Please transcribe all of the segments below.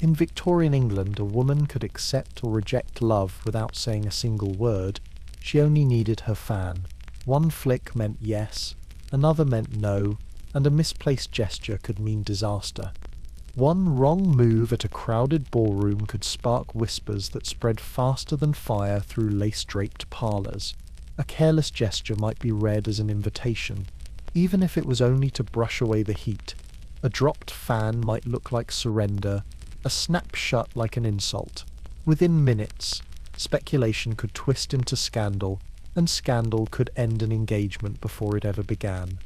In Victorian England, a woman could accept or reject love without saying a single word. She only needed her fan. One flick meant yes, another meant no, and a misplaced gesture could mean disaster. One wrong move at a crowded ballroom could spark whispers that spread faster than fire through lace-draped parlours. A careless gesture might be read as an invitation, even if it was only to brush away the heat. A dropped fan might look like surrender, a snap shut like an insult. Within minutes, speculation could twist into scandal, and scandal could end an engagement before it ever began.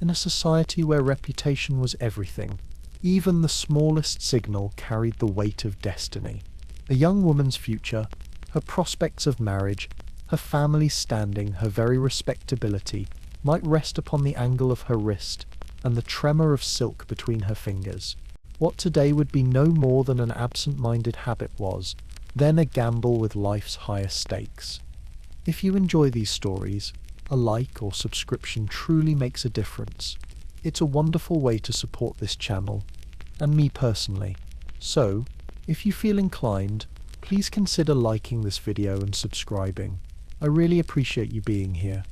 In a society where reputation was everything, even the smallest signal carried the weight of destiny. A young woman's future, her prospects of marriage, her family's standing, her very respectability, might rest upon the angle of her wrist and the tremor of silk between her fingers. What today would be no more than an absent-minded habit was then a gamble with life's highest stakes. If you enjoy these stories, a like or subscription truly makes a difference. It's a wonderful way to support this channel, and me personally. So, if you feel inclined, please consider liking this video and subscribing. I really appreciate you being here.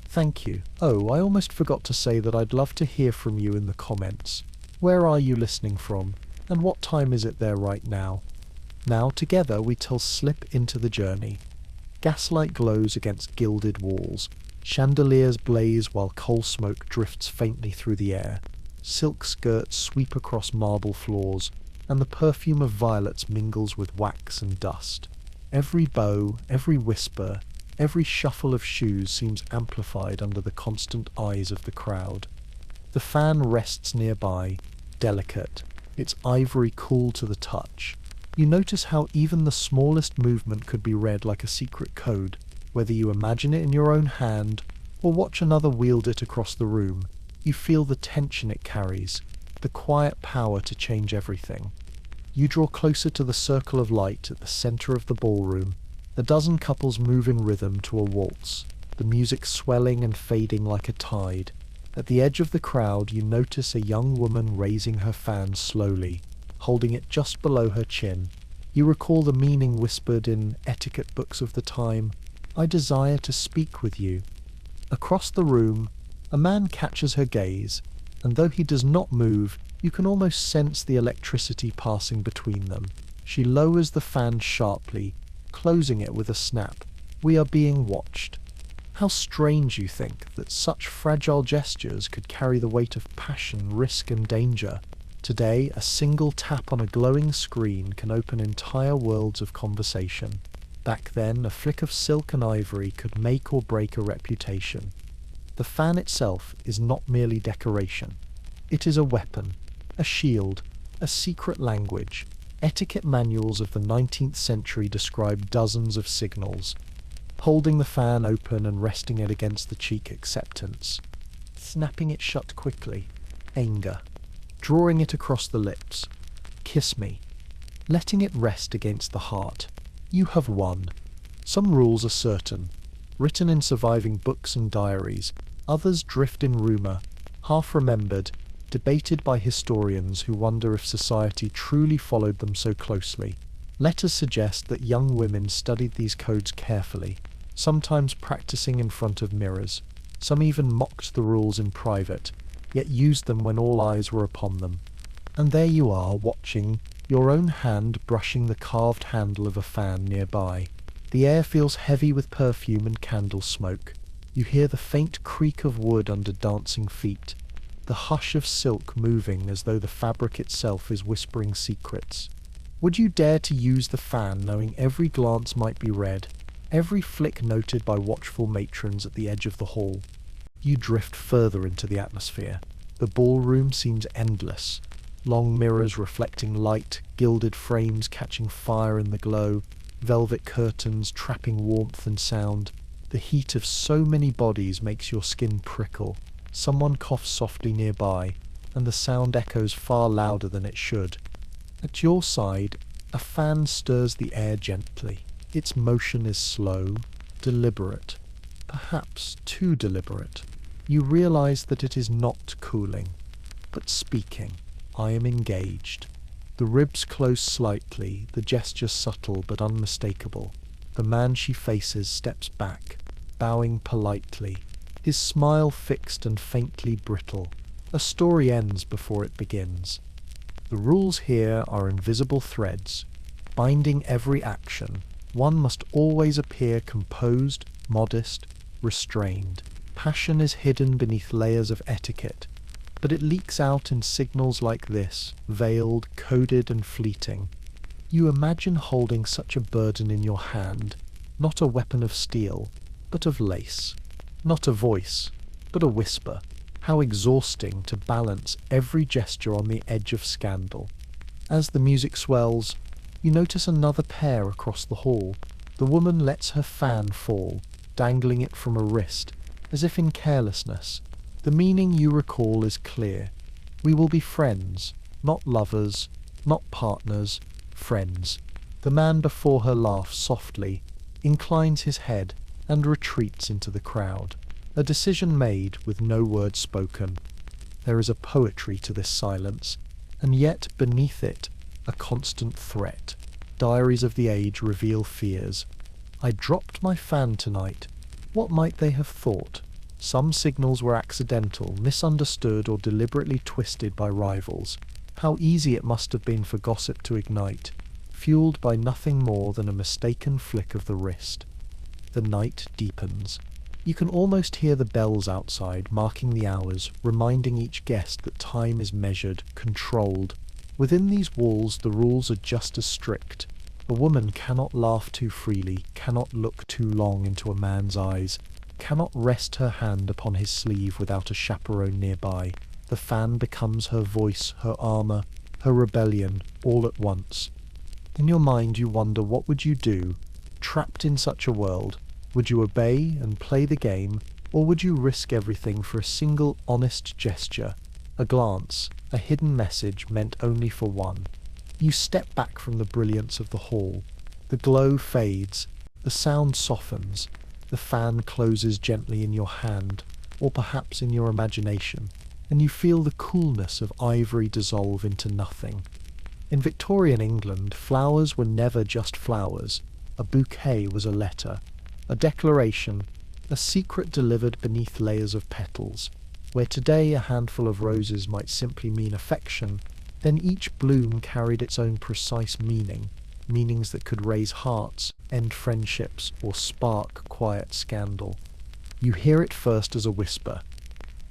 Thank you. Oh, I almost forgot to say that I'd love to hear from you in the comments. Where are you listening from, and what time is it there right now? Now together we tell slip into the journey. Gaslight glows against gilded walls. Chandeliers blaze while coal smoke drifts faintly through the air. Silk skirts sweep across marble floors, and the perfume of violets mingles with wax and dust. Every bow, every whisper, every shuffle of shoes seems amplified under the constant eyes of the crowd. The fan rests nearby, delicate, its ivory cool to the touch. You notice how even the smallest movement could be read like a secret code, whether you imagine it in your own hand or watch another wield it across the room. You feel the tension it carries, the quiet power to change everything. You draw closer to the circle of light at the center of the ballroom. A dozen couples move in rhythm to a waltz, the music swelling and fading like a tide. At the edge of the crowd, you notice a young woman raising her fan slowly, holding it just below her chin. You recall the meaning whispered in etiquette books of the time, "I desire to speak with you." Across the room, a man catches her gaze, and though he does not move, you can almost sense the electricity passing between them. She lowers the fan sharply, closing it with a snap. We are being watched. How strange, you think, that such fragile gestures could carry the weight of passion, risk, and danger. Today, a single tap on a glowing screen can open entire worlds of conversation. Back then, a flick of silk and ivory could make or break a reputation. The fan itself is not merely decoration. It is a weapon, a shield, a secret language. Etiquette manuals of the 19th century describe dozens of signals. Holding the fan open and resting it against the cheek, acceptance. Snapping it shut quickly, anger. Drawing it across the lips, kiss me. Letting it rest against the heart. You have won. Some rules are certain, written in surviving books and diaries. Others drift in rumor, half remembered, debated by historians who wonder if society truly followed them so closely. Letters suggest that young women studied these codes carefully, sometimes practicing in front of mirrors. Some even mocked the rules in private, yet used them when all eyes were upon them. And there you are, watching, your own hand brushing the carved handle of a fan nearby. The air feels heavy with perfume and candle smoke. You hear the faint creak of wood under dancing feet, the hush of silk moving as though the fabric itself is whispering secrets. Would you dare to use the fan knowing every glance might be read, every flick noted by watchful matrons at the edge of the hall? You drift further into the atmosphere. The ballroom seems endless. Long mirrors reflecting light, gilded frames catching fire in the glow, velvet curtains trapping warmth and sound. The heat of so many bodies makes your skin prickle. Someone coughs softly nearby, and the sound echoes far louder than it should. At your side, a fan stirs the air gently. Its motion is slow, deliberate, perhaps too deliberate. You realize that it is not cooling, but speaking. I am engaged. The ribs close slightly, the gesture subtle but unmistakable. The man she faces steps back, bowing politely, his smile fixed and faintly brittle. A story ends before it begins. The rules here are invisible threads, binding every action. One must always appear composed, modest, restrained. Passion is hidden beneath layers of etiquette, but it leaks out in signals like this, veiled, coded and fleeting. You imagine holding such a burden in your hand, not a weapon of steel, but of lace. Not a voice, but a whisper. How exhausting to balance every gesture on the edge of scandal. As the music swells, you notice another pair across the hall. The woman lets her fan fall, dangling it from a wrist, as if in carelessness. The meaning you recall is clear. We will be friends, not lovers, not partners, friends. The man before her laughs softly, inclines his head, and retreats into the crowd. A decision made with no word spoken. There is a poetry to this silence, and yet beneath it, a constant threat. Diaries of the age reveal fears. I dropped my fan tonight. What might they have thought? Some signals were accidental, misunderstood, or deliberately twisted by rivals. How easy it must have been for gossip to ignite, fueled by nothing more than a mistaken flick of the wrist. The night deepens. You can almost hear the bells outside, marking the hours, reminding each guest that time is measured, controlled. Within these walls, the rules are just as strict. A woman cannot laugh too freely, cannot look too long into a man's eyes, cannot rest her hand upon his sleeve without a chaperone nearby. The fan becomes her voice, her armor, her rebellion, all at once. In your mind you wonder, what would you do, trapped in such a world? Would you obey and play the game, or would you risk everything for a single honest gesture, a glance, a hidden message meant only for one? You step back from the brilliance of the hall. The glow fades, the sound softens, the fan closes gently in your hand, or perhaps in your imagination, and you feel the coolness of ivory dissolve into nothing. In Victorian England, flowers were never just flowers. A bouquet was a letter, a declaration, a secret delivered beneath layers of petals. Where today a handful of roses might simply mean affection, then each bloom carried its own precise meaning, meanings that could raise hearts, end friendships, or spark quiet scandal. You hear it first as a whisper.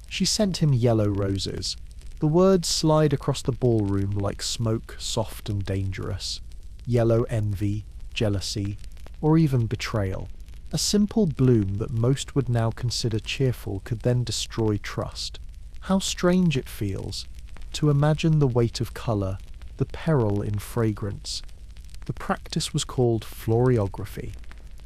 She sent him yellow roses. The words slide across the ballroom like smoke, soft and dangerous. Yellow envy, jealousy, or even betrayal. A simple bloom that most would now consider cheerful could then destroy trust. How strange it feels to imagine the weight of colour, the peril in fragrance. The practice was called floriography,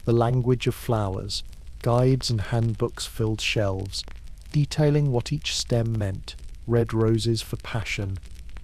the language of flowers. Guides and handbooks filled shelves, detailing what each stem meant: red roses for passion,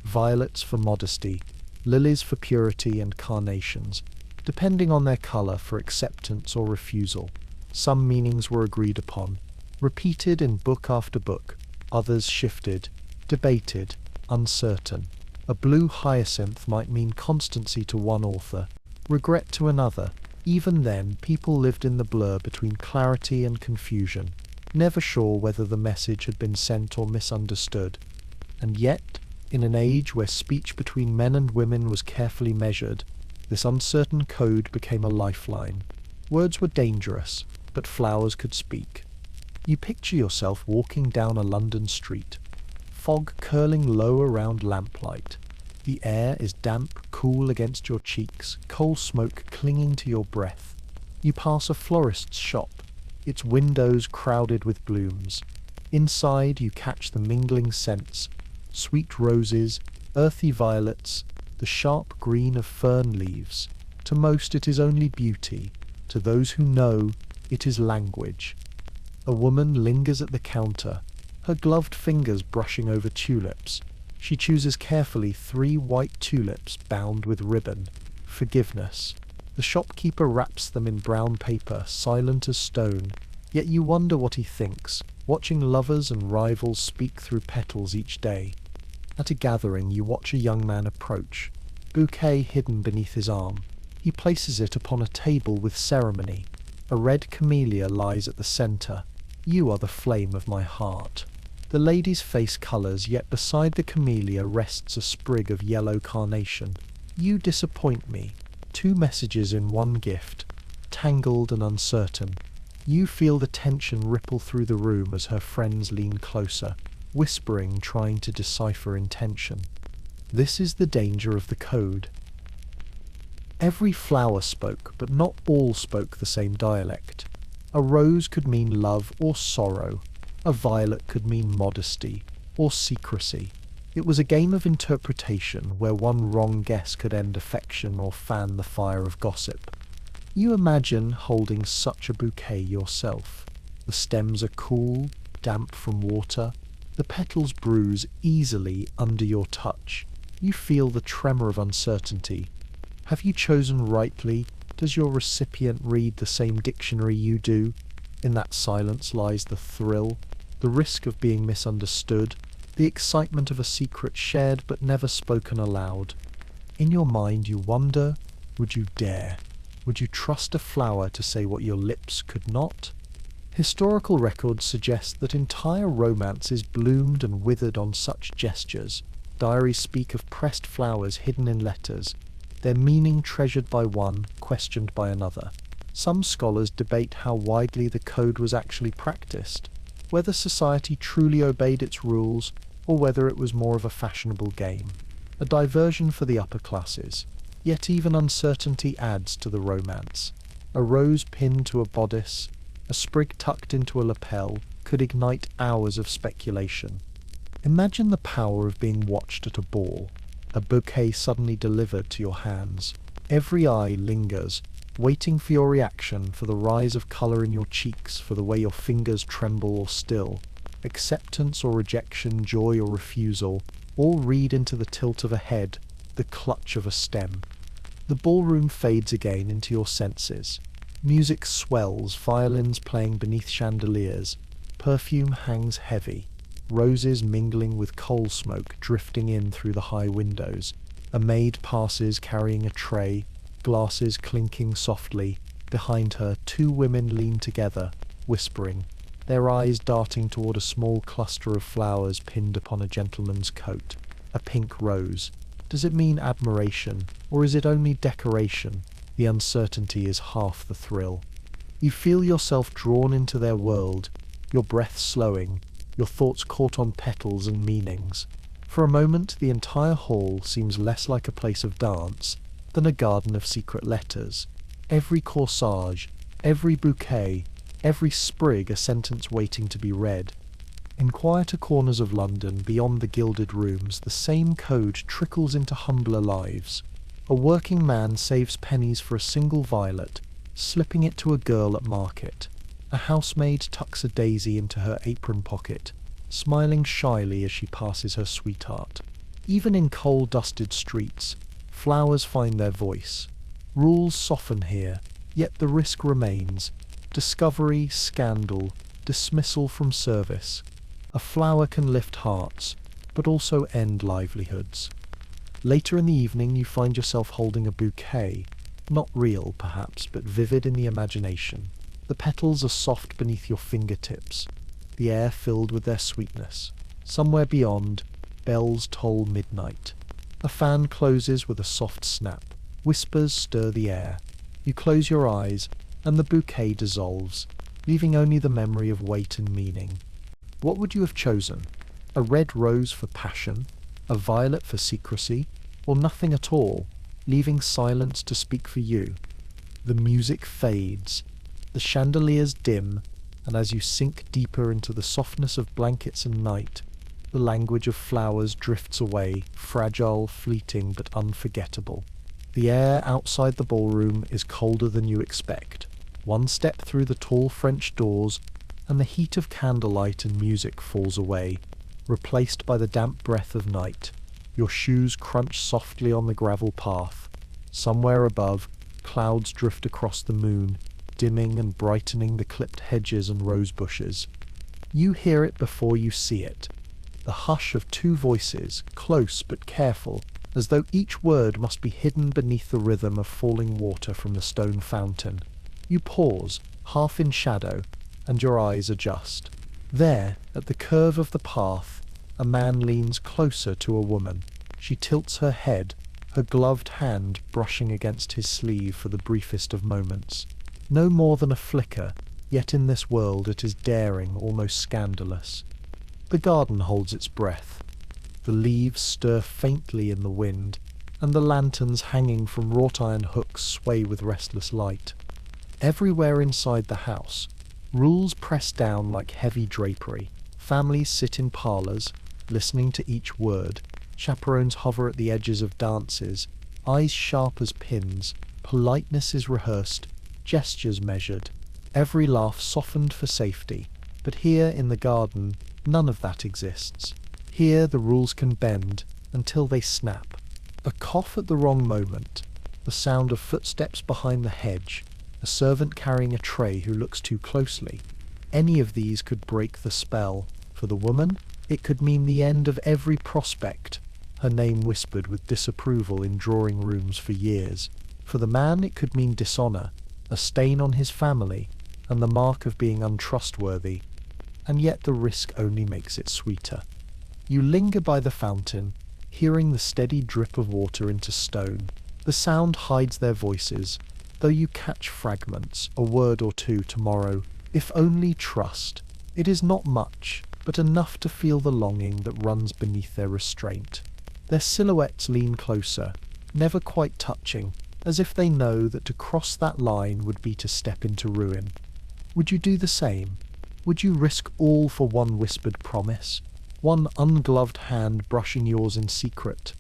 violets for modesty, lilies for purity, and carnations, depending on their colour, for acceptance or refusal. Some meanings were agreed upon, repeated in book after book, others shifted, debated, uncertain. A blue hyacinth might mean constancy to one author, regret to another. Even then, people lived in the blur between clarity and confusion, never sure whether the message had been sent or misunderstood. And yet, in an age where speech between men and women was carefully measured, this uncertain code became a lifeline. Words were dangerous, but flowers could speak. You picture yourself walking down a London street, fog curling low around lamplight. The air is damp, cool against your cheeks, coal smoke clinging to your breath. You pass a florist's shop, its windows crowded with blooms. Inside you catch the mingling scents: sweet roses, earthy violets, the sharp green of fern leaves. To most it is only beauty. To those who know, it is language. A woman lingers at the counter, her gloved fingers brushing over tulips. She chooses carefully 3 white tulips bound with ribbon. Forgiveness. The shopkeeper wraps them in brown paper, silent as stone. Yet you wonder what he thinks, watching lovers and rivals speak through petals each day. At a gathering, you watch a young man approach. bouquet hidden beneath his arm. He places it upon a table with ceremony. A red camellia lies at the centre. You are the flame of my heart. The lady's face colours, yet beside the camellia rests a sprig of yellow carnation. You disappoint me. Two messages in one gift, tangled and uncertain. You feel the tension ripple through the room as her friends lean closer, whispering, trying to decipher intention. This is the danger of the code. Every flower spoke, but not all spoke the same dialect. A rose could mean love or sorrow. A violet could mean modesty or secrecy. It was a game of interpretation where one wrong guess could end affection or fan the fire of gossip. You imagine holding such a bouquet yourself. The stems are cool, damp from water. The petals bruise easily under your touch. You feel the tremor of uncertainty. Have you chosen rightly? Does your recipient read the same dictionary you do? In that silence lies the thrill, the risk of being misunderstood, the excitement of a secret shared but never spoken aloud. In your mind you wonder, would you dare? Would you trust a flower to say what your lips could not? Historical records suggest that entire romances bloomed and withered on such gestures. Diaries speak of pressed flowers hidden in letters, their meaning treasured by one, questioned by another. Some scholars debate how widely the code was actually practiced, whether society truly obeyed its rules, or whether it was more of a fashionable game, a diversion for the upper classes. Yet even uncertainty adds to the romance. A rose pinned to a bodice, a sprig tucked into a lapel, could ignite hours of speculation. Imagine the power of being watched at a ball, a bouquet suddenly delivered to your hands. Every eye lingers, waiting for your reaction, for the rise of colour in your cheeks, for the way your fingers tremble or still. Acceptance or rejection, joy or refusal, all read into the tilt of a head, the clutch of a stem. The ballroom fades again into your senses. Music swells, violins playing beneath chandeliers. Perfume hangs heavy. Roses mingling with coal smoke drifting in through the high windows. A maid passes carrying a tray, glasses clinking softly. Behind her, two women lean together, whispering, their eyes darting toward a small cluster of flowers pinned upon a gentleman's coat. A pink rose. Does it mean admiration, or is it only decoration? The uncertainty is half the thrill. You feel yourself drawn into their world, your breath slowing, your thoughts caught on petals and meanings. For a moment, the entire hall seems less like a place of dance than a garden of secret letters. Every corsage, every bouquet, every sprig a sentence waiting to be read. In quieter corners of London, beyond the gilded rooms, the same code trickles into humbler lives. A working man saves pennies for a single violet, slipping it to a girl at market. A housemaid tucks a daisy into her apron pocket, smiling shyly as she passes her sweetheart. Even in coal-dusted streets, flowers find their voice. Rules soften here, yet the risk remains. Discovery, scandal, dismissal from service. A flower can lift hearts, but also end livelihoods. Later in the evening you find yourself holding a bouquet, not real perhaps, but vivid in the imagination. The petals are soft beneath your fingertips, the air filled with their sweetness. Somewhere beyond, bells toll midnight. A fan closes with a soft snap. Whispers stir the air. You close your eyes, and the bouquet dissolves, leaving only the memory of weight and meaning. What would you have chosen? A red rose for passion, a violet for secrecy, or nothing at all, leaving silence to speak for you? The music fades, the chandeliers dim, and as you sink deeper into the softness of blankets and night, the language of flowers drifts away, fragile, fleeting, but unforgettable. The air outside the ballroom is colder than you expect. One step through the tall French doors, and the heat of candlelight and music falls away, replaced by the damp breath of night. Your shoes crunch softly on the gravel path. Somewhere above, clouds drift across the moon, dimming and brightening the clipped hedges and rose bushes. You hear it before you see it. The hush of two voices, close but careful, as though each word must be hidden beneath the rhythm of falling water from the stone fountain. You pause, half in shadow, and your eyes adjust. There, at the curve of the path, a man leans closer to a woman. She tilts her head, her gloved hand brushing against his sleeve for the briefest of moments. No more than a flicker, yet in this world it is daring, almost scandalous. The garden holds its breath. The leaves stir faintly in the wind, and the lanterns hanging from wrought iron hooks sway with restless light. Everywhere inside the house, rules press down like heavy drapery. Families sit in parlours, listening to each word. Chaperones hover at the edges of dances, eyes sharp as pins. Politeness is rehearsed, gestures measured, every laugh softened for safety. But here in the garden, none of that exists. Here the rules can bend until they snap. A cough at the wrong moment, the sound of footsteps behind the hedge, a servant carrying a tray who looks too closely. Any of these could break the spell. For the woman, it could mean the end of every prospect, her name whispered with disapproval in drawing rooms for years. For the man, it could mean dishonour, a stain on his family, and the mark of being untrustworthy. And yet the risk only makes it sweeter. You linger by the fountain, hearing the steady drip of water into stone. The sound hides their voices, though you catch fragments, a word or two tomorrow. If only trust. It is not much, but enough to feel the longing that runs beneath their restraint. Their silhouettes lean closer, never quite touching, as if they know that to cross that line would be to step into ruin. Would you do the same? Would you risk all for one whispered promise? One ungloved hand brushing yours in secret?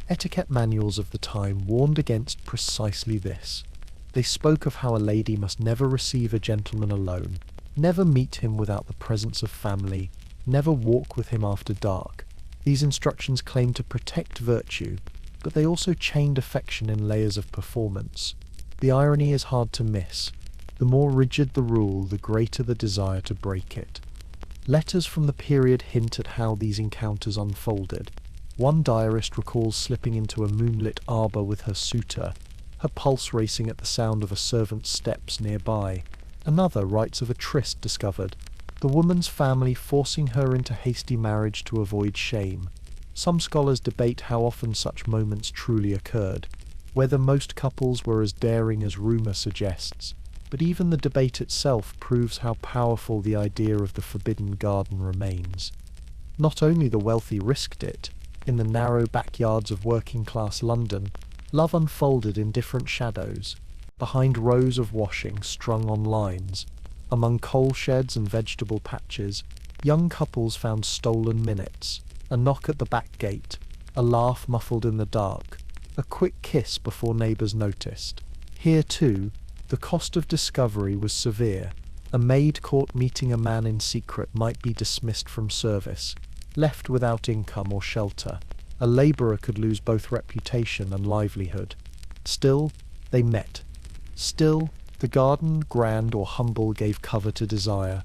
Etiquette manuals of the time warned against precisely this. They spoke of how a lady must never receive a gentleman alone, never meet him without the presence of family, never walk with him after dark. These instructions claimed to protect virtue, but they also chained affection in layers of performance. The irony is hard to miss. The more rigid the rule, the greater the desire to break it. Letters from the period hint at how these encounters unfolded. One diarist recalls slipping into a moonlit arbour with her suitor, her pulse racing at the sound of a servant's steps nearby. Another writes of a tryst discovered, the woman's family forcing her into hasty marriage to avoid shame. Some scholars debate how often such moments truly occurred, whether most couples were as daring as rumour suggests. But even the debate itself proves how powerful the idea of the forbidden garden remains. Not only the wealthy risked it. In the narrow backyards of working-class London, love unfolded in different shadows, behind rows of washing strung on lines. Among coal sheds and vegetable patches, young couples found stolen minutes, a knock at the back gate, a laugh muffled in the dark, a quick kiss before neighbours noticed. Here, too, the cost of discovery was severe. A maid caught meeting a man in secret might be dismissed from service, left without income or shelter. A labourer could lose both reputation and livelihood. Still, they met. Still, the garden, grand or humble, gave cover to desire.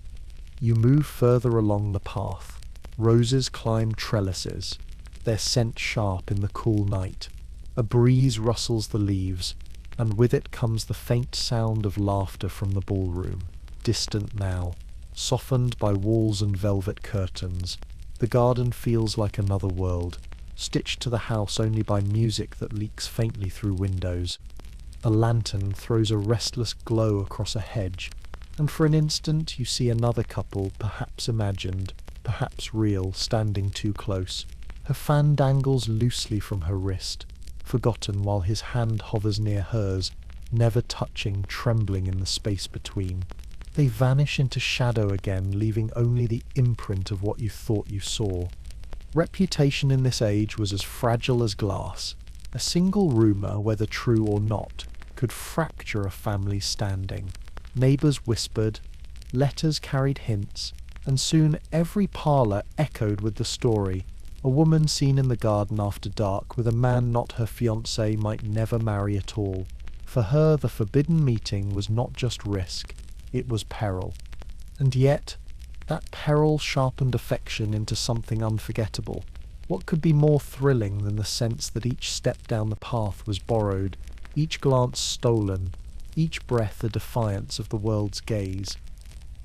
You move further along the path. Roses climb trellises, their scent sharp in the cool night. A breeze rustles the leaves, and with it comes the faint sound of laughter from the ballroom, distant now, softened by walls and velvet curtains. The garden feels like another world, stitched to the house only by music that leaks faintly through windows. A lantern throws a restless glow across a hedge, and for an instant you see another couple, perhaps imagined, perhaps real, standing too close. Her fan dangles loosely from her wrist, forgotten while his hand hovers near hers, never touching, trembling in the space between. They vanish into shadow again, leaving only the imprint of what you thought you saw. Reputation in this age was as fragile as glass. A single rumour, whether true or not, could fracture a family's standing. Neighbours whispered, letters carried hints, and soon every parlour echoed with the story. A woman seen in the garden after dark with a man not her fiancé might never marry at all. For her, the forbidden meeting was not just risk, it was peril. And yet, that peril sharpened affection into something unforgettable. What could be more thrilling than the sense that each step down the path was borrowed, each glance stolen, each breath a defiance of the world's gaze?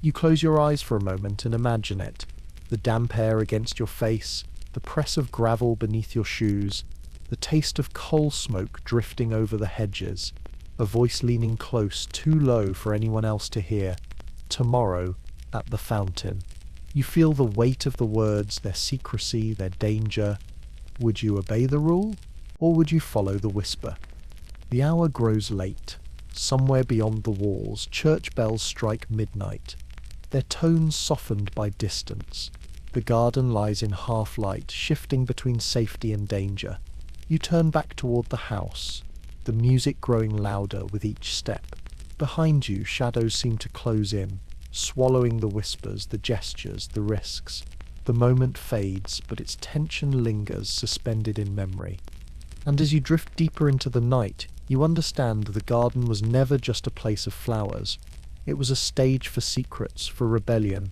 You close your eyes for a moment and imagine it. The damp air against your face, the press of gravel beneath your shoes, the taste of coal smoke drifting over the hedges, a voice leaning close, too low for anyone else to hear. Tomorrow, at the fountain. You feel the weight of the words, their secrecy, their danger. Would you obey the rule, or would you follow the whisper? The hour grows late. Somewhere beyond the walls, church bells strike midnight, their tones softened by distance. The garden lies in half-light, shifting between safety and danger. You turn back toward the house, the music growing louder with each step. Behind you, shadows seem to close in, swallowing the whispers, the gestures, the risks. The moment fades, but its tension lingers, suspended in memory. And as you drift deeper into the night, you understand the garden was never just a place of flowers. It was a stage for secrets, for rebellion,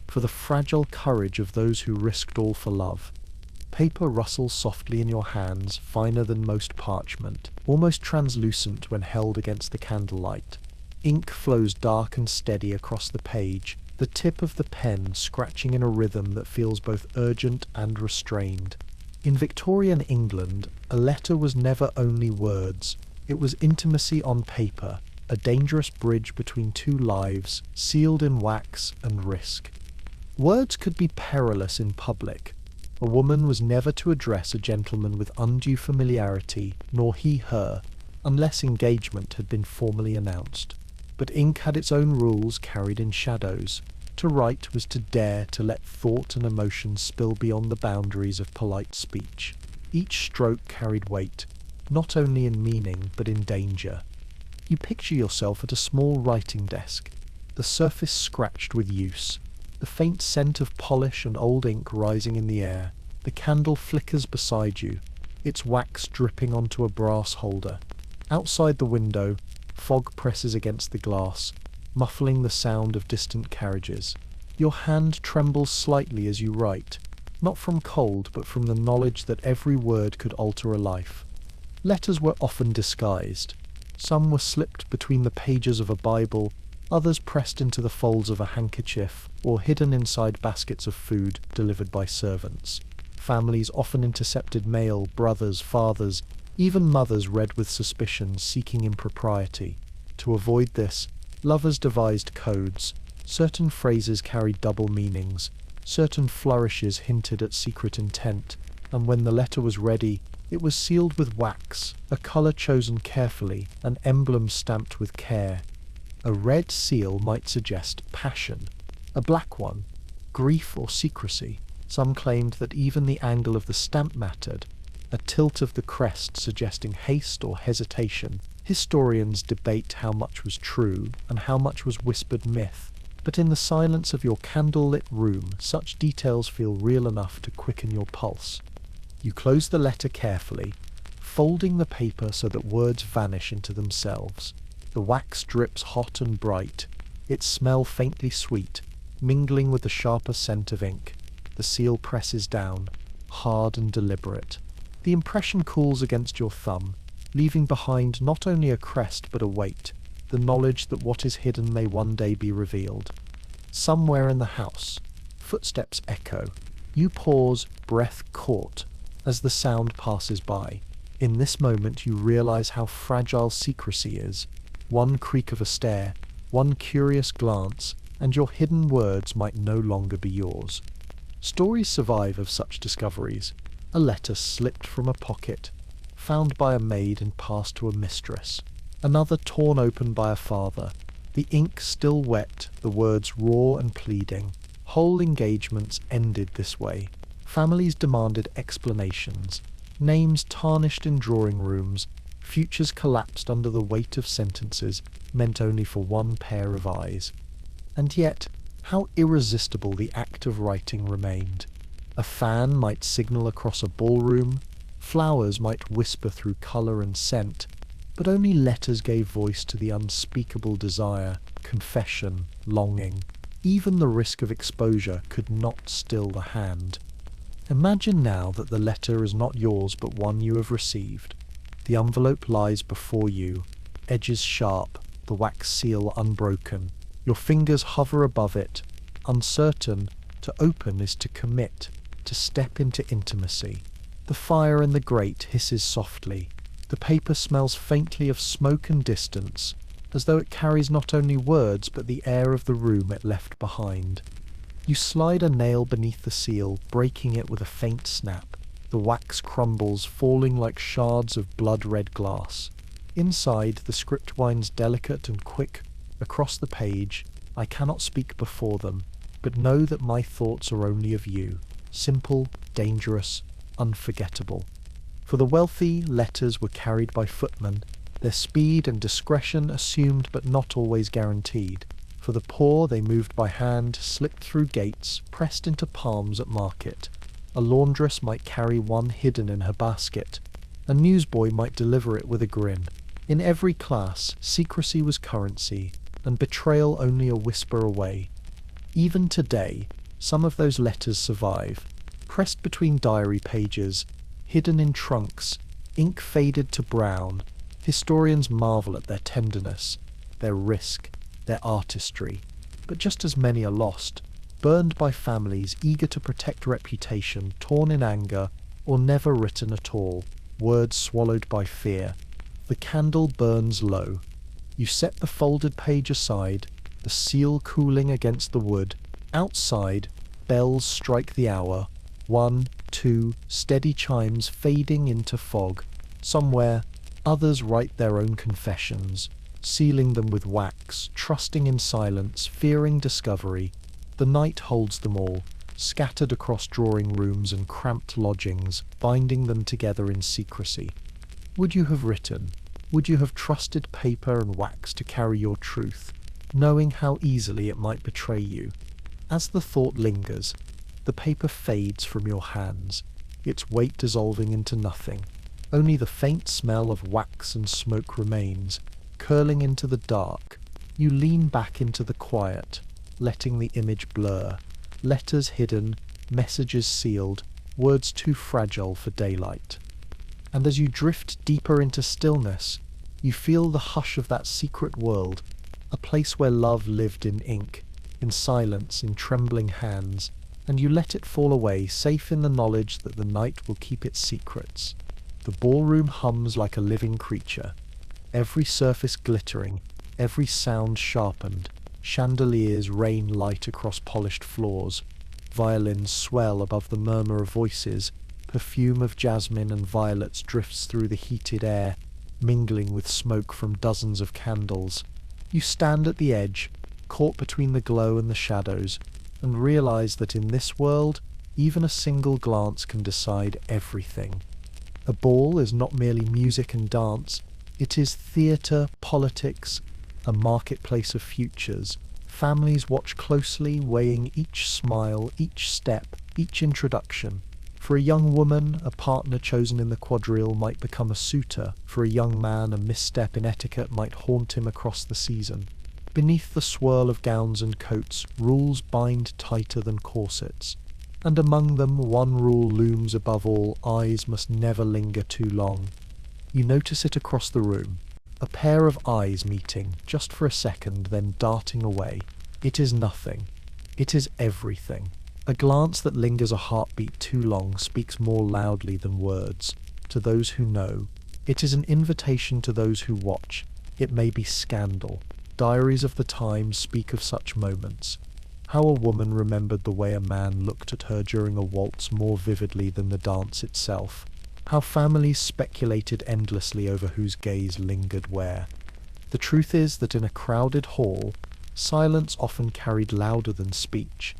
for the fragile courage of those who risked all for love. Paper rustles softly in your hands, finer than most parchment, almost translucent when held against the candlelight. Ink flows dark and steady across the page, the tip of the pen scratching in a rhythm that feels both urgent and restrained. In Victorian England, a letter was never only words. It was intimacy on paper, a dangerous bridge between two lives, sealed in wax and risk. Words could be perilous in public. A woman was never to address a gentleman with undue familiarity, nor he her, unless engagement had been formally announced. But ink had its own rules carried in shadows. To write was to dare to let thought and emotion spill beyond the boundaries of polite speech. Each stroke carried weight, not only in meaning but in danger. You picture yourself at a small writing desk, the surface scratched with use, the faint scent of polish and old ink rising in the air. The candle flickers beside you, its wax dripping onto a brass holder. Outside the window, fog presses against the glass, muffling the sound of distant carriages. Your hand trembles slightly as you write, not from cold but from the knowledge that every word could alter a life. Letters were often disguised. Some were slipped between the pages of a Bible, others pressed into the folds of a handkerchief, or hidden inside baskets of food delivered by servants. Families often intercepted mail, brothers, fathers, even mothers read with suspicion, seeking impropriety. To avoid this, lovers devised codes. Certain phrases carried double meanings, certain flourishes hinted at secret intent, and when the letter was ready, it was sealed with wax, a colour chosen carefully, an emblem stamped with care. A red seal might suggest passion, a black one, grief or secrecy. Some claimed that even the angle of the stamp mattered, a tilt of the crest suggesting haste or hesitation. Historians debate how much was true and how much was whispered myth, but in the silence of your candle-lit room, such details feel real enough to quicken your pulse. You close the letter carefully, folding the paper so that words vanish into themselves. The wax drips hot and bright, its smell faintly sweet, mingling with the sharper scent of ink. The seal presses down, hard and deliberate. The impression cools against your thumb, leaving behind not only a crest but a weight, the knowledge that what is hidden may one day be revealed. Somewhere in the house, footsteps echo. You pause, breath caught, as the sound passes by. In this moment you realize how fragile secrecy is. One creak of a stair, one curious glance, and your hidden words might no longer be yours. Stories survive of such discoveries. A letter slipped from a pocket, found by a maid and passed to a mistress. Another torn open by a father, the ink still wet, the words raw and pleading. Whole engagements ended this way. Families demanded explanations. Names tarnished in drawing rooms. Futures collapsed under the weight of sentences meant only for one pair of eyes. And yet, how irresistible the act of writing remained. A fan might signal across a ballroom, flowers might whisper through colour and scent, but only letters gave voice to the unspeakable desire, confession, longing. Even the risk of exposure could not still the hand. Imagine now that the letter is not yours but one you have received. The envelope lies before you, edges sharp, the wax seal unbroken. Your fingers hover above it, uncertain. To open is to commit, to step into intimacy. The fire in the grate hisses softly. The paper smells faintly of smoke and distance, as though it carries not only words but the air of the room it left behind. You slide a nail beneath the seal, breaking it with a faint snap. The wax crumbles, falling like shards of blood-red glass. Inside, the script winds delicate and quick across the page. I cannot speak before them, but know that my thoughts are only of you, simple, dangerous, unforgettable. For the wealthy, letters were carried by footmen, their speed and discretion assumed but not always guaranteed. For the poor, they moved by hand, slipped through gates, pressed into palms at market. A laundress might carry one hidden in her basket. A newsboy might deliver it with a grin. In every class, secrecy was currency, and betrayal only a whisper away. Even today, some of those letters survive, pressed between diary pages, hidden in trunks, ink faded to brown. Historians marvel at their tenderness, their risk, their artistry. But just as many are lost, burned by families eager to protect reputation, torn in anger, or never written at all, words swallowed by fear. The candle burns low. You set the folded page aside, the seal cooling against the wood. Outside, bells strike the hour. 1, 2, steady chimes fading into fog. Somewhere, others write their own confessions, sealing them with wax, trusting in silence, fearing discovery. The night holds them all, scattered across drawing rooms and cramped lodgings, binding them together in secrecy. Would you have written? Would you have trusted paper and wax to carry your truth, knowing how easily it might betray you? As the thought lingers, the paper fades from your hands, its weight dissolving into nothing. Only the faint smell of wax and smoke remains, curling into the dark. You lean back into the quiet, letting the image blur. Letters hidden, messages sealed, words too fragile for daylight. And as you drift deeper into stillness, you feel the hush of that secret world, a place where love lived in ink, in silence, in trembling hands, and you let it fall away, safe in the knowledge that the night will keep its secrets. The ballroom hums like a living creature, every surface glittering, every sound sharpened. Chandeliers rain light across polished floors. Violins swell above the murmur of voices. Perfume of jasmine and violets drifts through the heated air, mingling with smoke from dozens of candles. You stand at the edge, caught between the glow and the shadows, and realize that in this world, even a single glance can decide everything. A ball is not merely music and dance, it is theatre, politics, a marketplace of futures. Families watch closely, weighing each smile, each step, each introduction. For a young woman, a partner chosen in the quadrille might become a suitor. For a young man, a misstep in etiquette might haunt him across the season. Beneath the swirl of gowns and coats, rules bind tighter than corsets. And among them, one rule looms above all: eyes must never linger too long. You notice it across the room. A pair of eyes meeting, just for a second, then darting away. It is nothing. It is everything. A glance that lingers a heartbeat too long speaks more loudly than words. To those who know, it is an invitation to those who watch. It may be scandal. Diaries of the time speak of such moments. How a woman remembered the way a man looked at her during a waltz more vividly than the dance itself. How families speculated endlessly over whose gaze lingered where. The truth is that in a crowded hall, silence often carried louder than speech.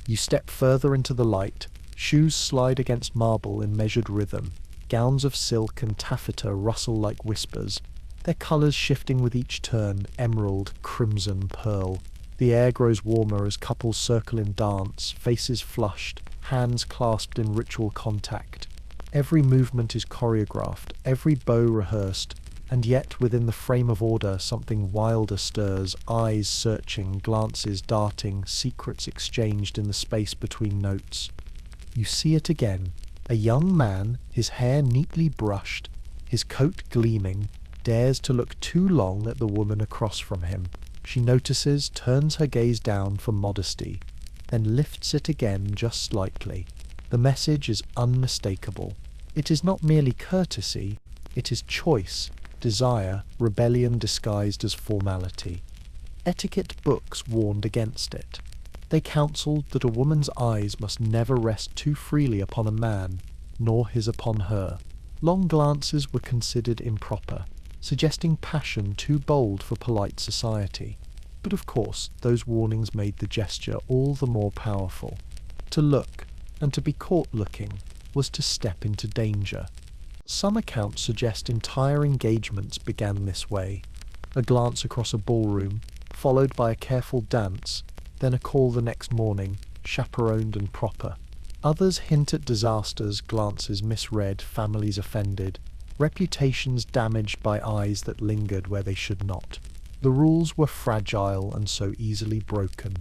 You step further into the light, shoes slide against marble in measured rhythm, gowns of silk and taffeta rustle like whispers, their colours shifting with each turn, emerald, crimson, pearl. The air grows warmer as couples circle in dance, faces flushed, hands clasped in ritual contact. Every movement is choreographed, every bow rehearsed, and yet within the frame of order something wilder stirs, eyes searching, glances darting, secrets exchanged in the space between notes. You see it again. A young man, his hair neatly brushed, his coat gleaming, dares to look too long at the woman across from him. She notices, turns her gaze down for modesty, then lifts it again just slightly. The message is unmistakable. It is not merely courtesy, it is choice, desire, rebellion disguised as formality. Etiquette books warned against it. They counselled that a woman's eyes must never rest too freely upon a man, nor his upon her. Long glances were considered improper, suggesting passion too bold for polite society. But of course, those warnings made the gesture all the more powerful. To look, and to be caught looking, was to step into danger. Some accounts suggest entire engagements began this way. A glance across a ballroom, followed by a careful dance, then a call the next morning, chaperoned and proper. Others hint at disasters, glances misread, families offended, reputations damaged by eyes that lingered where they should not. The rules were fragile and so easily broken.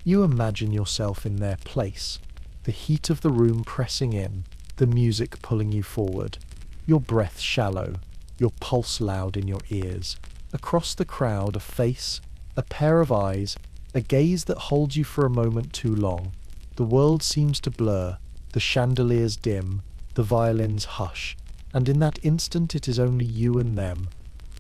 You imagine yourself in their place, the heat of the room pressing in, the music pulling you forward, your breath shallow, your pulse loud in your ears. Across the crowd, a face, a pair of eyes, a gaze that holds you for a moment too long. The world seems to blur, the chandeliers dim, the violins hush, and in that instant it is only you and them.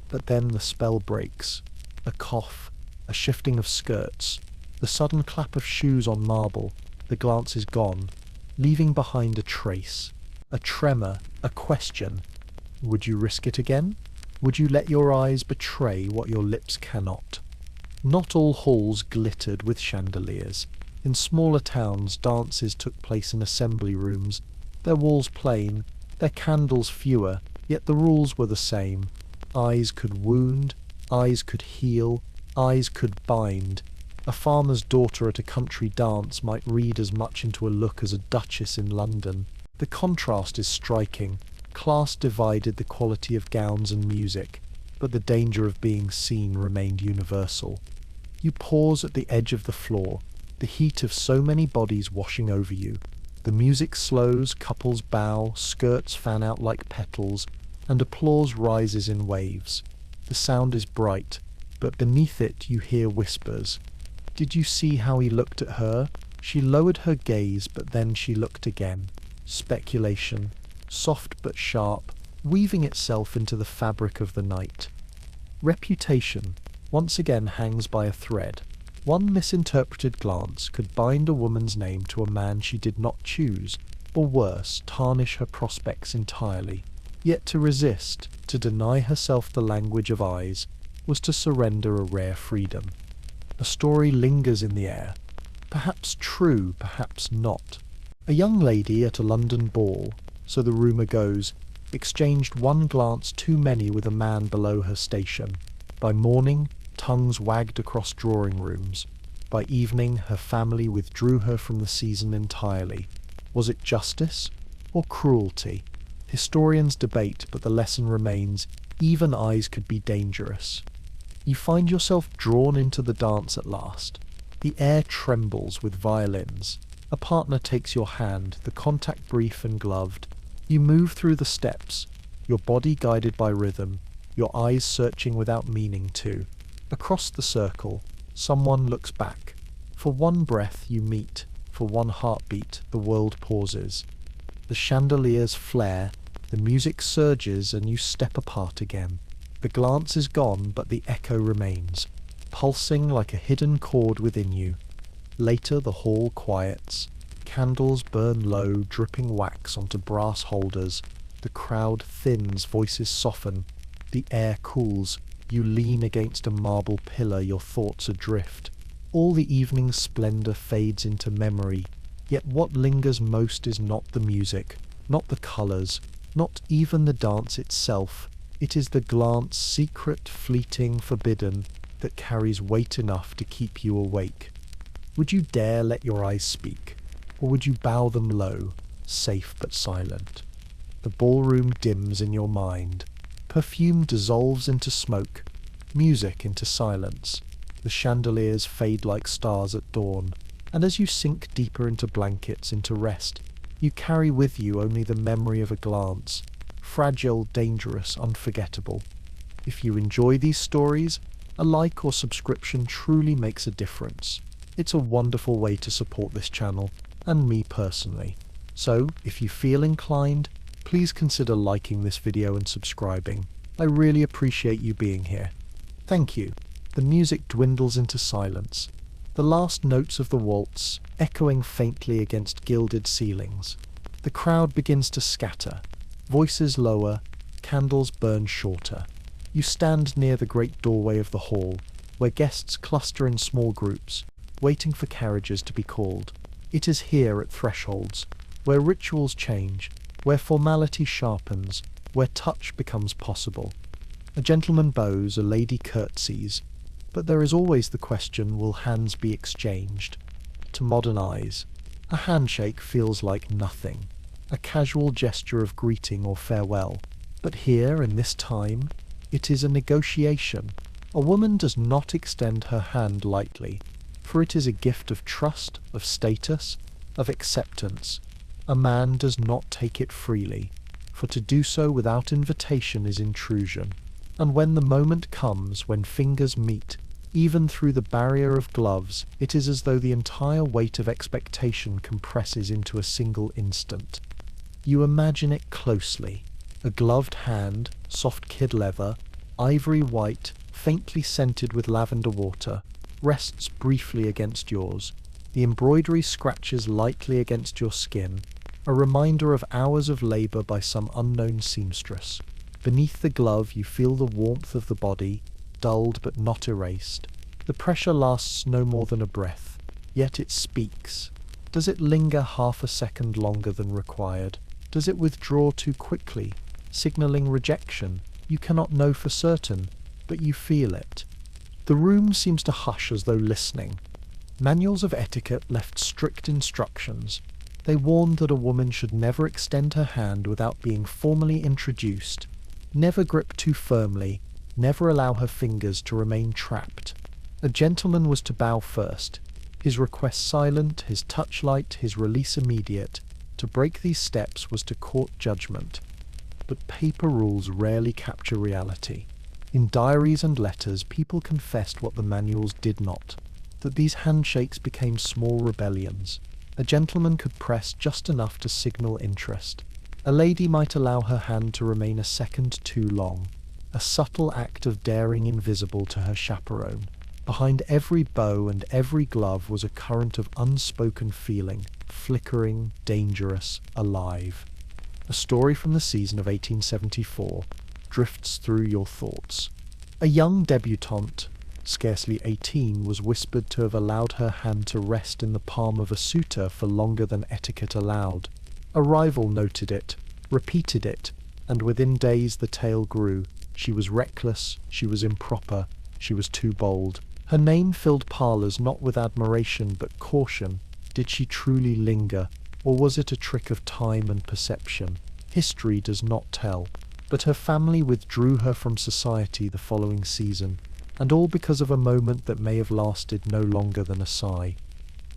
But then the spell breaks. A cough, a shifting of skirts, the sudden clap of shoes on marble, the glance is gone, leaving behind a trace, a tremor, a question. Would you risk it again? Would you let your eyes betray what your lips cannot? Not all halls glittered with chandeliers. In smaller towns, dances took place in assembly rooms, their walls plain, their candles fewer, yet the rules were the same. Eyes could wound, eyes could heal, eyes could bind. A farmer's daughter at a country dance might read as much into a look as a duchess in London. The contrast is striking. Class divided the quality of gowns and music, but the danger of being seen remained universal. You pause at the edge of the floor, the heat of so many bodies washing over you. The music slows, couples bow, skirts fan out like petals, and applause rises in waves. The sound is bright, but beneath it you hear whispers. Did you see how he looked at her? She lowered her gaze, but then she looked again. Speculation, soft but sharp, weaving itself into the fabric of the night. Reputation once again hangs by a thread. One misinterpreted glance could bind a woman's name to a man she did not choose, or worse, tarnish her prospects entirely. Yet to resist, to deny herself the language of eyes, was to surrender a rare freedom. A story lingers in the air, perhaps true, perhaps not. A young lady at a London ball, so the rumour goes, exchanged one glance too many with a man below her station. By morning, tongues wagged across drawing rooms. By evening, her family withdrew her from the season entirely. Was it justice or cruelty? Historians debate, but the lesson remains, even eyes could be dangerous. You find yourself drawn into the dance at last. The air trembles with violins. A partner takes your hand, the contact brief and gloved. You move through the steps, your body guided by rhythm, your eyes searching without meaning to. Across the circle, someone looks back. For one breath you meet, for one heartbeat the world pauses. The chandeliers flare, the music surges, and you step apart again. The glance is gone, but the echo remains, pulsing like a hidden chord within you. Later the hall quiets. Candles burn low, dripping wax onto brass holders. The crowd thins, voices soften. The air cools. You lean against a marble pillar, your thoughts adrift. All the evening's splendour fades into memory, yet what lingers most is not the music, not the colours, not even the dance itself. It is the glance, secret, fleeting, forbidden, that carries weight enough to keep you awake. Would you dare let your eyes speak, or would you bow them low, safe but silent? The ballroom dims in your mind. Perfume dissolves into smoke, music into silence. The chandeliers fade like stars at dawn, and as you sink deeper into blankets, into rest, You carry with you only the memory of a glance, fragile, dangerous, unforgettable. If you enjoy these stories, a like or subscription truly makes a difference. It's a wonderful way to support this channel, and me personally. So, if you feel inclined, please consider liking this video and subscribing. I really appreciate you being here. Thank you. The music dwindles into silence, the last notes of the waltz echoing faintly against gilded ceilings. The crowd begins to scatter, voices lower, candles burn shorter. You stand near the great doorway of the hall, where guests cluster in small groups, waiting for carriages to be called. It is here at thresholds, where rituals change, where formality sharpens, where touch becomes possible. A gentleman bows, a lady curtsies, but there is always the question, will hands be exchanged? To modern eyes, a handshake feels like nothing, a casual gesture of greeting or farewell. But here, in this time, it is a negotiation. A woman does not extend her hand lightly, for it is a gift of trust, of status, of acceptance. A man does not take it freely, for to do so without invitation is intrusion. And when the moment comes, when fingers meet, even through the barrier of gloves, it is as though the entire weight of expectation compresses into a single instant. You imagine it closely. A gloved hand, soft kid leather, ivory white, faintly scented with lavender water, rests briefly against yours. The embroidery scratches lightly against your skin, a reminder of hours of labor by some unknown seamstress. Beneath the glove you feel the warmth of the body, dulled but not erased. The pressure lasts no more than a breath, yet it speaks. Does it linger half a second longer than required? Does it withdraw too quickly, signaling rejection? You cannot know for certain, but you feel it. The room seems to hush as though listening. Manuals of etiquette left strict instructions. They warned that a woman should never extend her hand without being formally introduced, never grip too firmly, never allow her fingers to remain trapped. A gentleman was to bow first, his request silent, his touch light, his release immediate. To break these steps was to court judgment. But paper rules rarely capture reality. In diaries and letters, people confessed what the manuals did not, that these handshakes became small rebellions. A gentleman could press just enough to signal interest. A lady might allow her hand to remain a second too long, a subtle act of daring invisible to her chaperone. Behind every bow and every glove was a current of unspoken feeling, flickering, dangerous, alive. A story from the season of 1874 drifts through your thoughts. A young debutante, scarcely 18, was whispered to have allowed her hand to rest in the palm of a suitor for longer than etiquette allowed. A rival noted it, repeated it, and within days the tale grew. She was reckless, she was improper, she was too bold. Her name filled parlours not with admiration but caution. Did she truly linger, or was it a trick of time and perception? History does not tell. But her family withdrew her from society the following season, and all because of a moment that may have lasted no longer than a sigh.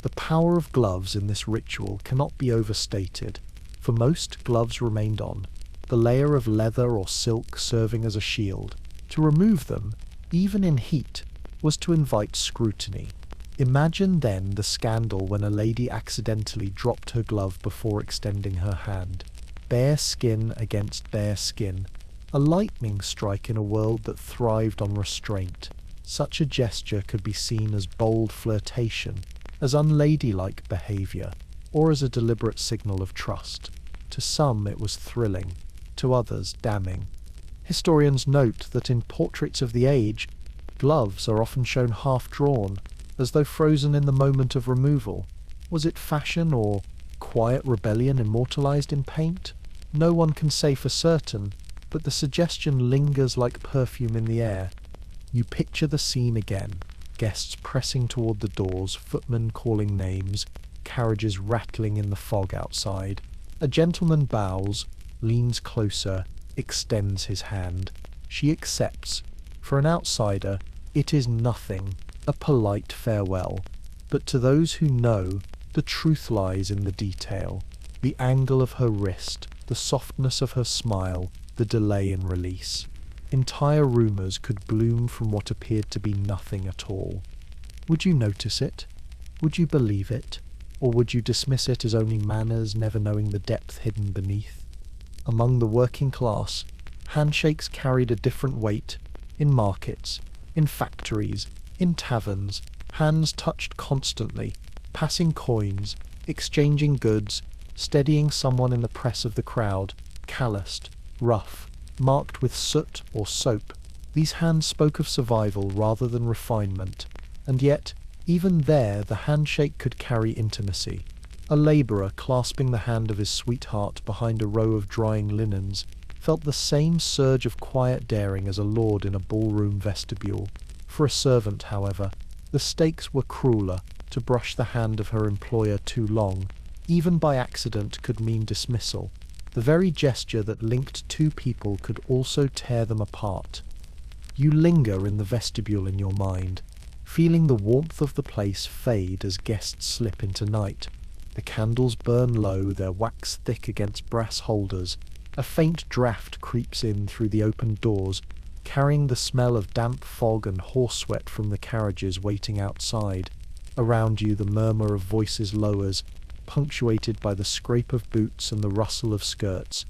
The power of gloves in this ritual cannot be overstated. For most, gloves remained on, the layer of leather or silk serving as a shield. To remove them, even in heat, was to invite scrutiny. Imagine then the scandal when a lady accidentally dropped her glove before extending her hand. Bare skin against bare skin, a lightning strike in a world that thrived on restraint. Such a gesture could be seen as bold flirtation, as unladylike behavior, or as a deliberate signal of trust. To some it was thrilling, to others damning. Historians note that in portraits of the age, gloves are often shown half-drawn, as though frozen in the moment of removal. Was it fashion or quiet rebellion immortalized in paint? No one can say for certain, but the suggestion lingers like perfume in the air. You picture the scene again, guests pressing toward the doors, footmen calling names, carriages rattling in the fog outside. A gentleman bows, leans closer, extends his hand. She accepts. For an outsider, it is nothing, a polite farewell. But to those who know, the truth lies in the detail. The angle of her wrist, the softness of her smile, the delay in release. Entire rumours could bloom from what appeared to be nothing at all. Would you notice it? Would you believe it? Or would you dismiss it as only manners, never knowing the depth hidden beneath? Among the working class, handshakes carried a different weight. In markets, in factories, in taverns, hands touched constantly, passing coins, exchanging goods, steadying someone in the press of the crowd, calloused, rough, marked with soot or soap. These hands spoke of survival rather than refinement, and yet, even there, the handshake could carry intimacy. A labourer clasping the hand of his sweetheart behind a row of drying linens felt the same surge of quiet daring as a lord in a ballroom vestibule. For a servant, however, the stakes were crueler. To brush the hand of her employer too long, even by accident, could mean dismissal. The very gesture that linked two people could also tear them apart. You linger in the vestibule in your mind, feeling the warmth of the place fade as guests slip into night. The candles burn low, their wax thick against brass holders. A faint draught creeps in through the open doors, carrying the smell of damp fog and horse sweat from the carriages waiting outside. Around you the murmur of voices lowers, punctuated by the scrape of boots and the rustle of skirts.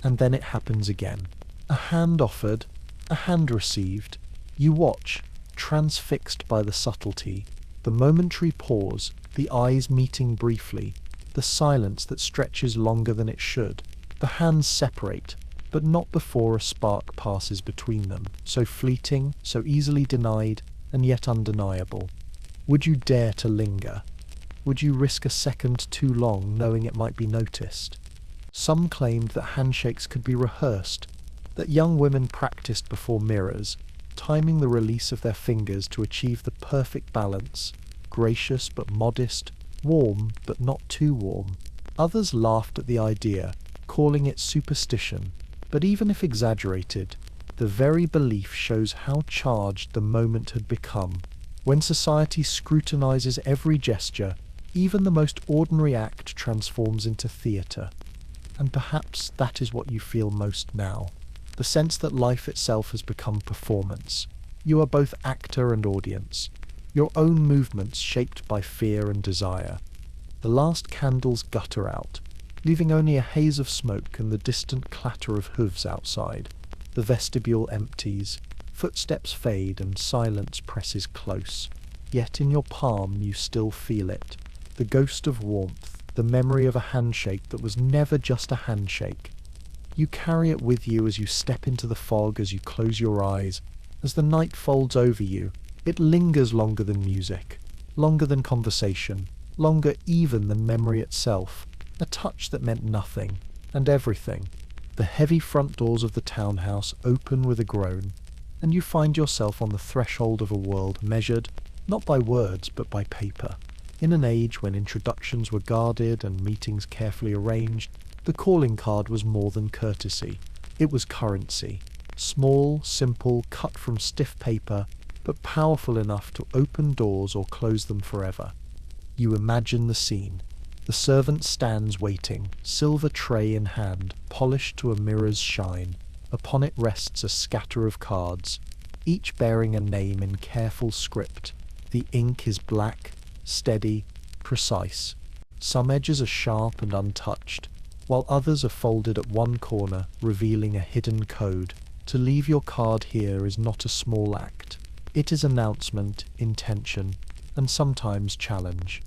And then it happens again. A hand offered, a hand received. You watch, transfixed by the subtlety, the momentary pause, the eyes meeting briefly, the silence that stretches longer than it should. The hands separate, but not before a spark passes between them, so fleeting, so easily denied, and yet undeniable. Would you dare to linger? Would you risk a second too long, knowing it might be noticed? Some claimed that handshakes could be rehearsed, that young women practiced before mirrors, timing the release of their fingers to achieve the perfect balance, gracious but modest, warm but not too warm. Others laughed at the idea, calling it superstition, but even if exaggerated, the very belief shows how charged the moment had become. When society scrutinizes every gesture, even the most ordinary act transforms into theatre. And perhaps that is what you feel most now. The sense that life itself has become performance. You are both actor and audience, your own movements shaped by fear and desire. The last candles gutter out, leaving only a haze of smoke and the distant clatter of hooves outside. The vestibule empties. Footsteps fade and silence presses close. Yet in your palm you still feel it. The ghost of warmth, the memory of a handshake that was never just a handshake. You carry it with you as you step into the fog, as you close your eyes. As the night folds over you, it lingers longer than music, longer than conversation, longer even than memory itself. A touch that meant nothing, and everything. The heavy front doors of the townhouse open with a groan, and you find yourself on the threshold of a world measured, not by words, but by paper. In an age when introductions were guarded and meetings carefully arranged, the calling card was more than courtesy. It was currency. Small, simple, cut from stiff paper, but powerful enough to open doors or close them forever. You imagine the scene. The servant stands waiting, silver tray in hand, polished to a mirror's shine. Upon it rests a scatter of cards, each bearing a name in careful script. The ink is black, steady, precise. Some edges are sharp and untouched, while others are folded at one corner, revealing a hidden code. To leave your card here is not a small act. It is announcement, intention, and sometimes challenge.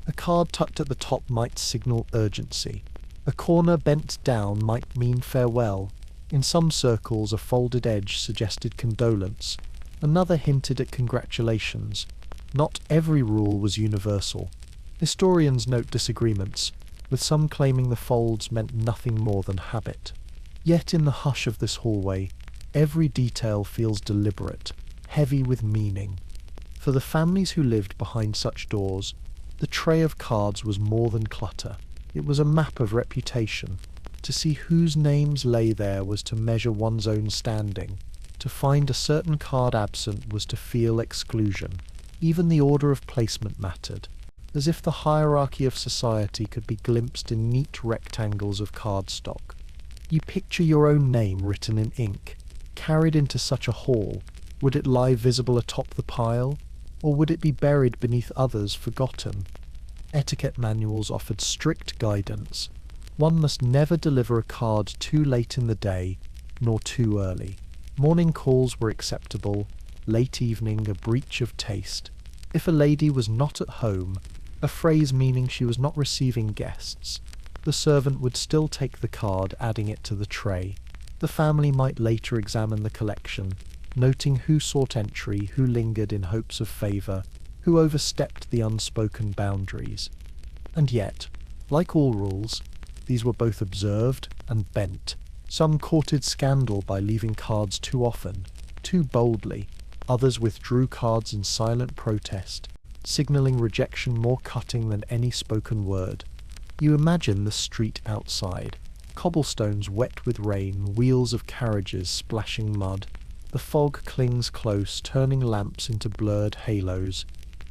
A card tucked at the top might signal urgency. A corner bent down might mean farewell. In some circles, a folded edge suggested condolence. Another hinted at congratulations. Not every rule was universal. Historians note disagreements, with some claiming the folds meant nothing more than habit. Yet in the hush of this hallway, every detail feels deliberate, heavy with meaning. For the families who lived behind such doors, the tray of cards was more than clutter. It was a map of reputation. To see whose names lay there was to measure one's own standing. To find a certain card absent was to feel exclusion. Even the order of placement mattered. as if the hierarchy of society could be glimpsed in neat rectangles of cardstock. You picture your own name written in ink, carried into such a hall. Would it lie visible atop the pile, or would it be buried beneath others forgotten? Etiquette manuals offered strict guidance. One must never deliver a card too late in the day, nor too early. Morning calls were acceptable, late evening a breach of taste. If a lady was not at home, a phrase meaning she was not receiving guests, the servant would still take the card, adding it to the tray. The family might later examine the collection, noting who sought entry, who lingered in hopes of favour, who overstepped the unspoken boundaries. And yet, like all rules, these were both observed and bent. Some courted scandal by leaving cards too often, too boldly. Others withdrew cards in silent protest, signalling rejection more cutting than any spoken word. You imagine the street outside, cobblestones wet with rain, wheels of carriages splashing mud. The fog clings close, turning lamps into blurred halos.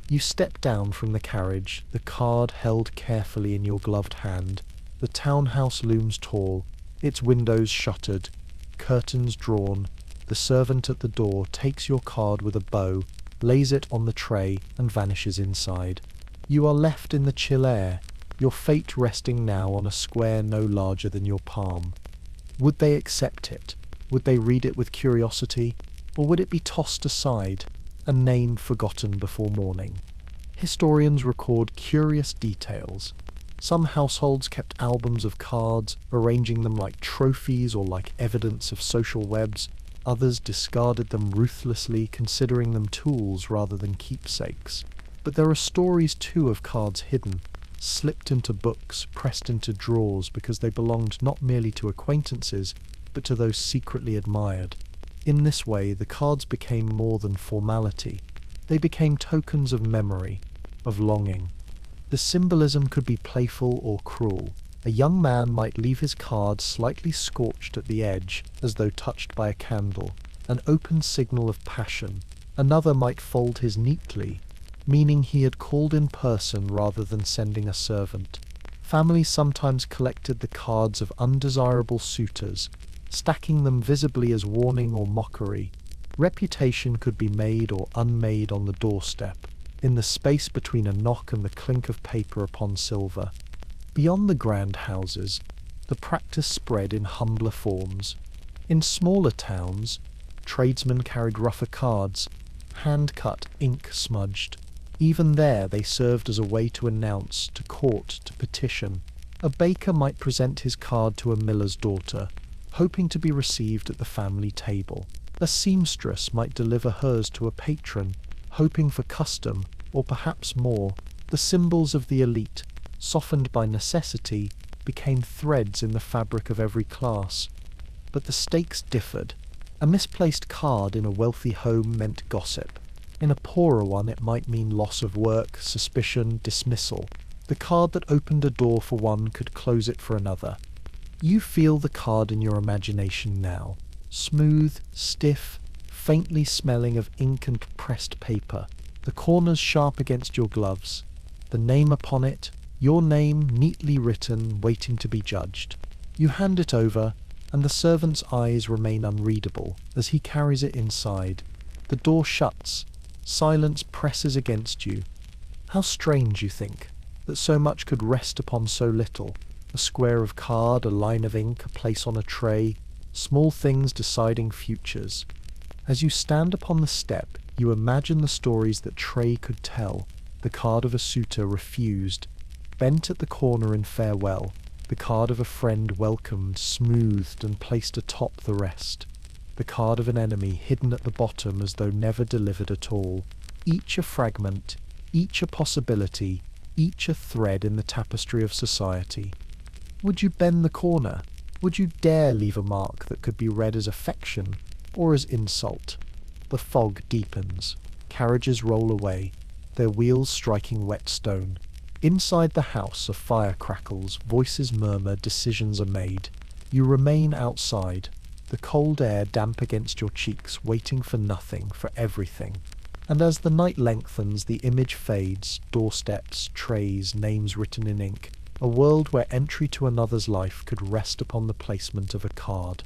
You step down from the carriage, the card held carefully in your gloved hand. The townhouse looms tall, its windows shuttered, curtains drawn. The servant at the door takes your card with a bow, lays it on the tray, and vanishes inside. You are left in the chill air, your fate resting now on a square no larger than your palm. Would they accept it? Would they read it with curiosity? Or would it be tossed aside, a name forgotten before morning? Historians record curious details. Some households kept albums of cards, arranging them like trophies or like evidence of social webs. Others discarded them ruthlessly, considering them tools rather than keepsakes. But there are stories too of cards hidden, slipped into books, pressed into drawers because they belonged not merely to acquaintances, but to those secretly admired. In this way, the cards became more than formality. They became tokens of memory, of longing. The symbolism could be playful or cruel. A young man might leave his card slightly scorched at the edge, as though touched by a candle, an open signal of passion. Another might fold his neatly, meaning he had called in person rather than sending a servant. Families sometimes collected the cards of undesirable suitors, stacking them visibly as warning or mockery. Reputation could be made or unmade on the doorstep, in the space between a knock and the clink of paper upon silver. Beyond the grand houses, the practice spread in humbler forms. In smaller towns, tradesmen carried rougher cards, hand-cut, ink-smudged. Even there they served as a way to announce, to court, to petition. A baker might present his card to a miller's daughter, hoping to be received at the family table. A seamstress might deliver hers to a patron, hoping for custom, or perhaps more. The symbols of the elite, softened by necessity, became threads in the fabric of every class. But the stakes differed. A misplaced card in a wealthy home meant gossip. In a poorer one it might mean loss of work, suspicion, dismissal. The card that opened a door for one could close it for another. You feel the card in your imagination now. Smooth, stiff, faintly smelling of ink and pressed paper. The corners sharp against your gloves. The name upon it, your name neatly written, waiting to be judged. You hand it over, and the servant's eyes remain unreadable as he carries it inside. The door shuts. Silence presses against you. How strange, you think, that so much could rest upon so little. A square of card, a line of ink, a place on a tray, small things deciding futures. As you stand upon the step, you imagine the stories that tray could tell. The card of a suitor refused, bent at the corner in farewell. The card of a friend welcomed, smoothed, and placed atop the rest. The card of an enemy hidden at the bottom as though never delivered at all. Each a fragment, each a possibility, each a thread in the tapestry of society. Would you bend the corner? Would you dare leave a mark that could be read as affection or as insult? The fog deepens. Carriages roll away, their wheels striking wet stone. Inside the house a fire crackles, voices murmur, decisions are made. You remain outside, the cold air damp against your cheeks, waiting for nothing, for everything. And as the night lengthens, the image fades, doorsteps, trays, names written in ink, a world where entry to another's life could rest upon the placement of a card.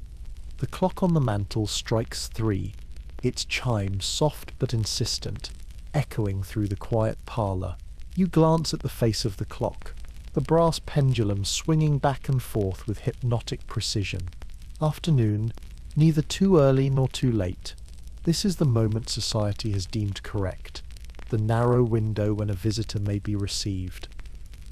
The clock on the mantel strikes 3, its chime soft but insistent, echoing through the quiet parlour. You glance at the face of the clock, the brass pendulum swinging back and forth with hypnotic precision. Afternoon, neither too early nor too late. This is the moment society has deemed correct, the narrow window when a visitor may be received.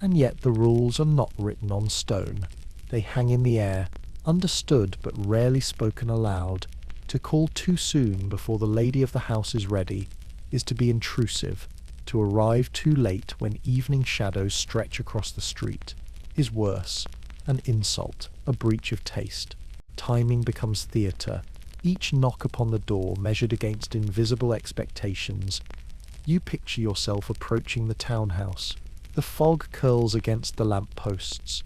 And yet the rules are not written on stone. They hang in the air, understood but rarely spoken aloud. To call too soon before the lady of the house is ready is to be intrusive. To arrive too late when evening shadows stretch across the street is worse, an insult, a breach of taste. Timing becomes theatre, each knock upon the door measured against invisible expectations. You picture yourself approaching the townhouse. The fog curls against the lamp-posts,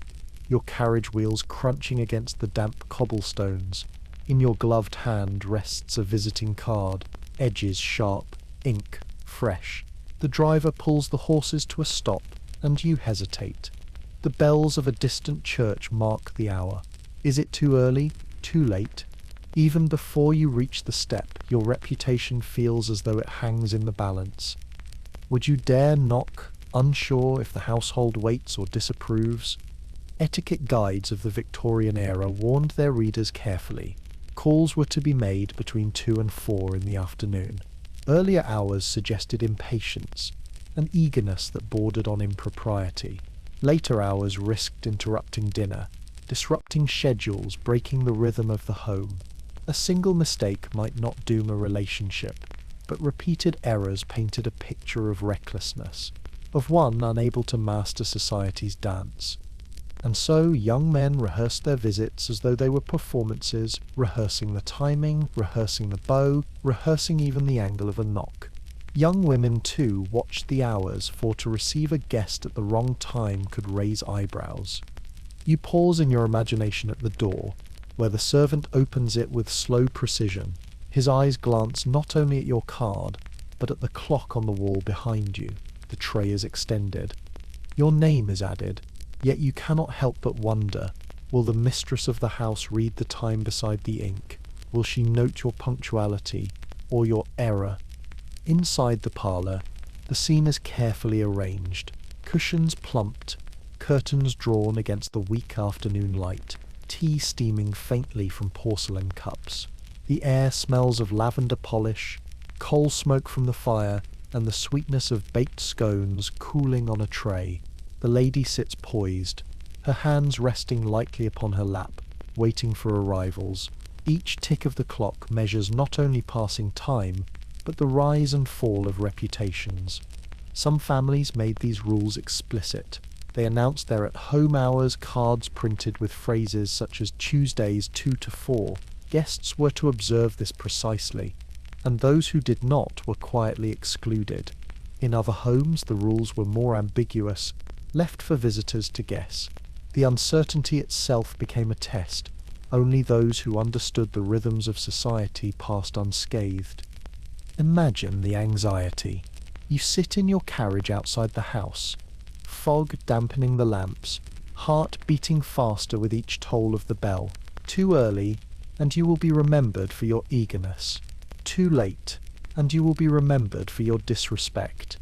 your carriage wheels crunching against the damp cobblestones. In your gloved hand rests a visiting card, edges sharp, ink fresh. The driver pulls the horses to a stop, and you hesitate. The bells of a distant church mark the hour. Is it too early? Too late? Even before you reach the step, your reputation feels as though it hangs in the balance. Would you dare knock, unsure if the household waits or disapproves? Etiquette guides of the Victorian era warned their readers carefully. Calls were to be made between 2 and 4 in the afternoon. Earlier hours suggested impatience, an eagerness that bordered on impropriety. Later hours risked interrupting dinner, disrupting schedules, breaking the rhythm of the home. A single mistake might not doom a relationship, but repeated errors painted a picture of recklessness, of one unable to master society's dance. And so young men rehearsed their visits as though they were performances, rehearsing the timing, rehearsing the bow, rehearsing even the angle of a knock. Young women, too, watched the hours, for to receive a guest at the wrong time could raise eyebrows. You pause in your imagination at the door, where the servant opens it with slow precision. His eyes glance not only at your card, but at the clock on the wall behind you. The tray is extended. Your name is added, yet you cannot help but wonder, will the mistress of the house read the time beside the ink? Will she note your punctuality, or your error? Inside the parlour, the scene is carefully arranged. Cushions plumped, curtains drawn against the weak afternoon light, tea steaming faintly from porcelain cups. The air smells of lavender polish, coal smoke from the fire, and the sweetness of baked scones cooling on a tray. The lady sits poised, her hands resting lightly upon her lap, waiting for arrivals. Each tick of the clock measures not only passing time, but the rise and fall of reputations. Some families made these rules explicit. They announced their at-home hours, cards printed with phrases such as Tuesdays 2 to 4. Guests were to observe this precisely, and those who did not were quietly excluded. In other homes, the rules were more ambiguous, left for visitors to guess. The uncertainty itself became a test. Only those who understood the rhythms of society passed unscathed. Imagine the anxiety. You sit in your carriage outside the house, fog dampening the lamps, heart beating faster with each toll of the bell. Too early, and you will be remembered for your eagerness. Too late, and you will be remembered for your disrespect.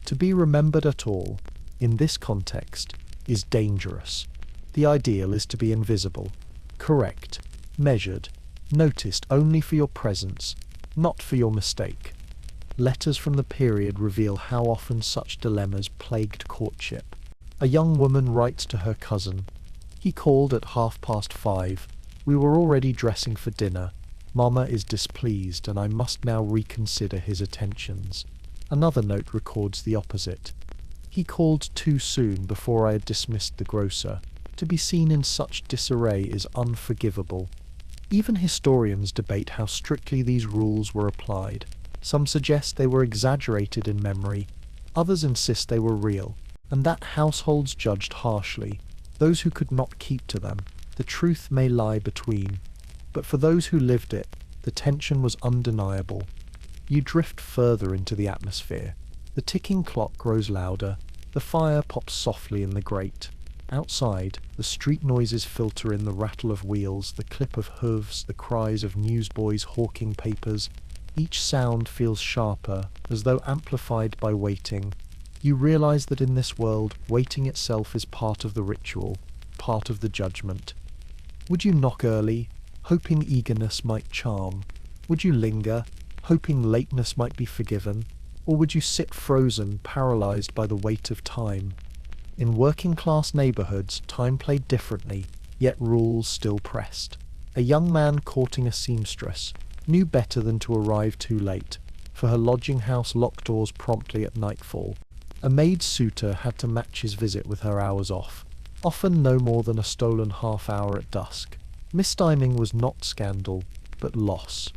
To be remembered at all, in this context, is dangerous. The ideal is to be invisible, correct, measured, noticed only for your presence, not for your mistake. Letters from the period reveal how often such dilemmas plagued courtship. A young woman writes to her cousin, "He called at 5:30. We were already dressing for dinner. Mama is displeased, and I must now reconsider his attentions." Another note records the opposite. "He called too soon before I had dismissed the grocer. To be seen in such disarray is unforgivable." Even historians debate how strictly these rules were applied. Some suggest they were exaggerated in memory, others insist they were real, and that households judged harshly those who could not keep to them. The truth may lie between, but for those who lived it, the tension was undeniable. You drift further into the atmosphere. The ticking clock grows louder. The fire pops softly in the grate. Outside, the street noises filter in: the rattle of wheels, the clip of hooves, the cries of newsboys hawking papers. Each sound feels sharper, as though amplified by waiting. You realize that in this world, waiting itself is part of the ritual, part of the judgment. Would you knock early, hoping eagerness might charm? Would you linger, hoping lateness might be forgiven? Or would you sit frozen, paralyzed by the weight of time? In working-class neighborhoods, time played differently, yet rules still pressed. A young man courting a seamstress knew better than to arrive too late, for her lodging house locked doors promptly at nightfall. A maid suitor had to match his visit with her hours off, often no more than a stolen half-hour at dusk. Mistiming was not scandal, but loss.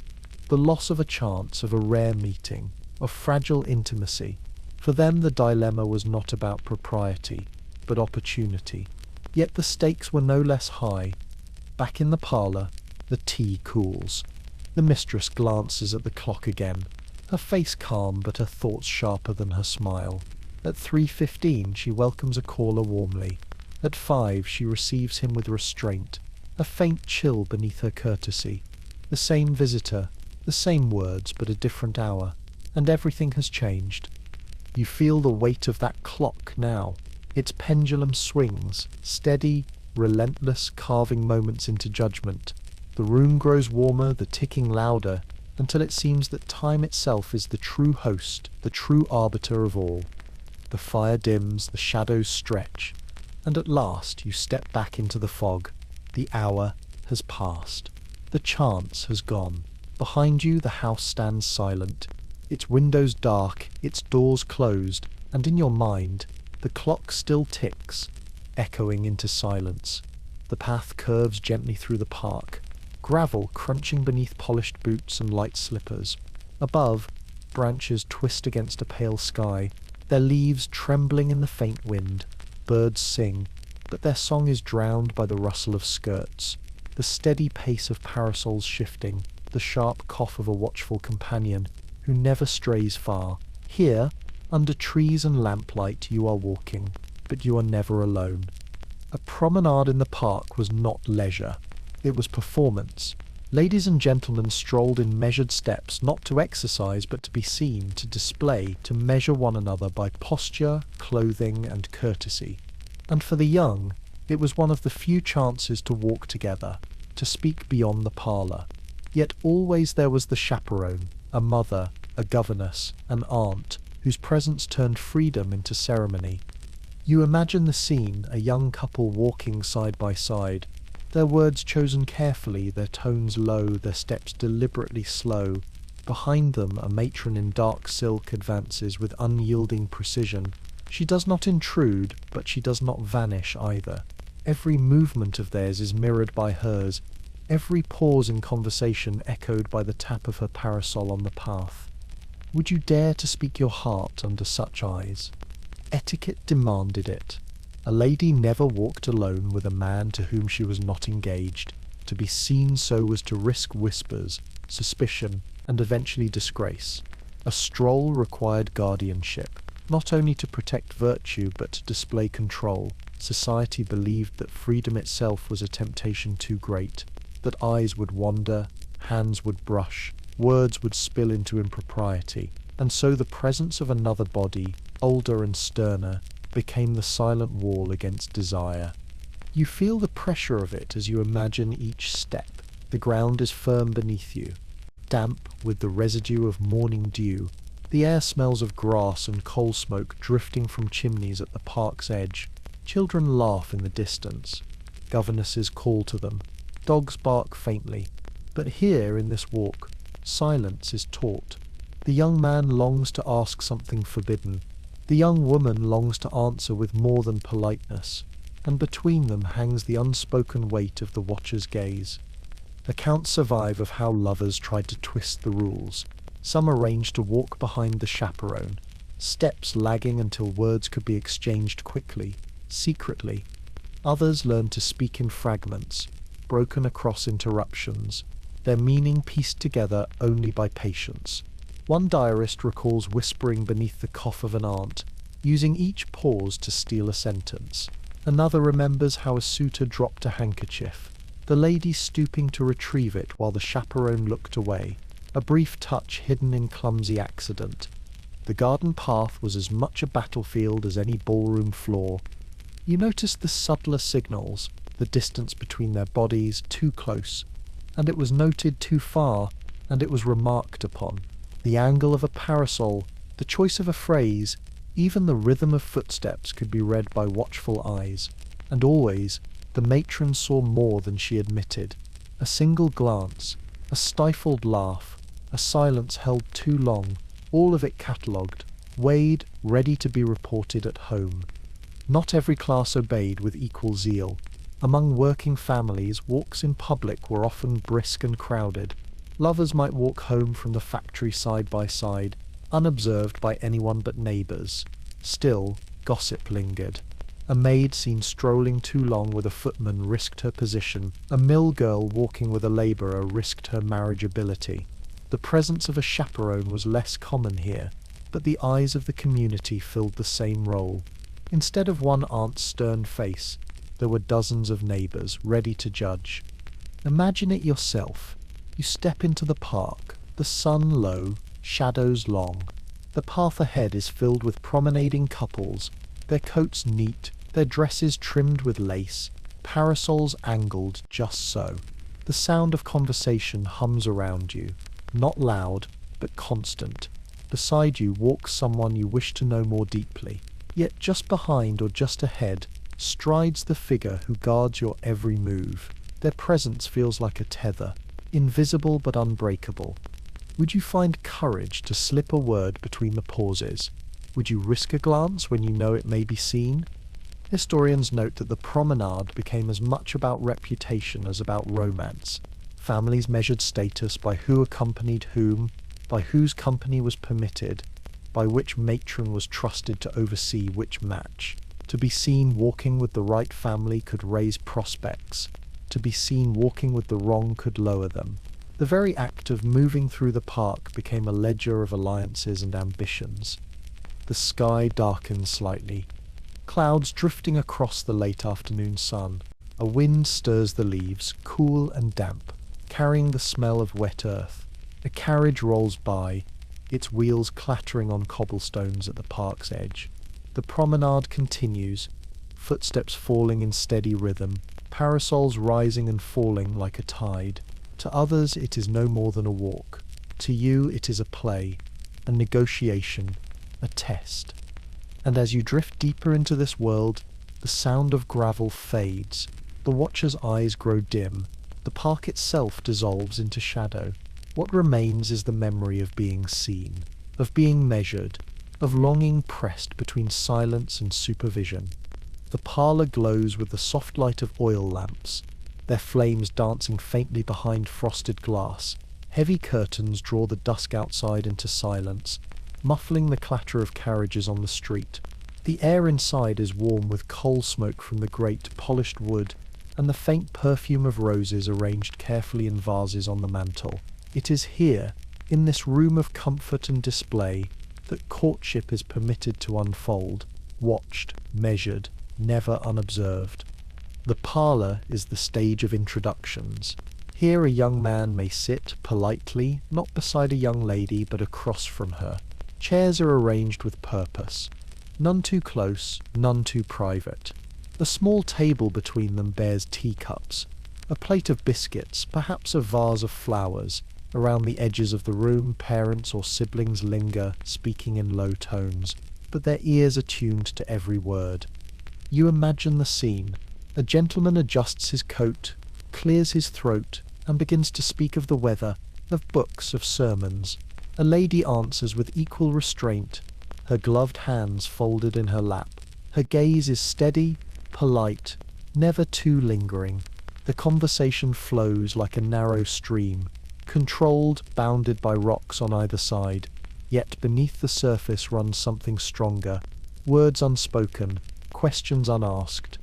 The loss of a chance, of a rare meeting, of fragile intimacy. For them the dilemma was not about propriety, but opportunity. Yet the stakes were no less high. Back in the parlour, the tea cools. The mistress glances at the clock again, her face calm but her thoughts sharper than her smile. At 3:15 she welcomes a caller warmly. At 5 she receives him with restraint, a faint chill beneath her courtesy. The same visitor, the same words, but a different hour, and everything has changed. You feel the weight of that clock now. Its pendulum swings, steady, relentless, carving moments into judgment. The room grows warmer, the ticking louder, until it seems that time itself is the true host, the true arbiter of all. The fire dims, the shadows stretch, and at last you step back into the fog. The hour has passed. The chance has gone. Behind you the house stands silent, its windows dark, its doors closed, and in your mind the clock still ticks, echoing into silence. The path curves gently through the park, gravel crunching beneath polished boots and light slippers. Above, branches twist against a pale sky, their leaves trembling in the faint wind. Birds sing, but their song is drowned by the rustle of skirts, the steady pace of parasols shifting, the sharp cough of a watchful companion who never strays far. Here, under trees and lamplight, you are walking, but you are never alone. A promenade in the park was not leisure. It was performance. Ladies and gentlemen strolled in measured steps, not to exercise but to be seen, to display, to measure one another by posture, clothing, and courtesy. And for the young, it was one of the few chances to walk together, to speak beyond the parlour. Yet always there was the chaperone, a mother, a governess, an aunt, whose presence turned freedom into ceremony. You imagine the scene, a young couple walking side by side, their words chosen carefully, their tones low, their steps deliberately slow. Behind them a matron in dark silk advances with unyielding precision. She does not intrude, but she does not vanish either. Every movement of theirs is mirrored by hers, every pause in conversation echoed by the tap of her parasol on the path. Would you dare to speak your heart under such eyes? Etiquette demanded it. A lady never walked alone with a man to whom she was not engaged. To be seen so was to risk whispers, suspicion, and eventually disgrace. A stroll required guardianship, not only to protect virtue but to display control. Society believed that freedom itself was a temptation too great, that eyes would wander, hands would brush, words would spill into impropriety, and so the presence of another body, older and sterner, became the silent wall against desire. You feel the pressure of it as you imagine each step. The ground is firm beneath you, damp with the residue of morning dew. The air smells of grass and coal smoke drifting from chimneys at the park's edge. Children laugh in the distance. Governesses call to them. Dogs bark faintly. But here, in this walk, silence is taught. The young man longs to ask something forbidden. The young woman longs to answer with more than politeness, and between them hangs the unspoken weight of the watcher's gaze. Accounts survive of how lovers tried to twist the rules. Some arranged to walk behind the chaperone, steps lagging until words could be exchanged quickly, secretly. Others learned to speak in fragments, broken across interruptions, their meaning pieced together only by patience. One diarist recalls whispering beneath the cough of an aunt, using each pause to steal a sentence. Another remembers how a suitor dropped a handkerchief, the lady stooping to retrieve it while the chaperone looked away, a brief touch hidden in clumsy accident. The garden path was as much a battlefield as any ballroom floor. You noticed the subtler signals, the distance between their bodies, too close, and it was noted too far, and it was remarked upon. The angle of a parasol, the choice of a phrase, even the rhythm of footsteps could be read by watchful eyes. And always, the matron saw more than she admitted. A single glance, a stifled laugh, a silence held too long, all of it catalogued, weighed, ready to be reported at home. Not every class obeyed with equal zeal. Among working families, walks in public were often brisk and crowded. Lovers might walk home from the factory side by side, unobserved by anyone but neighbours. Still, gossip lingered. A maid seen strolling too long with a footman risked her position. A mill girl walking with a labourer risked her marriageability. The presence of a chaperone was less common here, but the eyes of the community filled the same role. Instead of one aunt's stern face, there were dozens of neighbours ready to judge. Imagine it yourself. You step into the park, the sun low, shadows long. The path ahead is filled with promenading couples, their coats neat, their dresses trimmed with lace, parasols angled just so. The sound of conversation hums around you, not loud, but constant. Beside you walks someone you wish to know more deeply. Yet just behind or just ahead strides the figure who guards your every move. Their presence feels like a tether, invisible but unbreakable. Would you find courage to slip a word between the pauses? Would you risk a glance when you know it may be seen? Historians note that the promenade became as much about reputation as about romance. Families measured status by who accompanied whom, by whose company was permitted, by which matron was trusted to oversee which match. To be seen walking with the right family could raise prospects. To be seen walking with the wrong could lower them. The very act of moving through the park became a ledger of alliances and ambitions. The sky darkened slightly. Clouds drifting across the late afternoon sun. A wind stirs the leaves, cool and damp, carrying the smell of wet earth. A carriage rolls by, its wheels clattering on cobblestones at the park's edge. The promenade continues, footsteps falling in steady rhythm, parasols rising and falling like a tide. To others it is no more than a walk. To you it is a play, a negotiation, a test. And as you drift deeper into this world, the sound of gravel fades, the watcher's eyes grow dim, the park itself dissolves into shadow. What remains is the memory of being seen, of being measured, of longing pressed between silence and supervision. The parlour glows with the soft light of oil lamps, their flames dancing faintly behind frosted glass. Heavy curtains draw the dusk outside into silence, muffling the clatter of carriages on the street. The air inside is warm with coal smoke from the grate, polished wood, and the faint perfume of roses arranged carefully in vases on the mantel. It is here, in this room of comfort and display, that courtship is permitted to unfold, watched, measured, never unobserved. The parlour is the stage of introductions. Here a young man may sit, politely, not beside a young lady, but across from her. Chairs are arranged with purpose. None too close, none too private. A small table between them bears teacups, a plate of biscuits, perhaps a vase of flowers. Around the edges of the room, parents or siblings linger, speaking in low tones, but their ears are tuned to every word. You imagine the scene. A gentleman adjusts his coat, clears his throat, and begins to speak of the weather, of books, of sermons. A lady answers with equal restraint, her gloved hands folded in her lap. Her gaze is steady, polite, never too lingering. The conversation flows like a narrow stream, controlled, bounded by rocks on either side. Yet beneath the surface runs something stronger, words unspoken, questions unasked.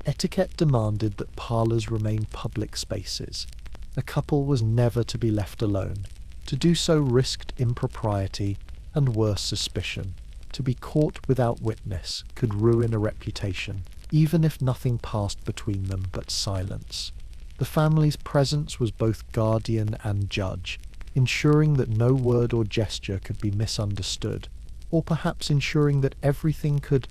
Etiquette demanded that parlours remain public spaces. A couple was never to be left alone. To do so risked impropriety and worse suspicion. To be caught without witness could ruin a reputation, even if nothing passed between them but silence. The family's presence was both guardian and judge, ensuring that no word or gesture could be misunderstood, or perhaps ensuring that everything could.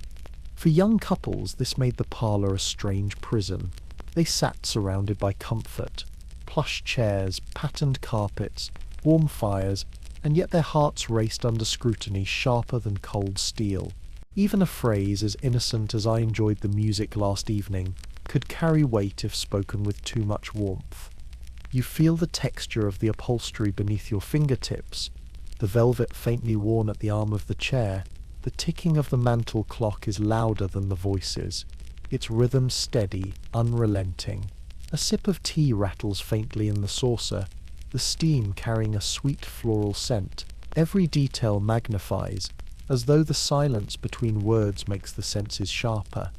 For young couples, this made the parlour a strange prison. They sat surrounded by comfort, plush chairs, patterned carpets, warm fires, and yet their hearts raced under scrutiny sharper than cold steel. Even a phrase as innocent as "I enjoyed the music last evening" could carry weight if spoken with too much warmth. You feel the texture of the upholstery beneath your fingertips, the velvet faintly worn at the arm of the chair. The ticking of the mantel clock is louder than the voices, its rhythm steady, unrelenting. A sip of tea rattles faintly in the saucer, the steam carrying a sweet floral scent. Every detail magnifies, as though the silence between words makes the senses sharper.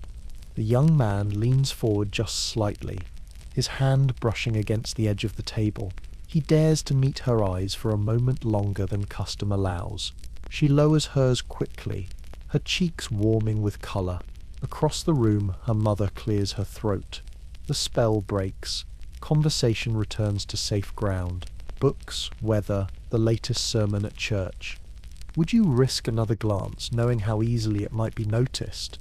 The young man leans forward just slightly, his hand brushing against the edge of the table. He dares to meet her eyes for a moment longer than custom allows. She lowers hers quickly, her cheeks warming with colour. Across the room, her mother clears her throat. The spell breaks. Conversation returns to safe ground. Books, weather, the latest sermon at church. Would you risk another glance, knowing how easily it might be noticed?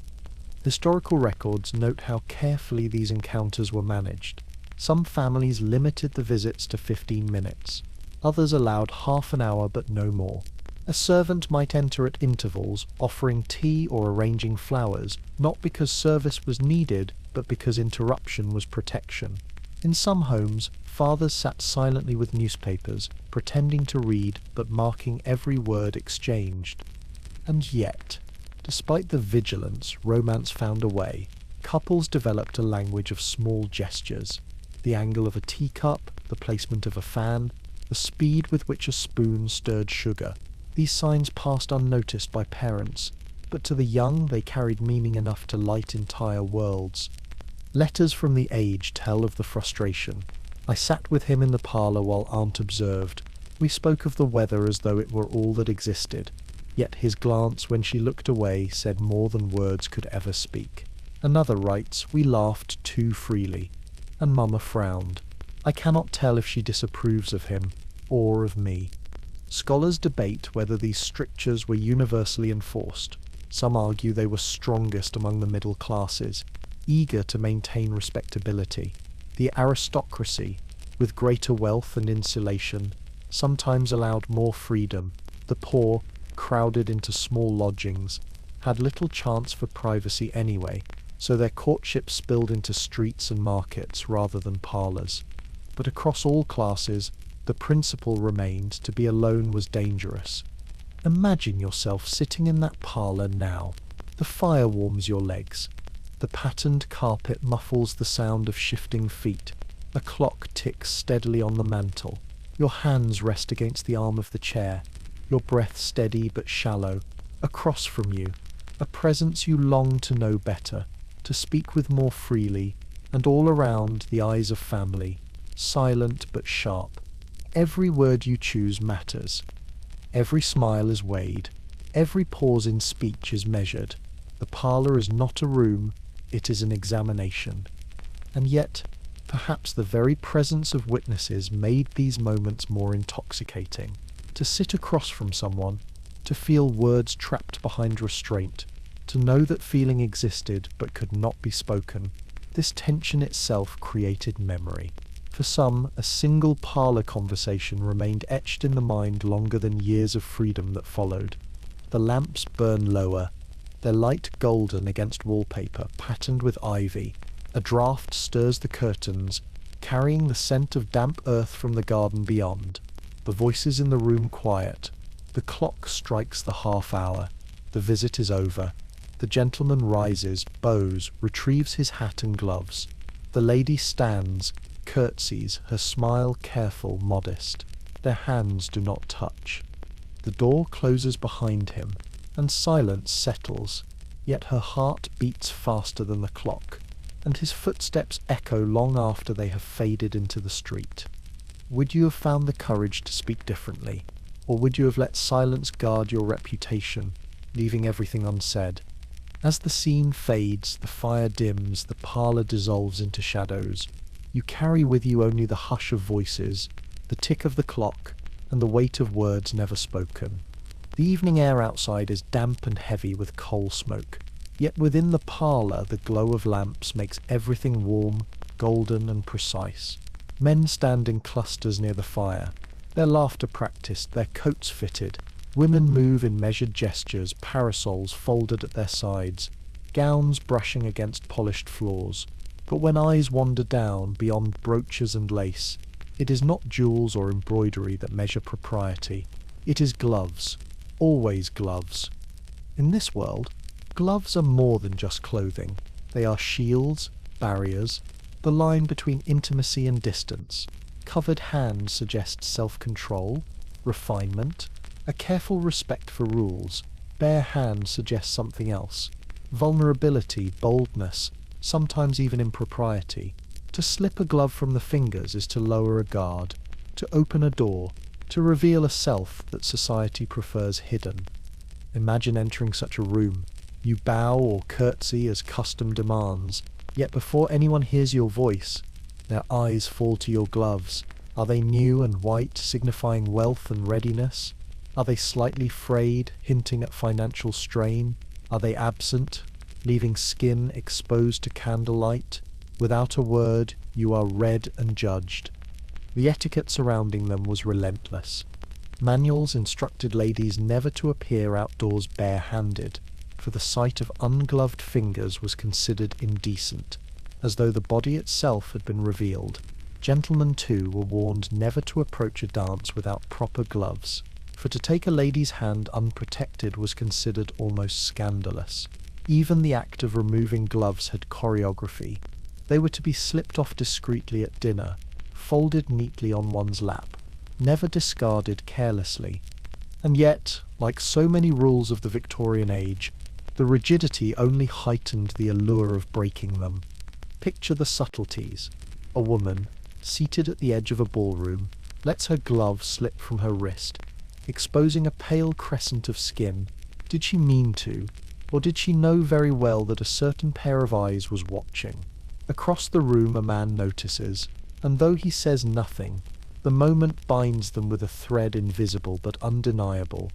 Historical records note how carefully these encounters were managed. Some families limited the visits to 15 minutes. Others allowed half an hour but no more. A servant might enter at intervals, offering tea or arranging flowers, not because service was needed, but because interruption was protection. In some homes, fathers sat silently with newspapers, pretending to read but marking every word exchanged. And yet, despite the vigilance, romance found a way. Couples developed a language of small gestures. The angle of a teacup, the placement of a fan, the speed with which a spoon stirred sugar. These signs passed unnoticed by parents, but to the young they carried meaning enough to light entire worlds. Letters from the age tell of the frustration. I sat with him in the parlour while Aunt observed. We spoke of the weather as though it were all that existed, yet his glance when she looked away said more than words could ever speak. Another writes, we laughed too freely, and Mama frowned. I cannot tell if she disapproves of him, or of me. Scholars debate whether these strictures were universally enforced. Some argue they were strongest among the middle classes, eager to maintain respectability. The aristocracy, with greater wealth and insulation, sometimes allowed more freedom. The poor, crowded into small lodgings, had little chance for privacy anyway, so their courtship spilled into streets and markets rather than parlours. But across all classes, the principle remained: to be alone was dangerous. Imagine yourself sitting in that parlour now. The fire warms your legs. The patterned carpet muffles the sound of shifting feet. A clock ticks steadily on the mantel. Your hands rest against the arm of the chair, your breath steady but shallow. Across from you, a presence you long to know better, to speak with more freely, and all around the eyes of family, silent but sharp. Every word you choose matters. Every smile is weighed. Every pause in speech is measured. The parlour is not a room, it is an examination. And yet, perhaps the very presence of witnesses made these moments more intoxicating. To sit across from someone, to feel words trapped behind restraint, to know that feeling existed but could not be spoken, this tension itself created memory. For some, a single parlour conversation remained etched in the mind longer than years of freedom that followed. The lamps burn lower, their light golden against wallpaper patterned with ivy. A draught stirs the curtains, carrying the scent of damp earth from the garden beyond. The voices in the room quiet. The clock strikes the half hour. The visit is over. The gentleman rises, bows, retrieves his hat and gloves. The lady stands, curtsies, her smile careful, modest. Their hands do not touch. The door closes behind him, and silence settles, yet her heart beats faster than the clock, and his footsteps echo long after they have faded into the street. Would you have found the courage to speak differently? Or would you have let silence guard your reputation, leaving everything unsaid? As the scene fades, the fire dims, the parlour dissolves into shadows. You carry with you only the hush of voices, the tick of the clock, and the weight of words never spoken. The evening air outside is damp and heavy with coal smoke, yet within the parlour the glow of lamps makes everything warm, golden and precise. Men stand in clusters near the fire, their laughter practiced, their coats fitted. Women move in measured gestures, parasols folded at their sides, gowns brushing against polished floors. But when eyes wander down beyond brooches and lace, it is not jewels or embroidery that measure propriety. It is gloves, always gloves. In this world, gloves are more than just clothing. They are shields, barriers, the line between intimacy and distance. Covered hands suggest self-control, refinement, a careful respect for rules. Bare hands suggest something else. Vulnerability, boldness, sometimes even impropriety. To slip a glove from the fingers is to lower a guard, to open a door, to reveal a self that society prefers hidden. Imagine entering such a room. You bow or curtsy as custom demands, yet before anyone hears your voice, their eyes fall to your gloves. Are they new and white, signifying wealth and readiness? Are they slightly frayed, hinting at financial strain? Are they absent, leaving skin exposed to candlelight? Without a word, you are read and judged. The etiquette surrounding them was relentless. Manuals instructed ladies never to appear outdoors bare-handed, for the sight of ungloved fingers was considered indecent, as though the body itself had been revealed. Gentlemen, too, were warned never to approach a dance without proper gloves, for to take a lady's hand unprotected was considered almost scandalous. Even the act of removing gloves had choreography. They were to be slipped off discreetly at dinner, folded neatly on one's lap, never discarded carelessly. And yet, like so many rules of the Victorian age, the rigidity only heightened the allure of breaking them. Picture the subtleties. A woman, seated at the edge of a ballroom, lets her glove slip from her wrist, exposing a pale crescent of skin. Did she mean to, or did she know very well that a certain pair of eyes was watching? Across the room a man notices, and though he says nothing, the moment binds them with a thread invisible but undeniable.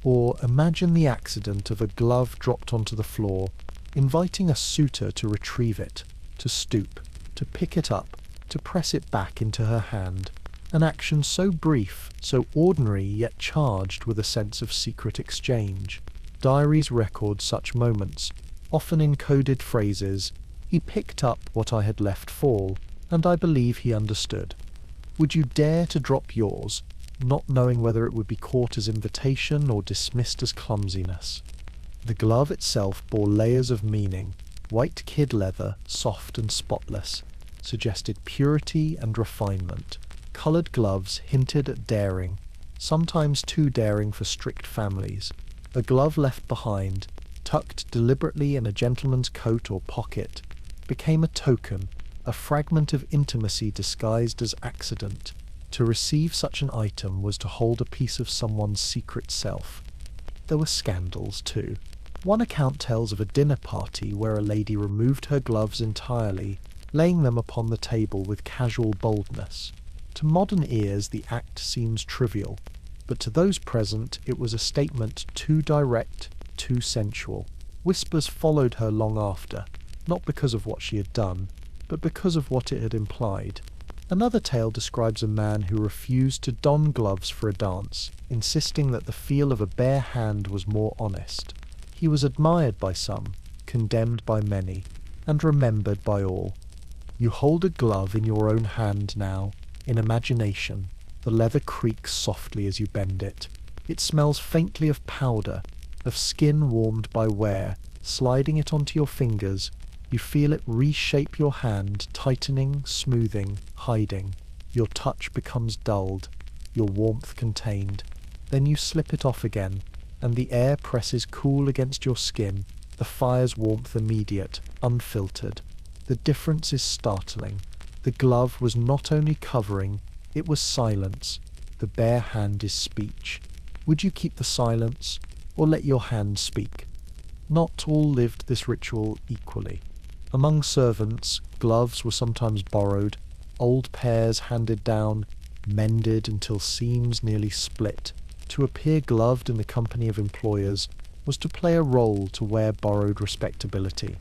Or imagine the accident of a glove dropped onto the floor, inviting a suitor to retrieve it, to stoop, to pick it up, to press it back into her hand. An action so brief, so ordinary, yet charged with a sense of secret exchange. Diaries record such moments, often in coded phrases. He picked up what I had left fall, and I believe he understood. Would you dare to drop yours, not knowing whether it would be caught as invitation or dismissed as clumsiness? The glove itself bore layers of meaning. White kid leather, soft and spotless, suggested purity and refinement. Coloured gloves hinted at daring, sometimes too daring for strict families. A glove left behind, tucked deliberately in a gentleman's coat or pocket, became a token, a fragment of intimacy disguised as accident. To receive such an item was to hold a piece of someone's secret self. There were scandals, too. One account tells of a dinner party where a lady removed her gloves entirely, laying them upon the table with casual boldness. To modern ears the act seems trivial, but to those present it was a statement too direct, too sensual. Whispers followed her long after, not because of what she had done, but because of what it had implied. Another tale describes a man who refused to don gloves for a dance, insisting that the feel of a bare hand was more honest. He was admired by some, condemned by many, and remembered by all. You hold a glove in your own hand now, in imagination. The leather creaks softly as you bend it. It smells faintly of powder, of skin warmed by wear. Sliding it onto your fingers, you feel it reshape your hand, tightening, smoothing, hiding. Your touch becomes dulled, your warmth contained. Then you slip it off again, and the air presses cool against your skin, the fire's warmth immediate, unfiltered. The difference is startling. The glove was not only covering, It was silence. The bare hand is speech. Would you keep the silence, or let your hand speak? Not all lived this ritual equally. Among servants, gloves were sometimes borrowed, old pairs handed down, mended until seams nearly split. To appear gloved in the company of employers was to play a role to wear borrowed respectability.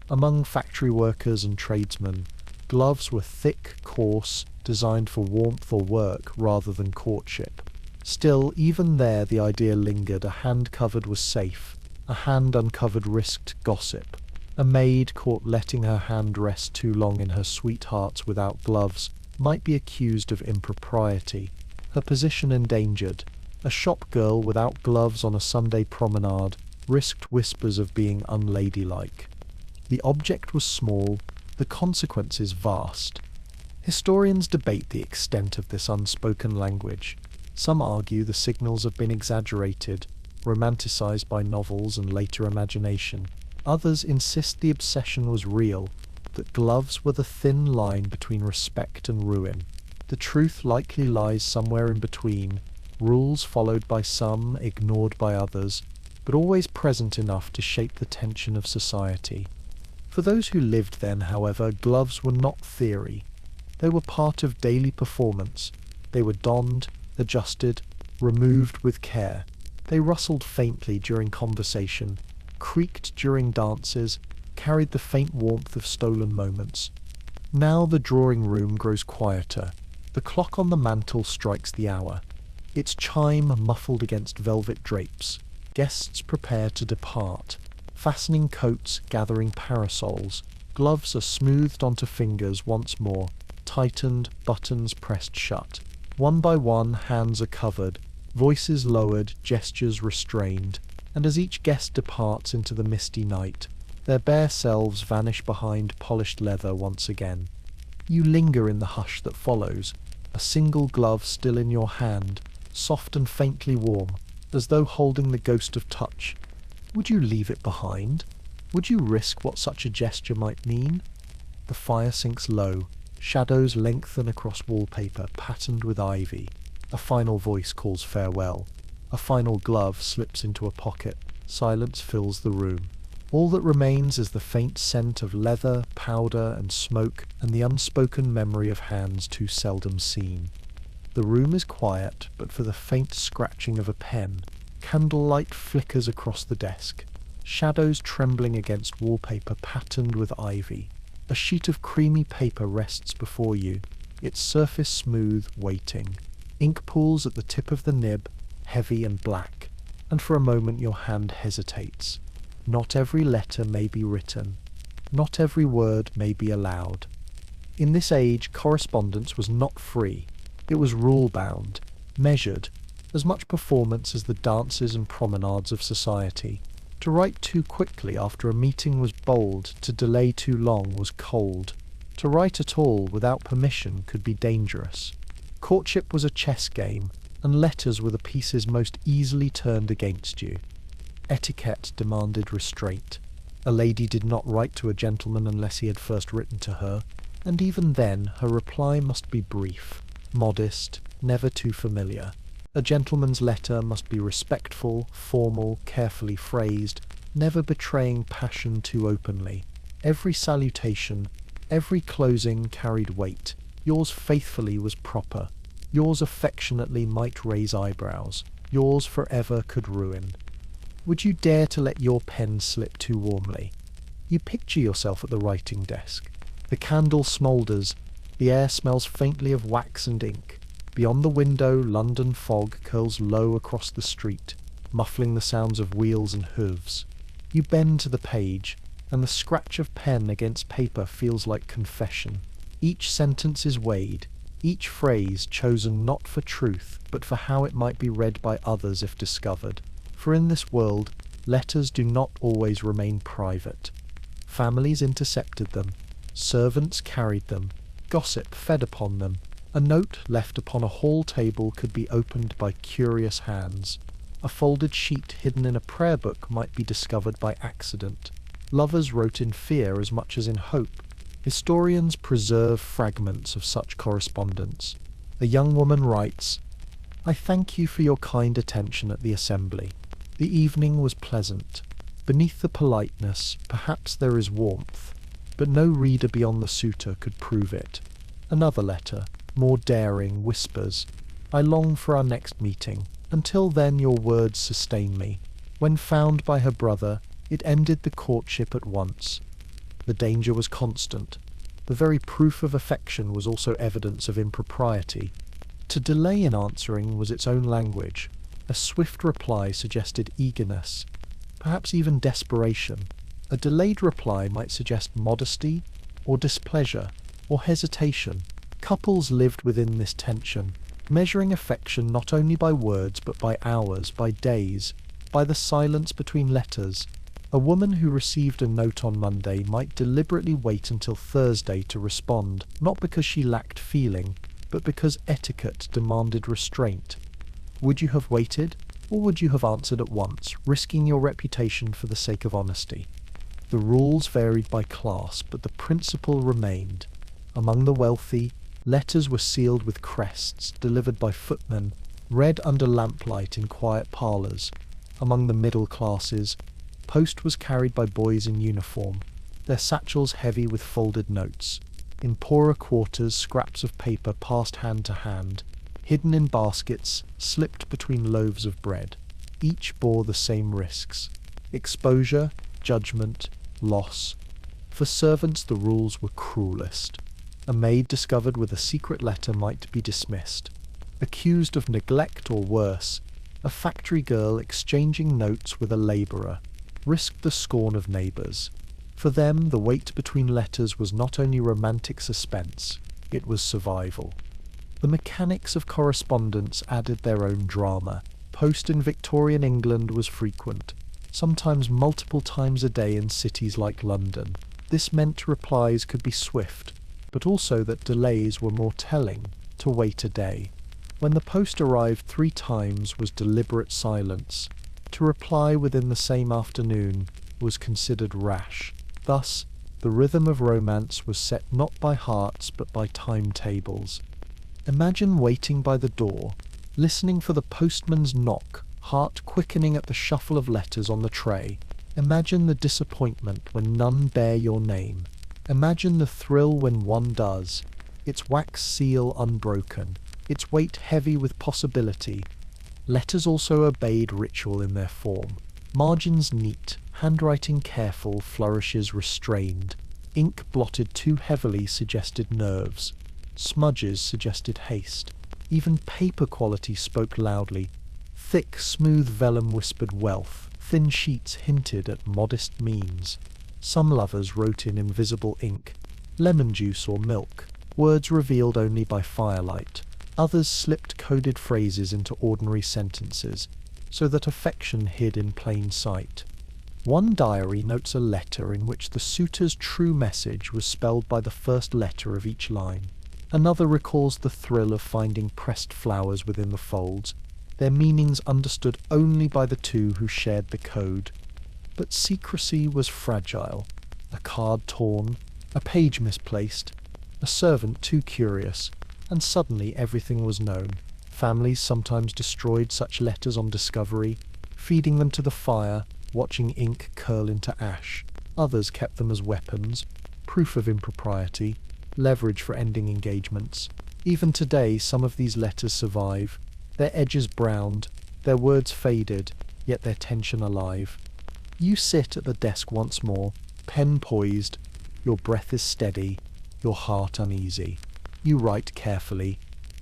Among factory workers and tradesmen, gloves were thick, coarse, designed for warmth or work rather than courtship. Still, even there the idea lingered: a hand covered was safe, a hand uncovered risked gossip. A maid caught letting her hand rest too long in her sweetheart's without gloves might be accused of impropriety, her position endangered. A shop girl without gloves on a Sunday promenade risked whispers of being unladylike. The object was small, the consequences vast. Historians debate the extent of this unspoken language. Some argue the signals have been exaggerated, romanticized by novels and later imagination. Others insist the obsession was real, that gloves were the thin line between respect and ruin. The truth likely lies somewhere in between, rules followed by some, ignored by others, but always present enough to shape the tension of society. For those who lived then, however, gloves were not theory. They were part of daily performance. They were donned, adjusted, removed with care. They rustled faintly during conversation, creaked during dances, carried the faint warmth of stolen moments. Now the drawing room grows quieter. The clock on the mantel strikes the hour, its chime muffled against velvet drapes. Guests prepare to depart, fastening coats, gathering parasols. Gloves are smoothed onto fingers once more, tightened, buttons pressed shut. One by one, hands are covered, voices lowered, gestures restrained, and as each guest departs into the misty night, their bare selves vanish behind polished leather once again. You linger in the hush that follows, a single glove still in your hand, soft and faintly warm, as though holding the ghost of touch. Would you leave it behind? Would you risk what such a gesture might mean? The fire sinks low, shadows lengthen across wallpaper patterned with ivy. A final voice calls farewell. A final glove slips into a pocket. Silence fills the room. All that remains is the faint scent of leather, powder, and smoke, and the unspoken memory of hands too seldom seen. The room is quiet, but for the faint scratching of a pen. Candlelight flickers across the desk, shadows trembling against wallpaper patterned with ivy. A sheet of creamy paper rests before you, its surface smooth, waiting. Ink pools at the tip of the nib, heavy and black, and for a moment your hand hesitates. Not every letter may be written. Not every word may be allowed. In this age, correspondence was not free. It was rule-bound, measured, as much performance as the dances and promenades of society. To write too quickly after a meeting was bold, to delay too long was cold. To write at all without permission could be dangerous. Courtship was a chess game, and letters were the pieces most easily turned against you. Etiquette demanded restraint. A lady did not write to a gentleman unless he had first written to her, and even then her reply must be brief, modest, never too familiar. A gentleman's letter must be respectful, formal, carefully phrased, never betraying passion too openly. Every salutation, every closing carried weight. Yours faithfully was proper. Yours affectionately might raise eyebrows. Yours forever could ruin. Would you dare to let your pen slip too warmly? You picture yourself at the writing desk. The candle smoulders. The air smells faintly of wax and ink. Beyond the window, London fog curls low across the street, muffling the sounds of wheels and hooves. You bend to the page, and the scratch of pen against paper feels like confession. Each sentence is weighed, each phrase chosen not for truth, but for how it might be read by others if discovered. For in this world, letters do not always remain private. Families intercepted them, servants carried them, gossip fed upon them. A note left upon a hall table could be opened by curious hands. A folded sheet hidden in a prayer book might be discovered by accident. Lovers wrote in fear as much as in hope. Historians preserve fragments of such correspondence. A young woman writes, "I thank you for your kind attention at the assembly. The evening was pleasant. Beneath the politeness, perhaps there is warmth, but no reader beyond the suitor could prove it." Another letter, more daring, whispers, "I long for our next meeting. Until then your words sustain me." When found by her brother, it ended the courtship at once. The danger was constant. The very proof of affection was also evidence of impropriety. To delay in answering was its own language. A swift reply suggested eagerness, perhaps even desperation. A delayed reply might suggest modesty, or displeasure, or hesitation. Couples lived within this tension, measuring affection not only by words but by hours, by days, by the silence between letters. A woman who received a note on Monday might deliberately wait until Thursday to respond, not because she lacked feeling, but because etiquette demanded restraint. Would you have waited, or would you have answered at once, risking your reputation for the sake of honesty? The rules varied by class, but the principle remained. Among the wealthy, letters were sealed with crests, delivered by footmen, read under lamplight in quiet parlours. Among the middle classes, post was carried by boys in uniform, their satchels heavy with folded notes. In poorer quarters, scraps of paper passed hand to hand, hidden in baskets, slipped between loaves of bread. Each bore the same risks: exposure, judgment, loss. For servants the rules were cruelest. A maid discovered with a secret letter might be dismissed. Accused of neglect or worse, a factory girl exchanging notes with a labourer risked the scorn of neighbours. For them, the wait between letters was not only romantic suspense, it was survival. The mechanics of correspondence added their own drama. Post in Victorian England was frequent, sometimes multiple times a day in cities like London. This meant replies could be swift, but also that delays were more telling. To wait a day, when the post arrived 3 times, was deliberate silence. To reply within the same afternoon was considered rash. Thus, the rhythm of romance was set not by hearts but by timetables. Imagine waiting by the door, listening for the postman's knock, heart quickening at the shuffle of letters on the tray. Imagine the disappointment when none bear your name. Imagine the thrill when one does, its wax seal unbroken, its weight heavy with possibility. Letters also obeyed ritual in their form. Margins neat, handwriting careful, flourishes restrained. Ink blotted too heavily suggested nerves. Smudges suggested haste. Even paper quality spoke loudly. Thick, smooth vellum whispered wealth. Thin sheets hinted at modest means. Some lovers wrote in invisible ink, lemon juice or milk, words revealed only by firelight. Others slipped coded phrases into ordinary sentences, so that affection hid in plain sight. One diary notes a letter in which the suitor's true message was spelled by the first letter of each line. Another recalls the thrill of finding pressed flowers within the folds, their meanings understood only by the two who shared the code. But secrecy was fragile. A card torn, a page misplaced, a servant too curious, and suddenly everything was known. Families sometimes destroyed such letters on discovery, feeding them to the fire, watching ink curl into ash. Others kept them as weapons, proof of impropriety, leverage for ending engagements. Even today, some of these letters survive, their edges browned, their words faded, yet their tension alive. You sit at the desk once more, pen poised, your breath is steady, your heart uneasy. You write carefully.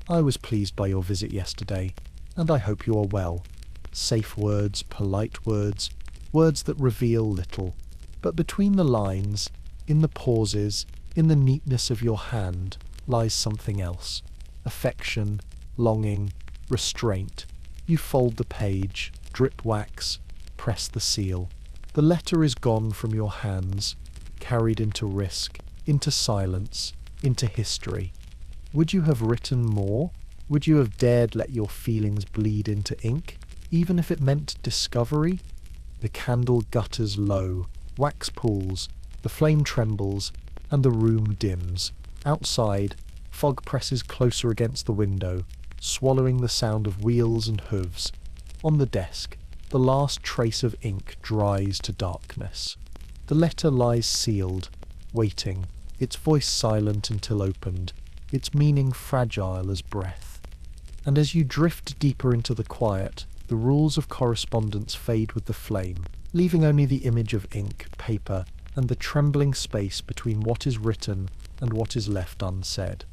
"I was pleased by your visit yesterday, and I hope you are well." Safe words, polite words, words that reveal little. But between the lines, in the pauses, in the neatness of your hand, lies something else. Affection, longing, restraint. You fold the page, drip wax, press the seal. The letter is gone from your hands, carried into risk, into silence, into history. Would you have written more? Would you have dared let your feelings bleed into ink, even if it meant discovery? The candle gutters low, wax pools, the flame trembles, and the room dims. Outside, Fog presses closer against the window, swallowing the sound of wheels and hooves. On the desk, the last trace of ink dries to darkness. The letter lies sealed, waiting, its voice silent until opened, its meaning fragile as breath. And as you drift deeper into the quiet, the rules of correspondence fade with the flame, leaving only the image of ink, paper, and the trembling space between what is written and what is left unsaid.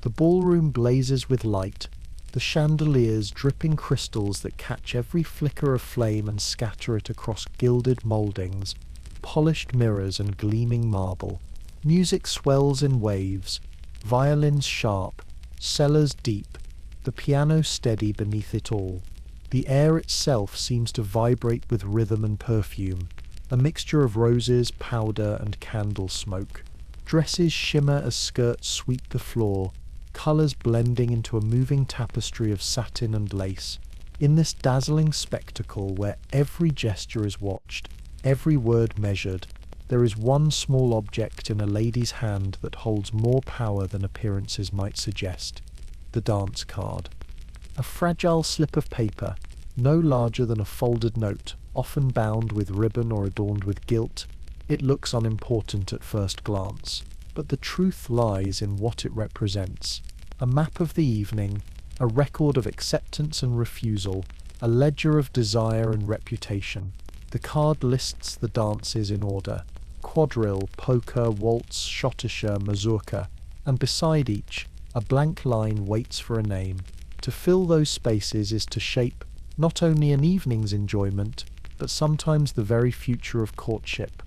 The ballroom blazes with light, the chandeliers dripping crystals that catch every flicker of flame and scatter it across gilded mouldings, polished mirrors and gleaming marble. Music swells in waves, violins sharp, cellars deep, the piano steady beneath it all. The air itself seems to vibrate with rhythm and perfume, a mixture of roses, powder, and candle smoke. Dresses shimmer as skirts sweep the floor, colours blending into a moving tapestry of satin and lace. In this dazzling spectacle where every gesture is watched, every word measured, there is one small object in a lady's hand that holds more power than appearances might suggest: the dance card. A fragile slip of paper, no larger than a folded note, often bound with ribbon or adorned with gilt. It looks unimportant at first glance, but the truth lies in what it represents. A map of the evening, a record of acceptance and refusal, a ledger of desire and reputation. The card lists the dances in order: quadrille, polka, waltz, schottische, mazurka, and beside each, a blank line waits for a name. To fill those spaces is to shape not only an evening's enjoyment, but sometimes the very future of courtship.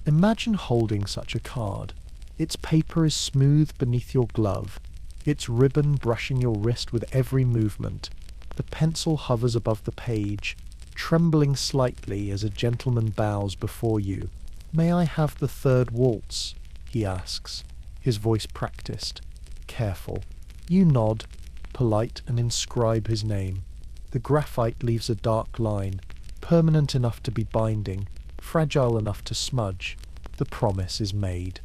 Imagine holding such a card. Its paper is smooth beneath your glove, its ribbon brushing your wrist with every movement. The pencil hovers above the page, trembling slightly as a gentleman bows before you. "May I have the third waltz?" he asks, his voice practiced, careful. You nod, polite, and inscribe his name. The graphite leaves a dark line, permanent enough to be binding, fragile enough to smudge. The promise is made.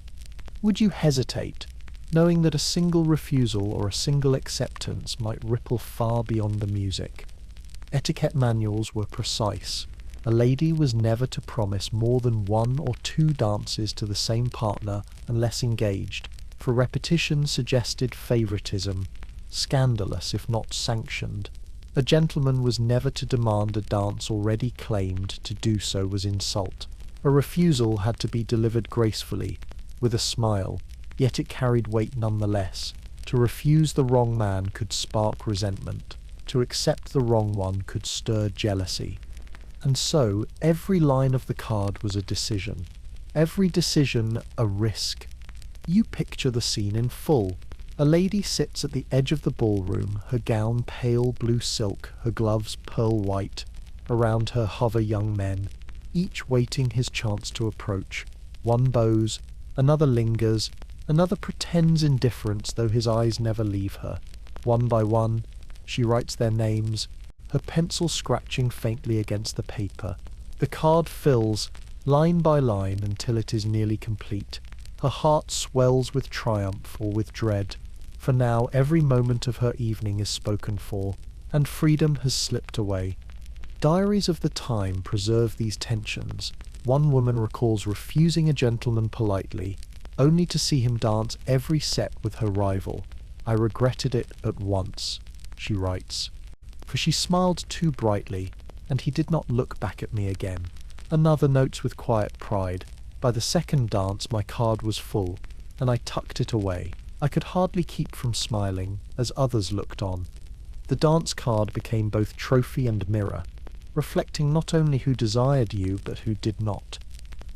Would you hesitate, knowing that a single refusal or a single acceptance might ripple far beyond the music? Etiquette manuals were precise. A lady was never to promise more than 1 or 2 dances to the same partner unless engaged, for repetition suggested favoritism, scandalous if not sanctioned. A gentleman was never to demand a dance already claimed. To do so was insult. A refusal had to be delivered gracefully, with a smile, yet it carried weight nonetheless. To refuse the wrong man could spark resentment. To accept the wrong one could stir jealousy. And so, every line of the card was a decision. Every decision a risk. You picture the scene in full. A lady sits at the edge of the ballroom, her gown pale blue silk, her gloves pearl white. Around her hover young men, each waiting his chance to approach. One bows, another lingers, another pretends indifference though his eyes never leave her. One by one, she writes their names, her pencil scratching faintly against the paper. The card fills, line by line, until it is nearly complete. Her heart swells with triumph or with dread, for now every moment of her evening is spoken for, and freedom has slipped away. Diaries of the time preserve these tensions. One woman recalls refusing a gentleman politely, only to see him dance every set with her rival. "I regretted it at once," she writes, "for she smiled too brightly, and he did not look back at me again." Another notes with quiet pride, "By the second dance my card was full, and I tucked it away. I could hardly keep from smiling, as others looked on." The dance card became both trophy and mirror, reflecting not only who desired you, but who did not.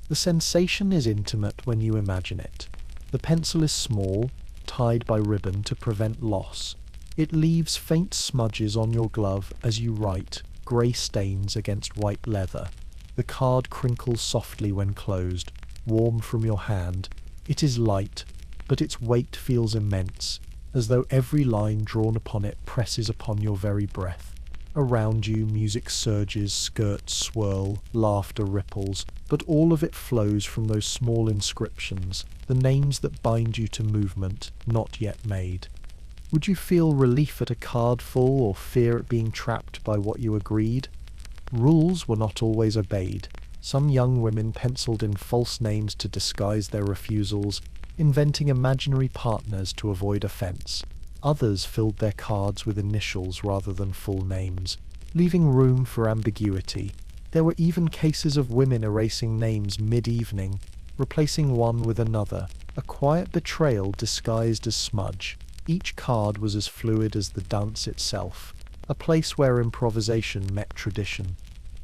The sensation is intimate when you imagine it. The pencil is small, tied by ribbon to prevent loss. It leaves faint smudges on your glove as you write, grey stains against white leather. The card crinkles softly when closed, warm from your hand. It is light, but its weight feels immense, as though every line drawn upon it presses upon your very breath. Around you, music surges, skirts swirl, laughter ripples, but all of it flows from those small inscriptions, the names that bind you to movement not yet made. Would you feel relief at a card full or fear at being trapped by what you agreed? Rules were not always obeyed. Some young women penciled in false names to disguise their refusals, inventing imaginary partners to avoid offense. Others filled their cards with initials rather than full names, leaving room for ambiguity. There were even cases of women erasing names mid-evening, replacing one with another, a quiet betrayal disguised as smudge. Each card was as fluid as the dance itself, a place where improvisation met tradition.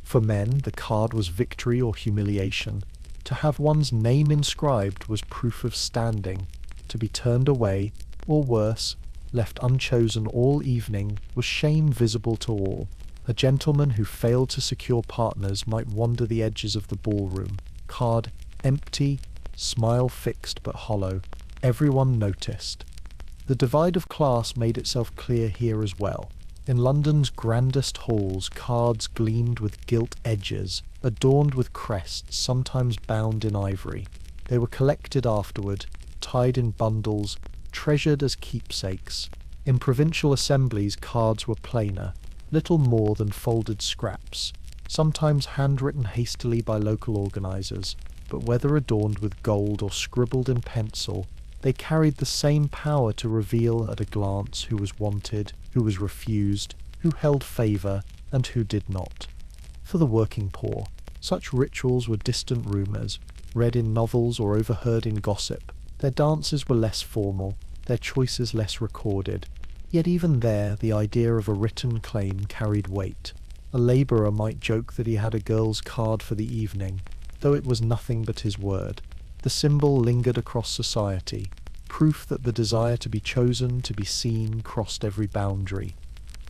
For men, the card was victory or humiliation. To have one's name inscribed was proof of standing. To be turned away, or worse, left unchosen all evening, was shame visible to all. A gentleman who failed to secure partners might wander the edges of the ballroom, card empty, smile fixed but hollow. Everyone noticed. The divide of class made itself clear here as well. In London's grandest halls, cards gleamed with gilt edges, adorned with crests, sometimes bound in ivory. They were collected afterward, tied in bundles, treasured as keepsakes. In provincial assemblies, cards were plainer, little more than folded scraps, sometimes handwritten hastily by local organisers, but whether adorned with gold or scribbled in pencil, they carried the same power to reveal at a glance who was wanted, who was refused, who held favour, and who did not. For the working poor, such rituals were distant rumours, read in novels or overheard in gossip. Their dances were less formal, their choices less recorded. Yet even there, the idea of a written claim carried weight. A labourer might joke that he had a girl's card for the evening, though it was nothing but his word. The symbol lingered across society, proof that the desire to be chosen, to be seen, crossed every boundary.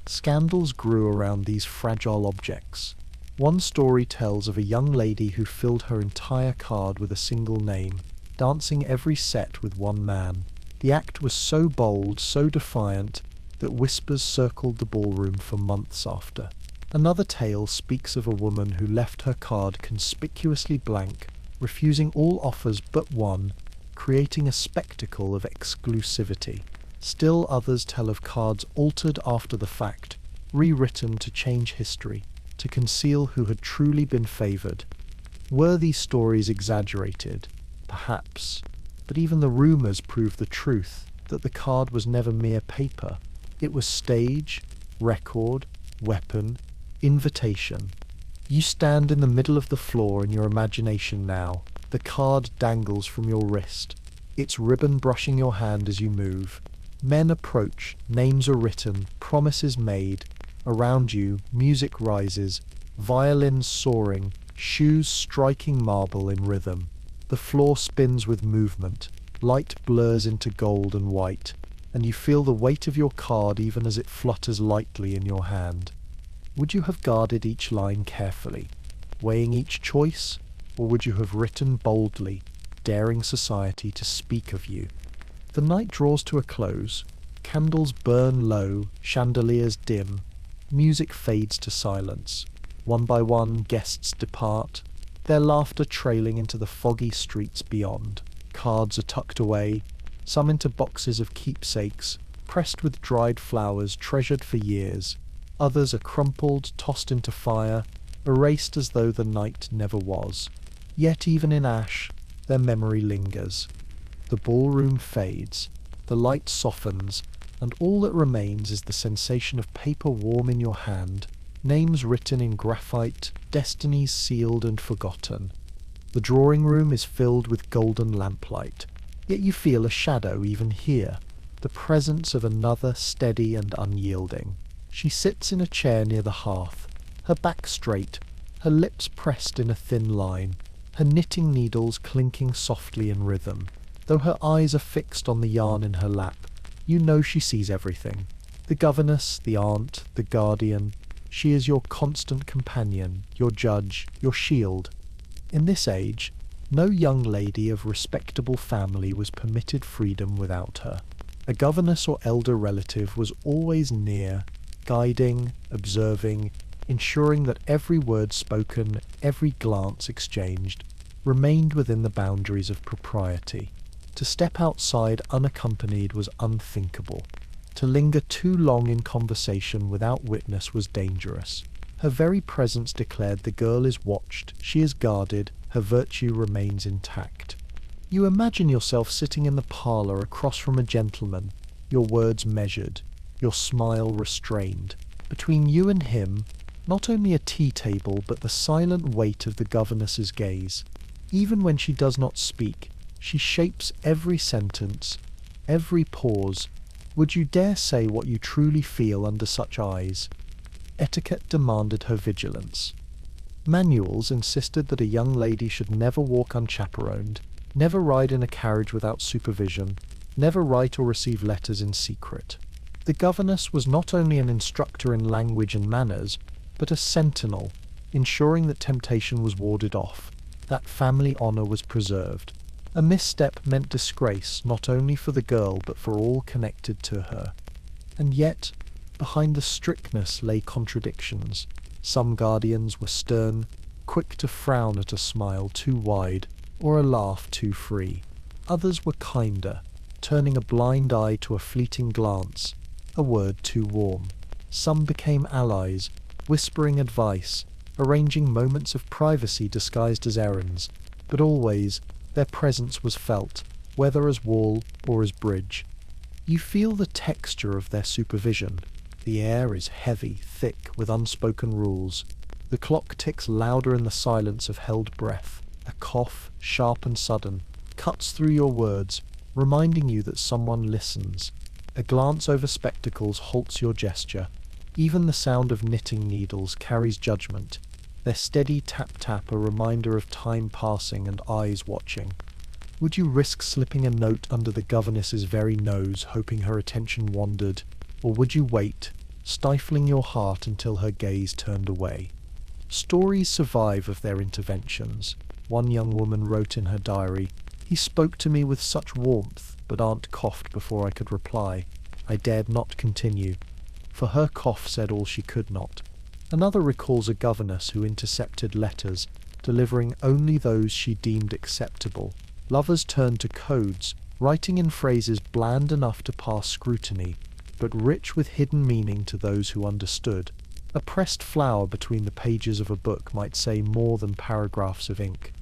Scandals grew around these fragile objects. One story tells of a young lady who filled her entire card with a single name, dancing every set with one man. The act was so bold, so defiant, that whispers circled the ballroom for months after. Another tale speaks of a woman who left her card conspicuously blank, refusing all offers but one, creating a spectacle of exclusivity. Still others tell of cards altered after the fact, rewritten to change history, to conceal who had truly been favoured. Were these stories exaggerated? Perhaps. But even the rumours prove the truth, that the card was never mere paper. It was stage, record, weapon, invitation. You stand in the middle of the floor in your imagination now. The card dangles from your wrist, its ribbon brushing your hand as you move. Men approach, names are written, promises made. Around you, music rises, violins soaring, shoes striking marble in rhythm. The floor spins with movement, light blurs into gold and white, and you feel the weight of your card even as it flutters lightly in your hand. Would you have guarded each line carefully, weighing each choice, or would you have written boldly, daring society to speak of you? The night draws to a close, candles burn low, chandeliers dim, music fades to silence. One by one, guests depart, their laughter trailing into the foggy streets beyond. Cards are tucked away, some into boxes of keepsakes, pressed with dried flowers treasured for years. Others are crumpled, tossed into fire, erased as though the night never was. Yet even in ash, their memory lingers. The ballroom fades, the light softens, and all that remains is the sensation of paper warm in your hand, names written in graphite, destinies sealed and forgotten. The drawing room is filled with golden lamplight, yet you feel a shadow even here, the presence of another steady and unyielding. She sits in a chair near the hearth, her back straight, her lips pressed in a thin line, her knitting needles clinking softly in rhythm. Though her eyes are fixed on the yarn in her lap, you know she sees everything. The governess, the aunt, the guardian. She is your constant companion, your judge, your shield. In this age, no young lady of respectable family was permitted freedom without her. A governess or elder relative was always near, guiding, observing, ensuring that every word spoken, every glance exchanged, remained within the boundaries of propriety. To step outside unaccompanied was unthinkable. To linger too long in conversation without witness was dangerous. Her very presence declared the girl is watched, she is guarded, her virtue remains intact. You imagine yourself sitting in the parlour across from a gentleman, your words measured, your smile restrained. Between you and him, not only a tea table but the silent weight of the governess's gaze. Even when she does not speak, she shapes every sentence, every pause. Would you dare say what you truly feel under such eyes? Etiquette demanded her vigilance. Manuals insisted that a young lady should never walk unchaperoned, never ride in a carriage without supervision, never write or receive letters in secret. The governess was not only an instructor in language and manners, but a sentinel, ensuring that temptation was warded off, that family honour was preserved. A misstep meant disgrace not only for the girl but for all connected to her. And yet, behind the strictness lay contradictions. Some guardians were stern, quick to frown at a smile too wide or a laugh too free. Others were kinder, turning a blind eye to a fleeting glance, a word too warm. Some became allies, whispering advice, arranging moments of privacy disguised as errands, but always their presence was felt, whether as wall or as bridge. You feel the texture of their supervision. The air is heavy, thick, with unspoken rules. The clock ticks louder in the silence of held breath. A cough, sharp and sudden, cuts through your words, reminding you that someone listens. A glance over spectacles halts your gesture. Even the sound of knitting needles carries judgment, their steady tap-tap a reminder of time passing and eyes watching. Would you risk slipping a note under the governess's very nose, hoping her attention wandered, or would you wait, stifling your heart until her gaze turned away? Stories survive of their interventions. One young woman wrote in her diary, "He spoke to me with such warmth, but Aunt coughed before I could reply. I dared not continue, for her cough said all she could not." Another recalls a governess who intercepted letters, delivering only those she deemed acceptable. Lovers turned to codes, writing in phrases bland enough to pass scrutiny, but rich with hidden meaning to those who understood. A pressed flower between the pages of a book might say more than paragraphs of ink.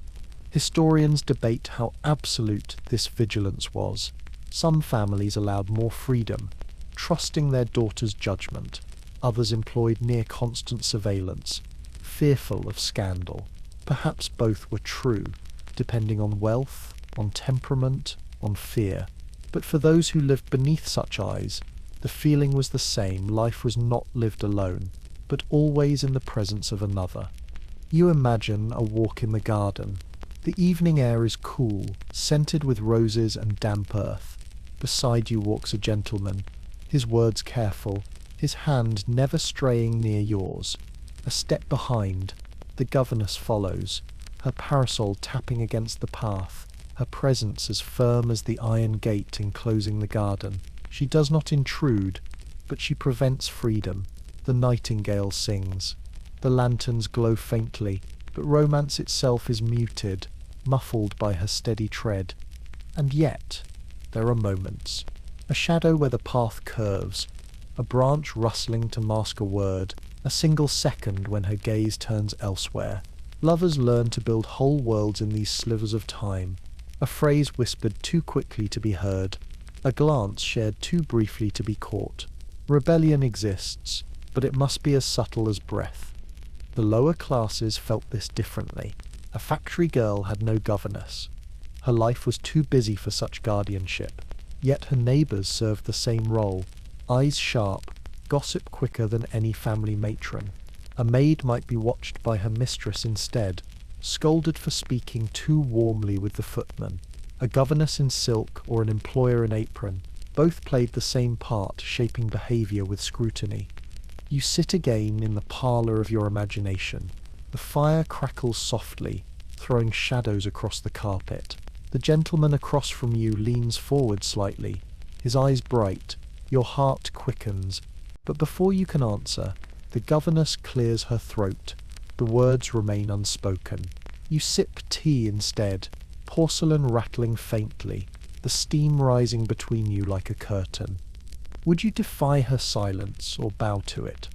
Historians debate how absolute this vigilance was. Some families allowed more freedom, trusting their daughter's judgment. Others employed near-constant surveillance, fearful of scandal. Perhaps both were true, depending on wealth, on temperament, on fear. But for those who lived beneath such eyes, the feeling was the same. Life was not lived alone, but always in the presence of another. You imagine a walk in the garden. The evening air is cool, scented with roses and damp earth. Beside you walks a gentleman, his words careful, his hand never straying near yours. A step behind, the governess follows, her parasol tapping against the path, her presence as firm as the iron gate enclosing the garden. She does not intrude, but she prevents freedom. The nightingale sings. The lanterns glow faintly, but romance itself is muted, muffled by her steady tread. And yet, there are moments. A shadow where the path curves, a branch rustling to mask a word, a single second when her gaze turns elsewhere. Lovers learn to build whole worlds in these slivers of time. A phrase whispered too quickly to be heard, a glance shared too briefly to be caught. Rebellion exists, but it must be as subtle as breath. The lower classes felt this differently. A factory girl had no governess. Her life was too busy for such guardianship. Yet her neighbours served the same role. Eyes sharp, gossip quicker than any family matron. A maid might be watched by her mistress instead, scolded for speaking too warmly with the footman. A governess in silk or an employer in apron, both played the same part, shaping behaviour with scrutiny. You sit again in the parlour of your imagination. The fire crackles softly, throwing shadows across the carpet. The gentleman across from you leans forward slightly, his eyes bright. Your heart quickens. But before you can answer, the governess clears her throat. The words remain unspoken. You sip tea instead, porcelain rattling faintly, the steam rising between you like a curtain. Would you defy her silence or bow to it?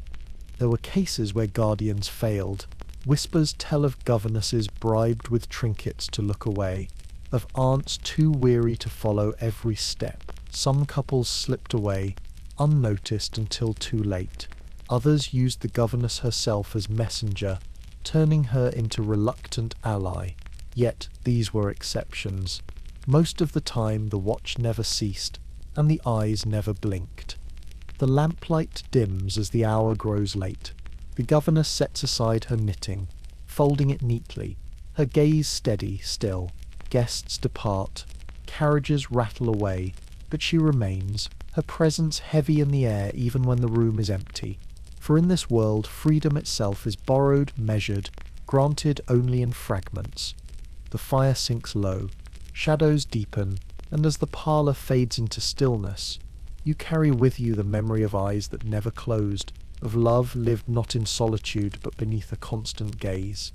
There were cases where guardians failed. Whispers tell of governesses bribed with trinkets to look away, of aunts too weary to follow every step. Some couples slipped away, unnoticed until too late. Others used the governess herself as messenger, turning her into reluctant ally. Yet these were exceptions. Most of the time the watch never ceased, and the eyes never blinked. The lamplight dims as the hour grows late. The governess sets aside her knitting, folding it neatly, her gaze steady still. Guests depart, carriages rattle away, but she remains, her presence heavy in the air even when the room is empty. For in this world freedom itself is borrowed, measured, granted only in fragments. The fire sinks low, shadows deepen, and as the parlour fades into stillness, you carry with you the memory of eyes that never closed, of love lived not in solitude but beneath a constant gaze.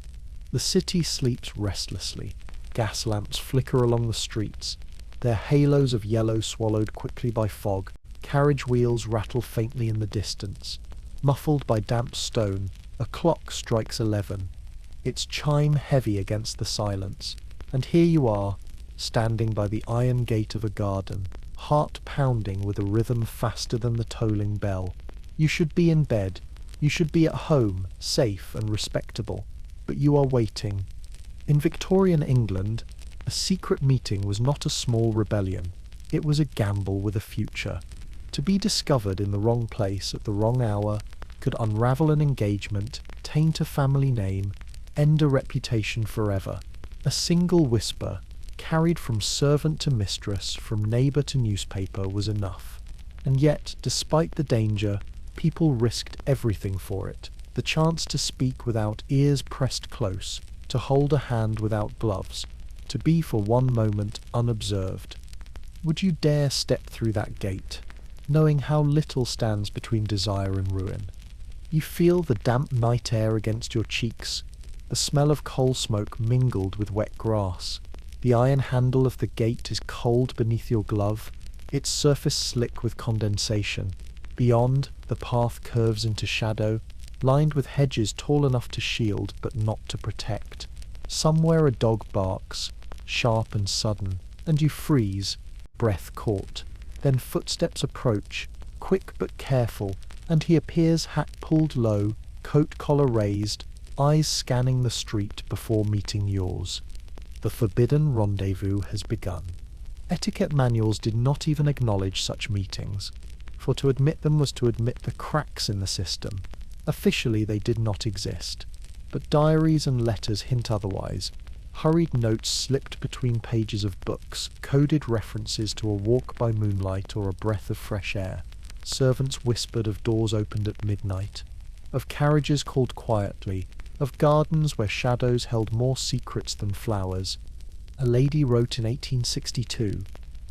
The city sleeps restlessly. Gas lamps flicker along the streets, their halos of yellow swallowed quickly by fog. Carriage wheels rattle faintly in the distance. Muffled by damp stone, a clock strikes 11, its chime heavy against the silence. And here you are, standing by the iron gate of a garden, heart pounding with a rhythm faster than the tolling bell. You should be in bed, you should be at home, safe and respectable, but you are waiting. In Victorian England, a secret meeting was not a small rebellion. It was a gamble with a future. To be discovered in the wrong place at the wrong hour could unravel an engagement, taint a family name, end a reputation forever. A single whisper, carried from servant to mistress, from neighbour to newspaper, was enough. And yet, despite the danger, people risked everything for it. The chance to speak without ears pressed close, to hold a hand without gloves, to be for one moment unobserved. Would you dare step through that gate, knowing how little stands between desire and ruin? You feel the damp night air against your cheeks, the smell of coal smoke mingled with wet grass. The iron handle of the gate is cold beneath your glove, its surface slick with condensation. Beyond, the path curves into shadow, lined with hedges tall enough to shield but not to protect. Somewhere a dog barks, sharp and sudden, and you freeze, breath caught. Then footsteps approach, quick but careful, and he appears, hat pulled low, coat collar raised, eyes scanning the street before meeting yours. The forbidden rendezvous has begun. Etiquette manuals did not even acknowledge such meetings, for to admit them was to admit the cracks in the system. Officially they did not exist, but diaries and letters hint otherwise. Hurried notes slipped between pages of books, coded references to a walk by moonlight or a breath of fresh air. Servants whispered of doors opened at midnight, of carriages called quietly, of gardens where shadows held more secrets than flowers. A lady wrote in 1862,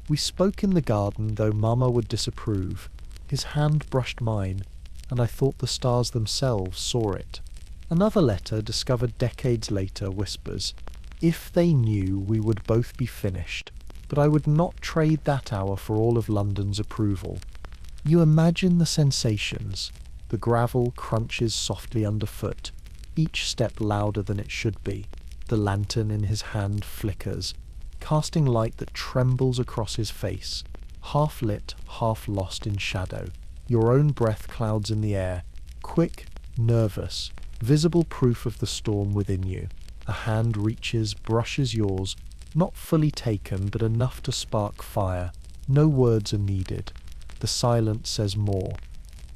"We spoke in the garden, though Mamma would disapprove. His hand brushed mine, and I thought the stars themselves saw it." Another letter, discovered decades later, whispers, "If they knew, we would both be finished, but I would not trade that hour for all of London's approval." You imagine the sensations. The gravel crunches softly underfoot, each step louder than it should be. The lantern in his hand flickers, casting light that trembles across his face, half lit, half lost in shadow. Your own breath clouds in the air, quick, nervous, visible proof of the storm within you. A hand reaches, brushes yours, not fully taken, but enough to spark fire. No words are needed. The silence says more.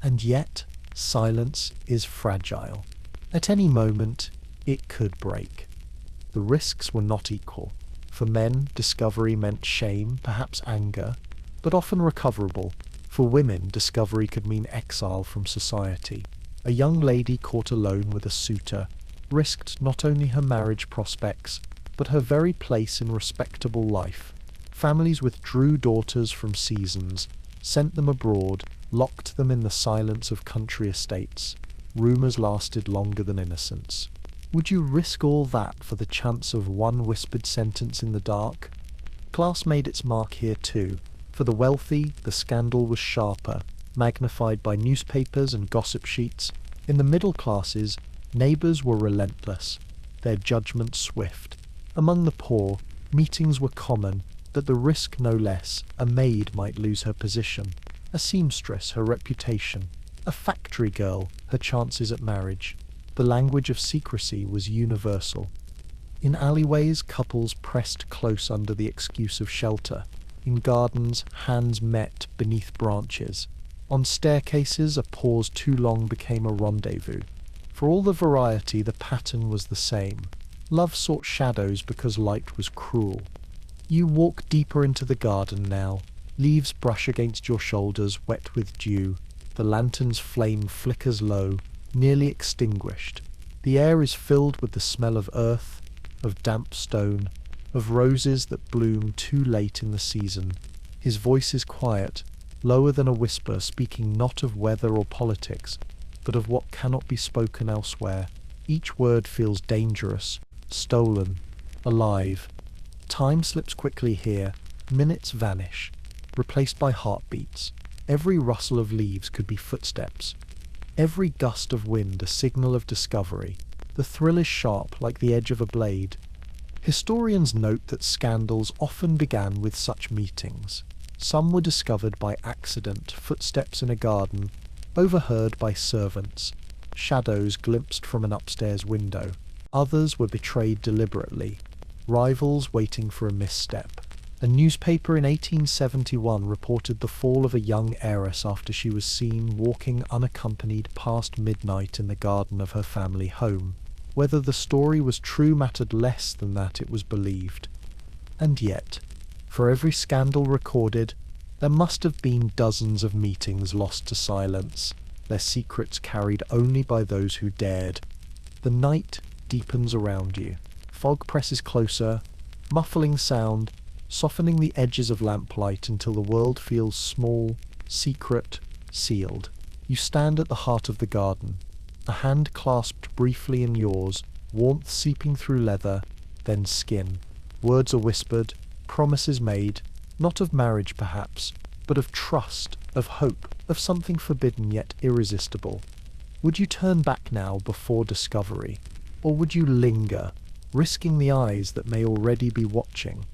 And yet, silence is fragile. At any moment, it could break. The risks were not equal. For men, discovery meant shame, perhaps anger, but often recoverable. For women, discovery could mean exile from society. A young lady caught alone with a suitor risked not only her marriage prospects, but her very place in respectable life. Families withdrew daughters from seasons, sent them abroad, locked them in the silence of country estates. Rumours lasted longer than innocence. Would you risk all that for the chance of one whispered sentence in the dark? Class made its mark here too. For the wealthy, the scandal was sharper, magnified by newspapers and gossip sheets. In the middle classes, neighbours were relentless, their judgment swift. Among the poor, meetings were common, but the risk no less. A maid might lose her position, a seamstress her reputation, a factory girl her chances at marriage. The language of secrecy was universal. In alleyways, couples pressed close under the excuse of shelter. In gardens, hands met beneath branches. On staircases, a pause too long became a rendezvous. For all the variety, the pattern was the same. Love sought shadows because light was cruel. You walk deeper into the garden now. Leaves brush against your shoulders, wet with dew. The lantern's flame flickers low, nearly extinguished. The air is filled with the smell of earth, of damp stone, of roses that bloom too late in the season. His voice is quiet, lower than a whisper, speaking not of weather or politics, but of what cannot be spoken elsewhere. Each word feels dangerous, stolen, alive. Time slips quickly here, minutes vanish, replaced by heartbeats. Every rustle of leaves could be footsteps. Every gust of wind a signal of discovery. The thrill is sharp like the edge of a blade. Historians note that scandals often began with such meetings. Some were discovered by accident, footsteps in a garden, overheard by servants, shadows glimpsed from an upstairs window. Others were betrayed deliberately, rivals waiting for a misstep. A newspaper in 1871 reported the fall of a young heiress after she was seen walking unaccompanied past midnight in the garden of her family home. Whether the story was true mattered less than that it was believed. And yet, for every scandal recorded, there must have been dozens of meetings lost to silence, their secrets carried only by those who dared. The night deepens around you. Fog presses closer, muffling sound, softening the edges of lamplight until the world feels small, secret, sealed. You stand at the heart of the garden, a hand clasped briefly in yours, warmth seeping through leather, then skin. Words are whispered, promises made, not of marriage perhaps, but of trust, of hope, of something forbidden yet irresistible. Would you turn back now before discovery, or would you linger, risking the eyes that may already be watching?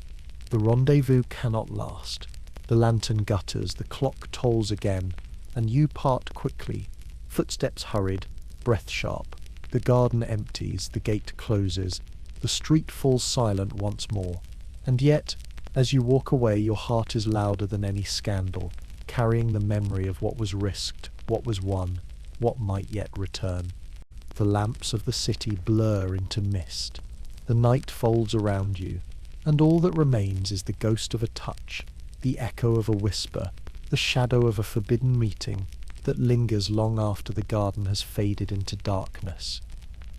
The rendezvous cannot last. The lantern gutters, the clock tolls again, and you part quickly. Footsteps hurried, breath sharp. The garden empties, the gate closes. The street falls silent once more. And yet, as you walk away, your heart is louder than any scandal, carrying the memory of what was risked, what was won, what might yet return. The lamps of the city blur into mist. The night folds around you, and all that remains is the ghost of a touch, the echo of a whisper, the shadow of a forbidden meeting that lingers long after the garden has faded into darkness.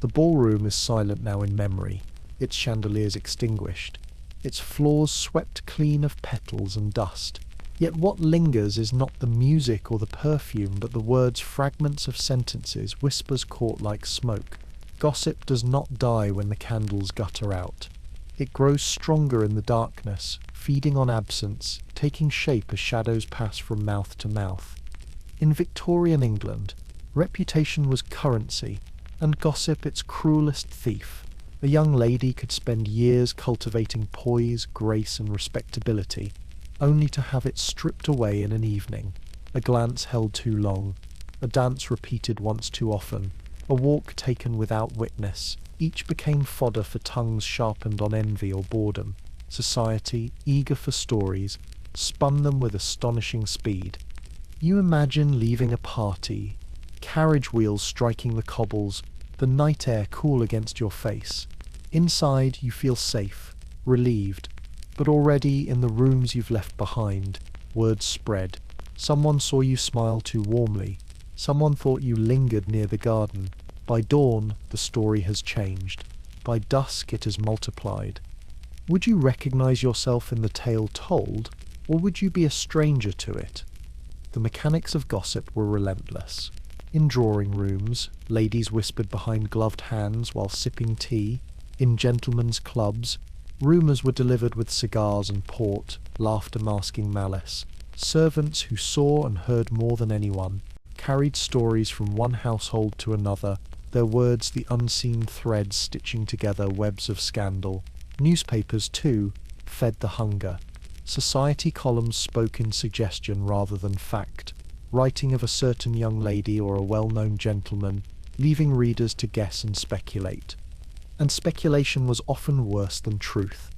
The ballroom is silent now in memory, its chandeliers extinguished, its floors swept clean of petals and dust. Yet what lingers is not the music or the perfume, but the words, fragments of sentences, whispers caught like smoke. Gossip does not die when the candles gutter out. It grows stronger in the darkness, feeding on absence, taking shape as shadows pass from mouth to mouth. In Victorian England, reputation was currency, and gossip its cruelest thief. A young lady could spend years cultivating poise, grace, and respectability, only to have it stripped away in an evening. A glance held too long, a dance repeated once too often, a walk taken without witness. Each became fodder for tongues sharpened on envy or boredom. Society, eager for stories, spun them with astonishing speed. You imagine leaving a party, carriage wheels striking the cobbles, the night air cool against your face. Inside you feel safe, relieved, but already in the rooms you've left behind, words spread. Someone saw you smile too warmly. Someone thought you lingered near the garden. By dawn, the story has changed. By dusk, it has multiplied. Would you recognize yourself in the tale told, or would you be a stranger to it? the mechanics of gossip were relentless. In drawing rooms, ladies whispered behind gloved hands while sipping tea. In gentlemen's clubs, rumours were delivered with cigars and port, laughter masking malice. Servants who saw and heard more than anyone carried stories from one household to another, their words the unseen threads stitching together webs of scandal. Newspapers, too, fed the hunger. Society columns spoke in suggestion rather than fact, writing of a certain young lady or a well-known gentleman, leaving readers to guess and speculate. And speculation was often worse than truth.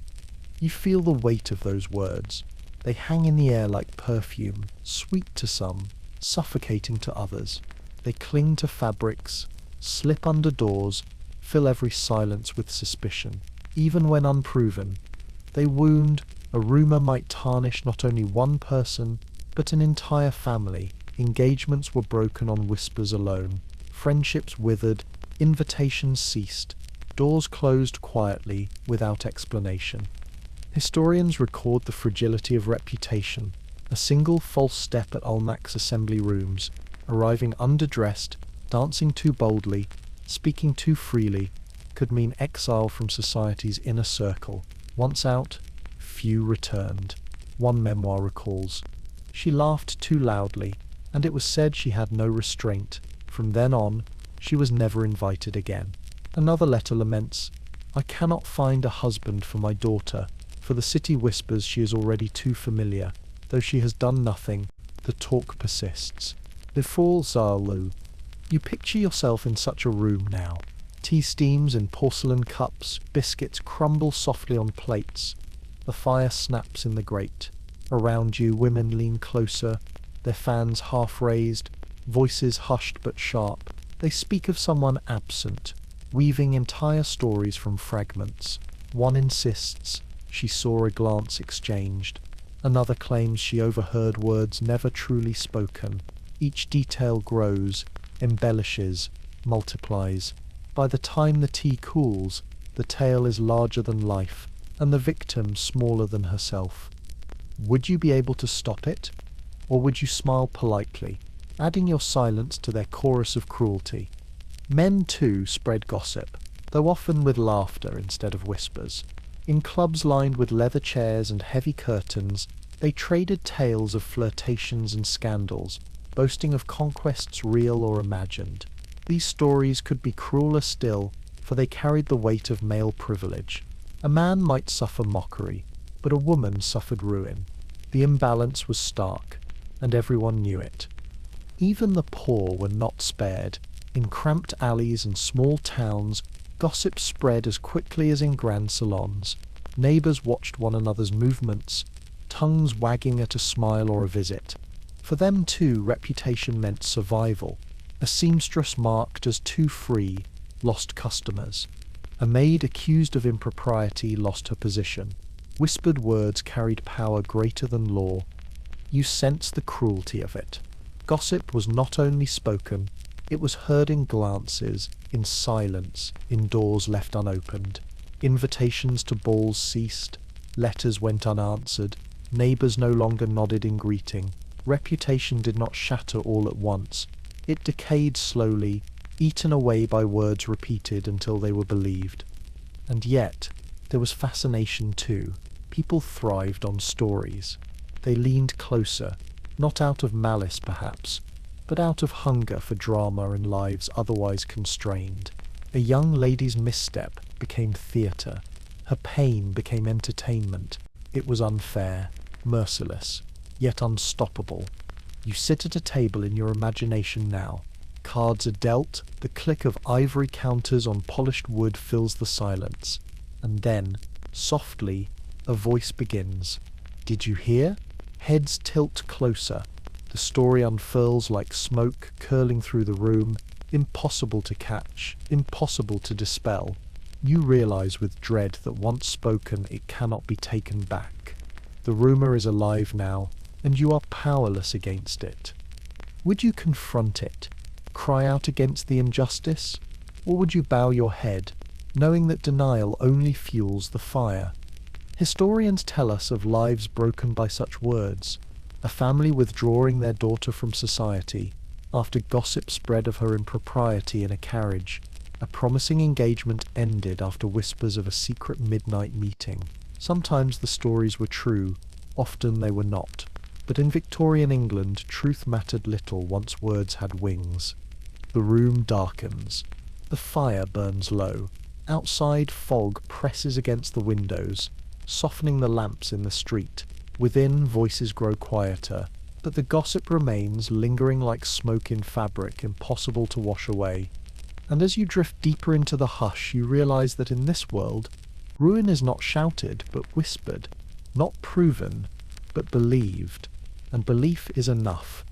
You feel the weight of those words. They hang in the air like perfume, sweet to some, suffocating to others. They cling to fabrics, slip under doors, fill every silence with suspicion. Even when unproven, they wound. A rumour might tarnish not only one person, but an entire family. Engagements were broken on whispers alone. Friendships withered, invitations ceased, doors closed quietly, without explanation. Historians record the fragility of reputation. A single false step at Almac's assembly rooms, arriving underdressed, dancing too boldly, speaking too freely, could mean exile from society's inner circle. Once out, few returned. One memoir recalls, "She laughed too loudly, and it was said she had no restraint. From then on, she was never invited again." Another letter laments, "I cannot find a husband for my daughter. For the city whispers she is already too familiar. Though she has done nothing, the talk persists." Before Zalu, you picture yourself in such a room now. Tea steams in porcelain cups, biscuits crumble softly on plates. The fire snaps in the grate. Around you, women lean closer, their fans half raised, voices hushed but sharp. They speak of someone absent, weaving entire stories from fragments. One insists she saw a glance exchanged. Another claims she overheard words never truly spoken. Each detail grows, embellishes, multiplies. By the time the tea cools, the tale is larger than life, and the victim smaller than herself. Would you be able to stop it? Or would you smile politely, adding your silence to their chorus of cruelty? Men, too, spread gossip, though often with laughter instead of whispers. In clubs lined with leather chairs and heavy curtains, they traded tales of flirtations and scandals, boasting of conquests real or imagined. These stories could be crueler still, for they carried the weight of male privilege. A man might suffer mockery, but a woman suffered ruin. The imbalance was stark, and everyone knew it. Even the poor were not spared. In cramped alleys and small towns, gossip spread as quickly as in grand salons. Neighbours watched one another's movements, tongues wagging at a smile or a visit. For them too, reputation meant survival. A seamstress marked as too free lost customers. A maid accused of impropriety lost her position. Whispered words carried power greater than law. You sense the cruelty of it. Gossip was not only spoken, it was heard in glances, in silence, in doors left unopened. Invitations to balls ceased, letters went unanswered, neighbours no longer nodded in greeting. Reputation did not shatter all at once. It decayed slowly, eaten away by words repeated until they were believed. And yet, there was fascination too. People thrived on stories. They leaned closer, not out of malice perhaps, but out of hunger for drama in lives otherwise constrained. A young lady's misstep became theatre. Her pain became entertainment. It was unfair, merciless, yet unstoppable. You sit at a table in your imagination now. Cards are dealt, the click of ivory counters on polished wood fills the silence. And then, softly, a voice begins. Did you hear? Heads tilt closer. The story unfurls like smoke curling through the room, impossible to catch, impossible to dispel. You realize with dread that once spoken it cannot be taken back. The rumor is alive now, and you are powerless against it. Would you confront it, cry out against the injustice, or would you bow your head, knowing that denial only fuels the fire? Historians tell us of lives broken by such words. a family withdrawing their daughter from society after gossip spread of her impropriety in a carriage. A promising engagement ended after whispers of a secret midnight meeting. Sometimes the stories were true, often they were not. But in Victorian England, truth mattered little once words had wings. The room darkens. The fire burns low. Outside, fog presses against the windows, softening the lamps in the street. Within, voices grow quieter, but the gossip remains, lingering like smoke in fabric, impossible to wash away. And as you drift deeper into the hush, you realize that in this world, ruin is not shouted, but whispered, not proven, but believed. And belief is enough.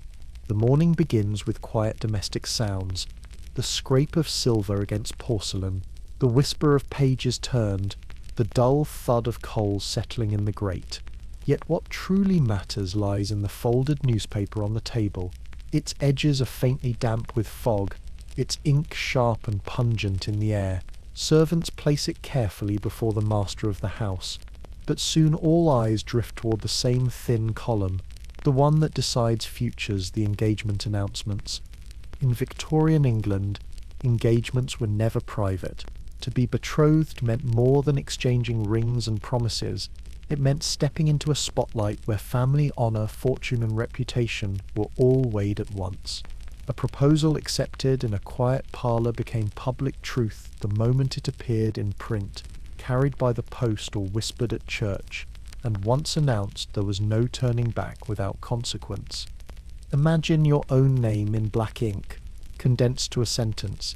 The morning begins with quiet domestic sounds, the scrape of silver against porcelain, the whisper of pages turned, the dull thud of coals settling in the grate. Yet what truly matters lies in the folded newspaper on the table. Its edges are faintly damp with fog, its ink sharp and pungent in the air. Servants place it carefully before the master of the house, but soon all eyes drift toward the same thin column, the one that decides futures, the engagement announcements. In Victorian England, engagements were never private. To be betrothed meant more than exchanging rings and promises. It meant stepping into a spotlight where family, honour, fortune and reputation were all weighed at once. A proposal accepted in a quiet parlour became public truth the moment it appeared in print, carried by the post or whispered at church, and once announced there was no turning back without consequence. Imagine your own name in black ink, condensed to a sentence.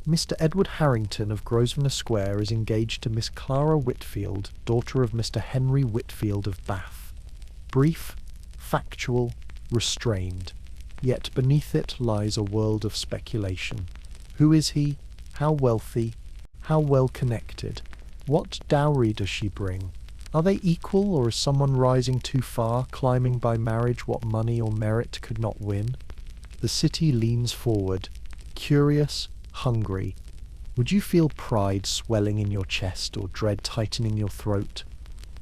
Mr. Edward Harrington of Grosvenor Square is engaged to Miss Clara Whitfield, daughter of Mr. Henry Whitfield of Bath. Brief, factual, restrained. Yet beneath it lies a world of speculation. Who is he? How wealthy? How well connected? What dowry does she bring? Are they equal, or is someone rising too far, climbing by marriage what money or merit could not win? The city leans forward, curious, hungry. Would you feel pride swelling in your chest or dread tightening your throat?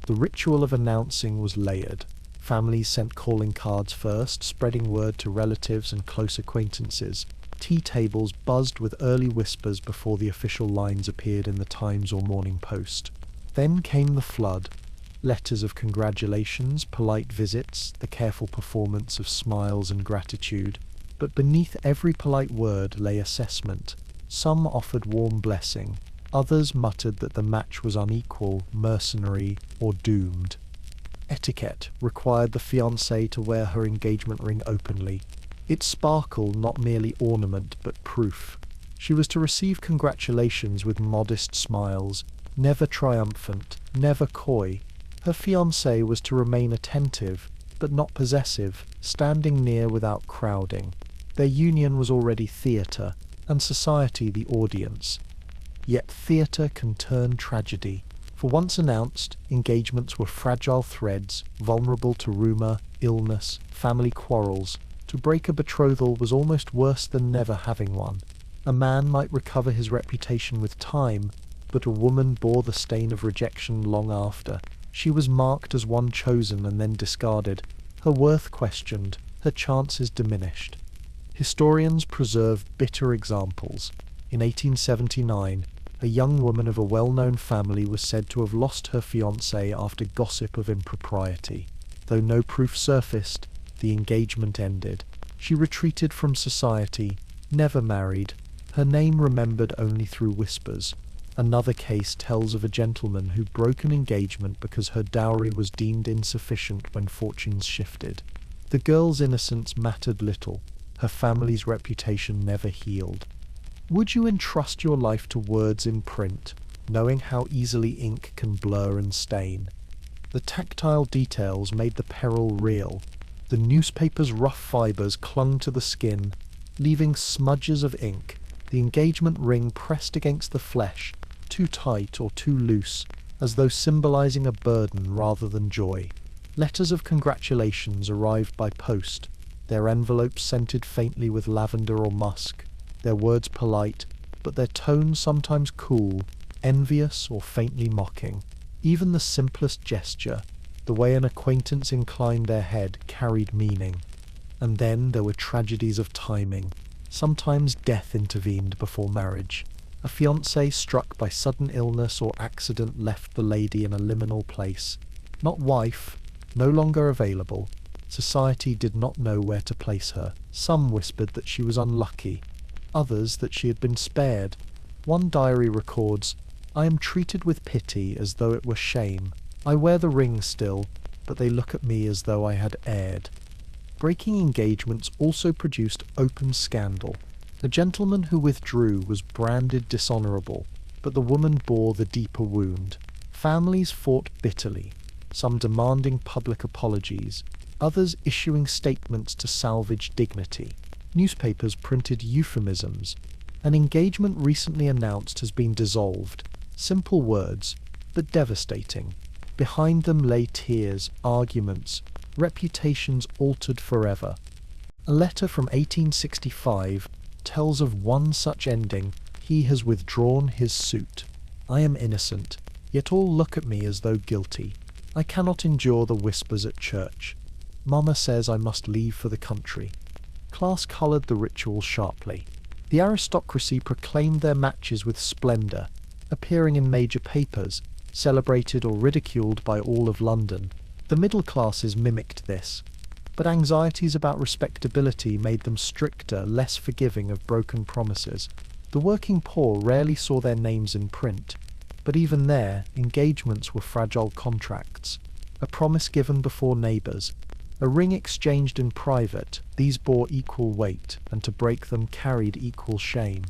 The ritual of announcing was layered. Families sent calling cards first, spreading word to relatives and close acquaintances. Tea tables buzzed with early whispers before the official lines appeared in the Times or Morning Post. Then came the flood. Letters of congratulations, polite visits, the careful performance of smiles and gratitude. But beneath every polite word lay assessment. Some offered warm blessing. Others muttered that the match was unequal, mercenary, or doomed. Etiquette required the fiancée to wear her engagement ring openly. Its sparkle not merely ornament but proof. She was to receive congratulations with modest smiles, never triumphant, never coy. Her fiancé was to remain attentive, but not possessive, standing near without crowding. Their union was already theatre, and society the audience. Yet theatre can turn tragedy. For once announced, engagements were fragile threads, vulnerable to rumour, illness, family quarrels. To break a betrothal was almost worse than never having one. A man might recover his reputation with time, but a woman bore the stain of rejection long after. She was marked as one chosen and then discarded, her worth questioned, her chances diminished. Historians preserve bitter examples. In 1879, a young woman of a well-known family was said to have lost her fiancé after gossip of impropriety. Though no proof surfaced, the engagement ended. She retreated from society, never married, her name remembered only through whispers. Another case tells of a gentleman who broke an engagement because her dowry was deemed insufficient when fortunes shifted. The girl's innocence mattered little. Her family's reputation never healed. Would you entrust your life to words in print, knowing how easily ink can blur and stain? The tactile details made the peril real. The newspaper's rough fibres clung to the skin, leaving smudges of ink, the engagement ring pressed against the flesh, too tight or too loose, as though symbolizing a burden rather than joy. Letters of congratulations arrived by post, their envelopes scented faintly with lavender or musk, their words polite, but their tone sometimes cool, envious or faintly mocking. Even the simplest gesture, The way an acquaintance inclined their head carried meaning. And then there were tragedies of timing. Sometimes death intervened before marriage. A fiancé struck by sudden illness or accident left the lady in a liminal place. Not wife, no longer available. Society did not know where to place her. Some whispered that she was unlucky, others that she had been spared. One diary records, "I am treated with pity as though it were shame. I wear the ring still, but they look at me as though I had erred." Breaking engagements also produced open scandal. The gentleman who withdrew was branded dishonourable, but the woman bore the deeper wound. Families fought bitterly, some demanding public apologies, others issuing statements to salvage dignity. Newspapers printed euphemisms. An engagement recently announced has been dissolved. Simple words, but devastating. Behind them lay tears, arguments, reputations altered forever. A letter from 1865 tells of one such ending. "He has withdrawn his suit. I am innocent, yet all look at me as though guilty. I cannot endure the whispers at church. Mamma says I must leave for the country." Class coloured the ritual sharply. The aristocracy proclaimed their matches with splendour, appearing in major papers, celebrated or ridiculed by all of London. The middle classes mimicked this, but anxieties about respectability made them stricter, less forgiving of broken promises. The working poor rarely saw their names in print, but even there, engagements were fragile contracts. A promise given before neighbours, a ring exchanged in private, these bore equal weight, and to break them carried equal shame.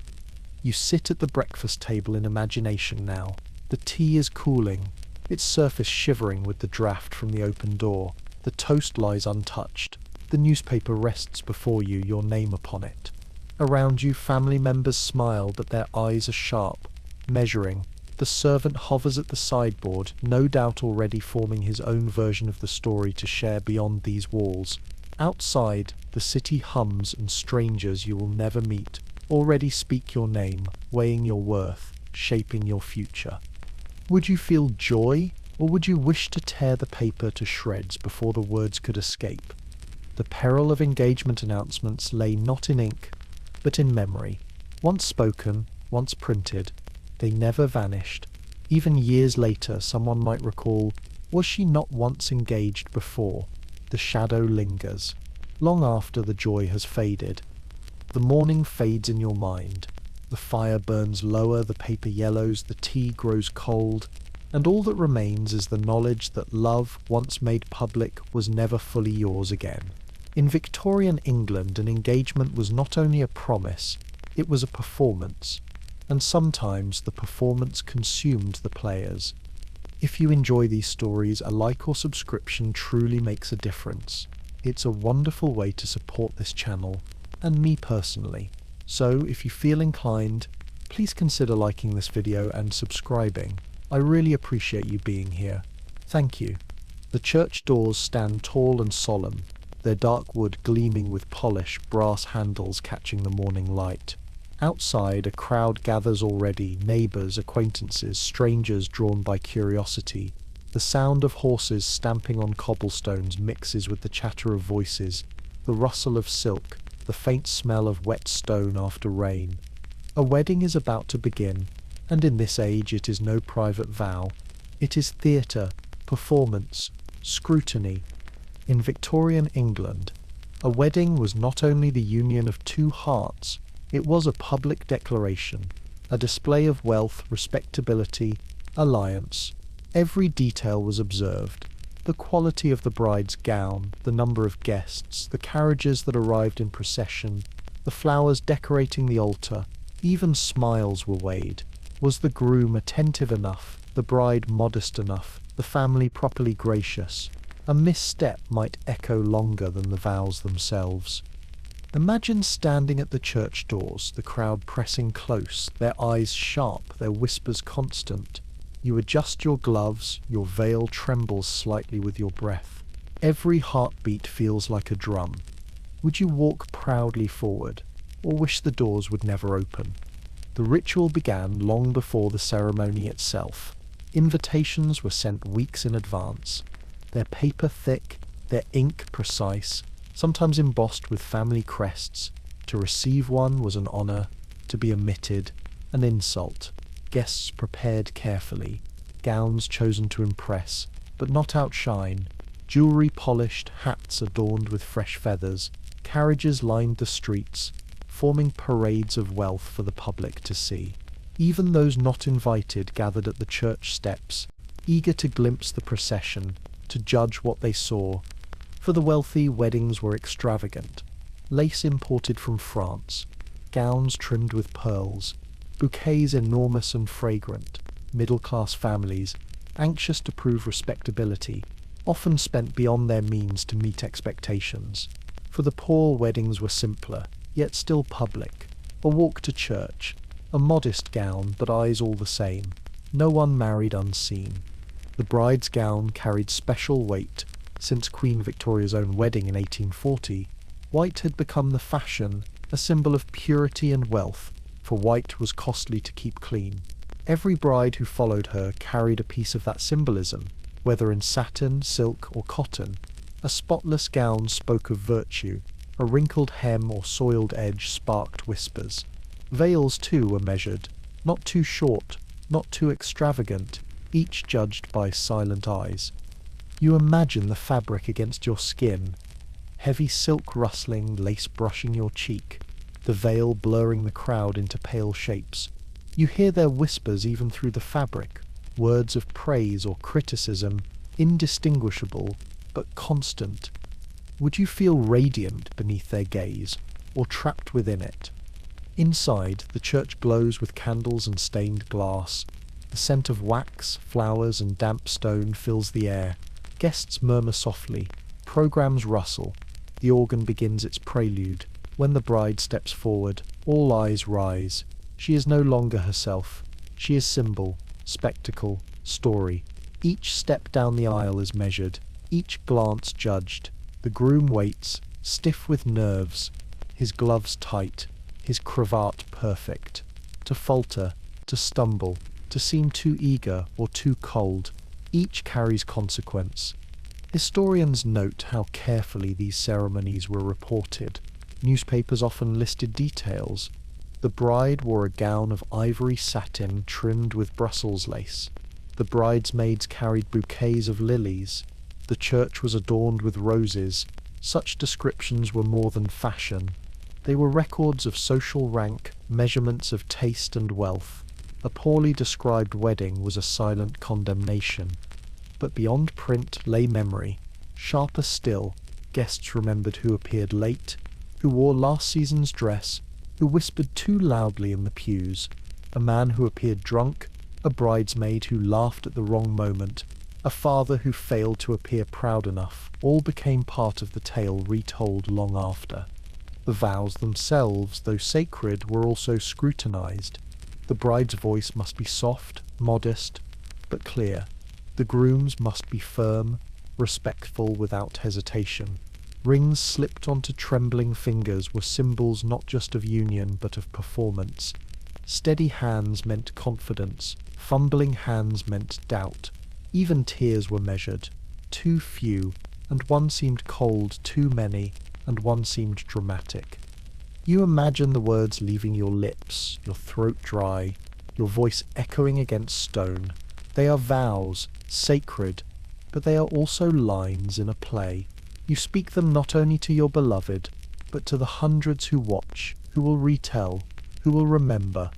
You sit at the breakfast table in imagination now. The tea is cooling, its surface shivering with the draught from the open door. The toast lies untouched. The newspaper rests before you, your name upon it. Around you, family members smile, but their eyes are sharp, measuring. The servant hovers at the sideboard, no doubt already forming his own version of the story to share beyond these walls. Outside, the city hums, and strangers you will never meet already speak your name, weighing your worth, shaping your future. Would you feel joy, or would you wish to tear the paper to shreds before the words could escape? The peril of engagement announcements lay not in ink, but in memory. Once spoken, once printed, they never vanished. Even years later, someone might recall, "Was she not once engaged before?" The shadow lingers. Long after the joy has faded, the morning fades in your mind. The fire burns lower, the paper yellows, the tea grows cold, and all that remains is the knowledge that love, once made public, was never fully yours again. In Victorian England, an engagement was not only a promise, it was a performance, and sometimes the performance consumed the players. If you enjoy these stories, a like or subscription truly makes a difference. It's a wonderful way to support this channel, and me personally. So if you feel inclined, please consider liking this video and subscribing. I really appreciate you being here. Thank you. The church doors stand tall and solemn, their dark wood gleaming with polish, brass handles catching the morning light. Outside, a crowd gathers already, neighbours, acquaintances, strangers drawn by curiosity. The sound of horses stamping on cobblestones mixes with the chatter of voices, the rustle of silk, the faint smell of wet stone after rain. A wedding is about to begin, and in this age it is no private vow. It is theatre, performance, scrutiny. In Victorian England, a wedding was not only the union of two hearts, it was a public declaration, a display of wealth, respectability, alliance. Every detail was observed. The quality of the bride's gown, the number of guests, the carriages that arrived in procession, the flowers decorating the altar, even smiles were weighed. Was the groom attentive enough, the bride modest enough, the family properly gracious? A misstep might echo longer than the vows themselves. Imagine standing at the church doors, the crowd pressing close, their eyes sharp, their whispers constant. You adjust your gloves, your veil trembles slightly with your breath. Every heartbeat feels like a drum. Would you walk proudly forward, or wish the doors would never open? The ritual began long before the ceremony itself. Invitations were sent weeks in advance. their paper thick, their ink precise, sometimes embossed with family crests. To receive one was an honour, to be omitted, an insult. Guests prepared carefully, gowns chosen to impress, but not outshine, jewellery polished, hats adorned with fresh feathers, carriages lined the streets, forming parades of wealth for the public to see. Even those not invited gathered at the church steps, eager to glimpse the procession, to judge what they saw. For the wealthy, weddings were extravagant. Lace imported from France, gowns trimmed with pearls, bouquets enormous and fragrant. Middle-class families, anxious to prove respectability, often spent beyond their means to meet expectations. For the poor, weddings were simpler, yet still public. A walk to church, a modest gown, but eyes all the same. No one married unseen. The bride's gown carried special weight. Since Queen Victoria's own wedding in 1840, white had become the fashion, a symbol of purity and wealth, for white was costly to keep clean. Every bride who followed her carried a piece of that symbolism, whether in satin, silk, or cotton. A spotless gown spoke of virtue, a wrinkled hem or soiled edge sparked whispers. Veils, too, were measured, not too short, not too extravagant, each judged by silent eyes. You imagine the fabric against your skin, heavy silk rustling, lace brushing your cheek, the veil blurring the crowd into pale shapes. You hear their whispers even through the fabric, words of praise or criticism, indistinguishable, but constant. Would you feel radiant beneath their gaze, or trapped within it? Inside, the church glows with candles and stained glass. The scent of wax, flowers, and damp stone fills the air. Guests murmur softly, programs rustle. The organ begins its prelude. When the bride steps forward, all eyes rise. She is no longer herself. She is symbol, spectacle, story. Each step down the aisle is measured, each glance judged. The groom waits, stiff with nerves, his gloves tight, his cravat perfect. To falter, to stumble, to seem too eager or too cold, each carries consequence. Historians note how carefully these ceremonies were reported. Newspapers often listed details. The bride wore a gown of ivory satin trimmed with Brussels lace. The bridesmaids carried bouquets of lilies. The church was adorned with roses. Such descriptions were more than fashion. They were records of social rank, measurements of taste and wealth. A poorly described wedding was a silent condemnation. But beyond print lay memory. Sharper still, guests remembered who appeared late, who wore last season's dress, who whispered too loudly in the pews, a man who appeared drunk, a bridesmaid who laughed at the wrong moment, a father who failed to appear proud enough. All became part of the tale retold long after. The vows themselves, though sacred, were also scrutinized. The bride's voice must be soft, modest, but clear. The groom's must be firm, respectful without hesitation. Rings slipped onto trembling fingers were symbols not just of union but of performance. Steady hands meant confidence, fumbling hands meant doubt. Even tears were measured. Too few, and one seemed cold, too many, and one seemed dramatic. You imagine the words leaving your lips, your throat dry, your voice echoing against stone. They are vows, sacred, but they are also lines in a play. You speak them not only to your beloved, but to the hundreds who watch, who will retell, who will remember.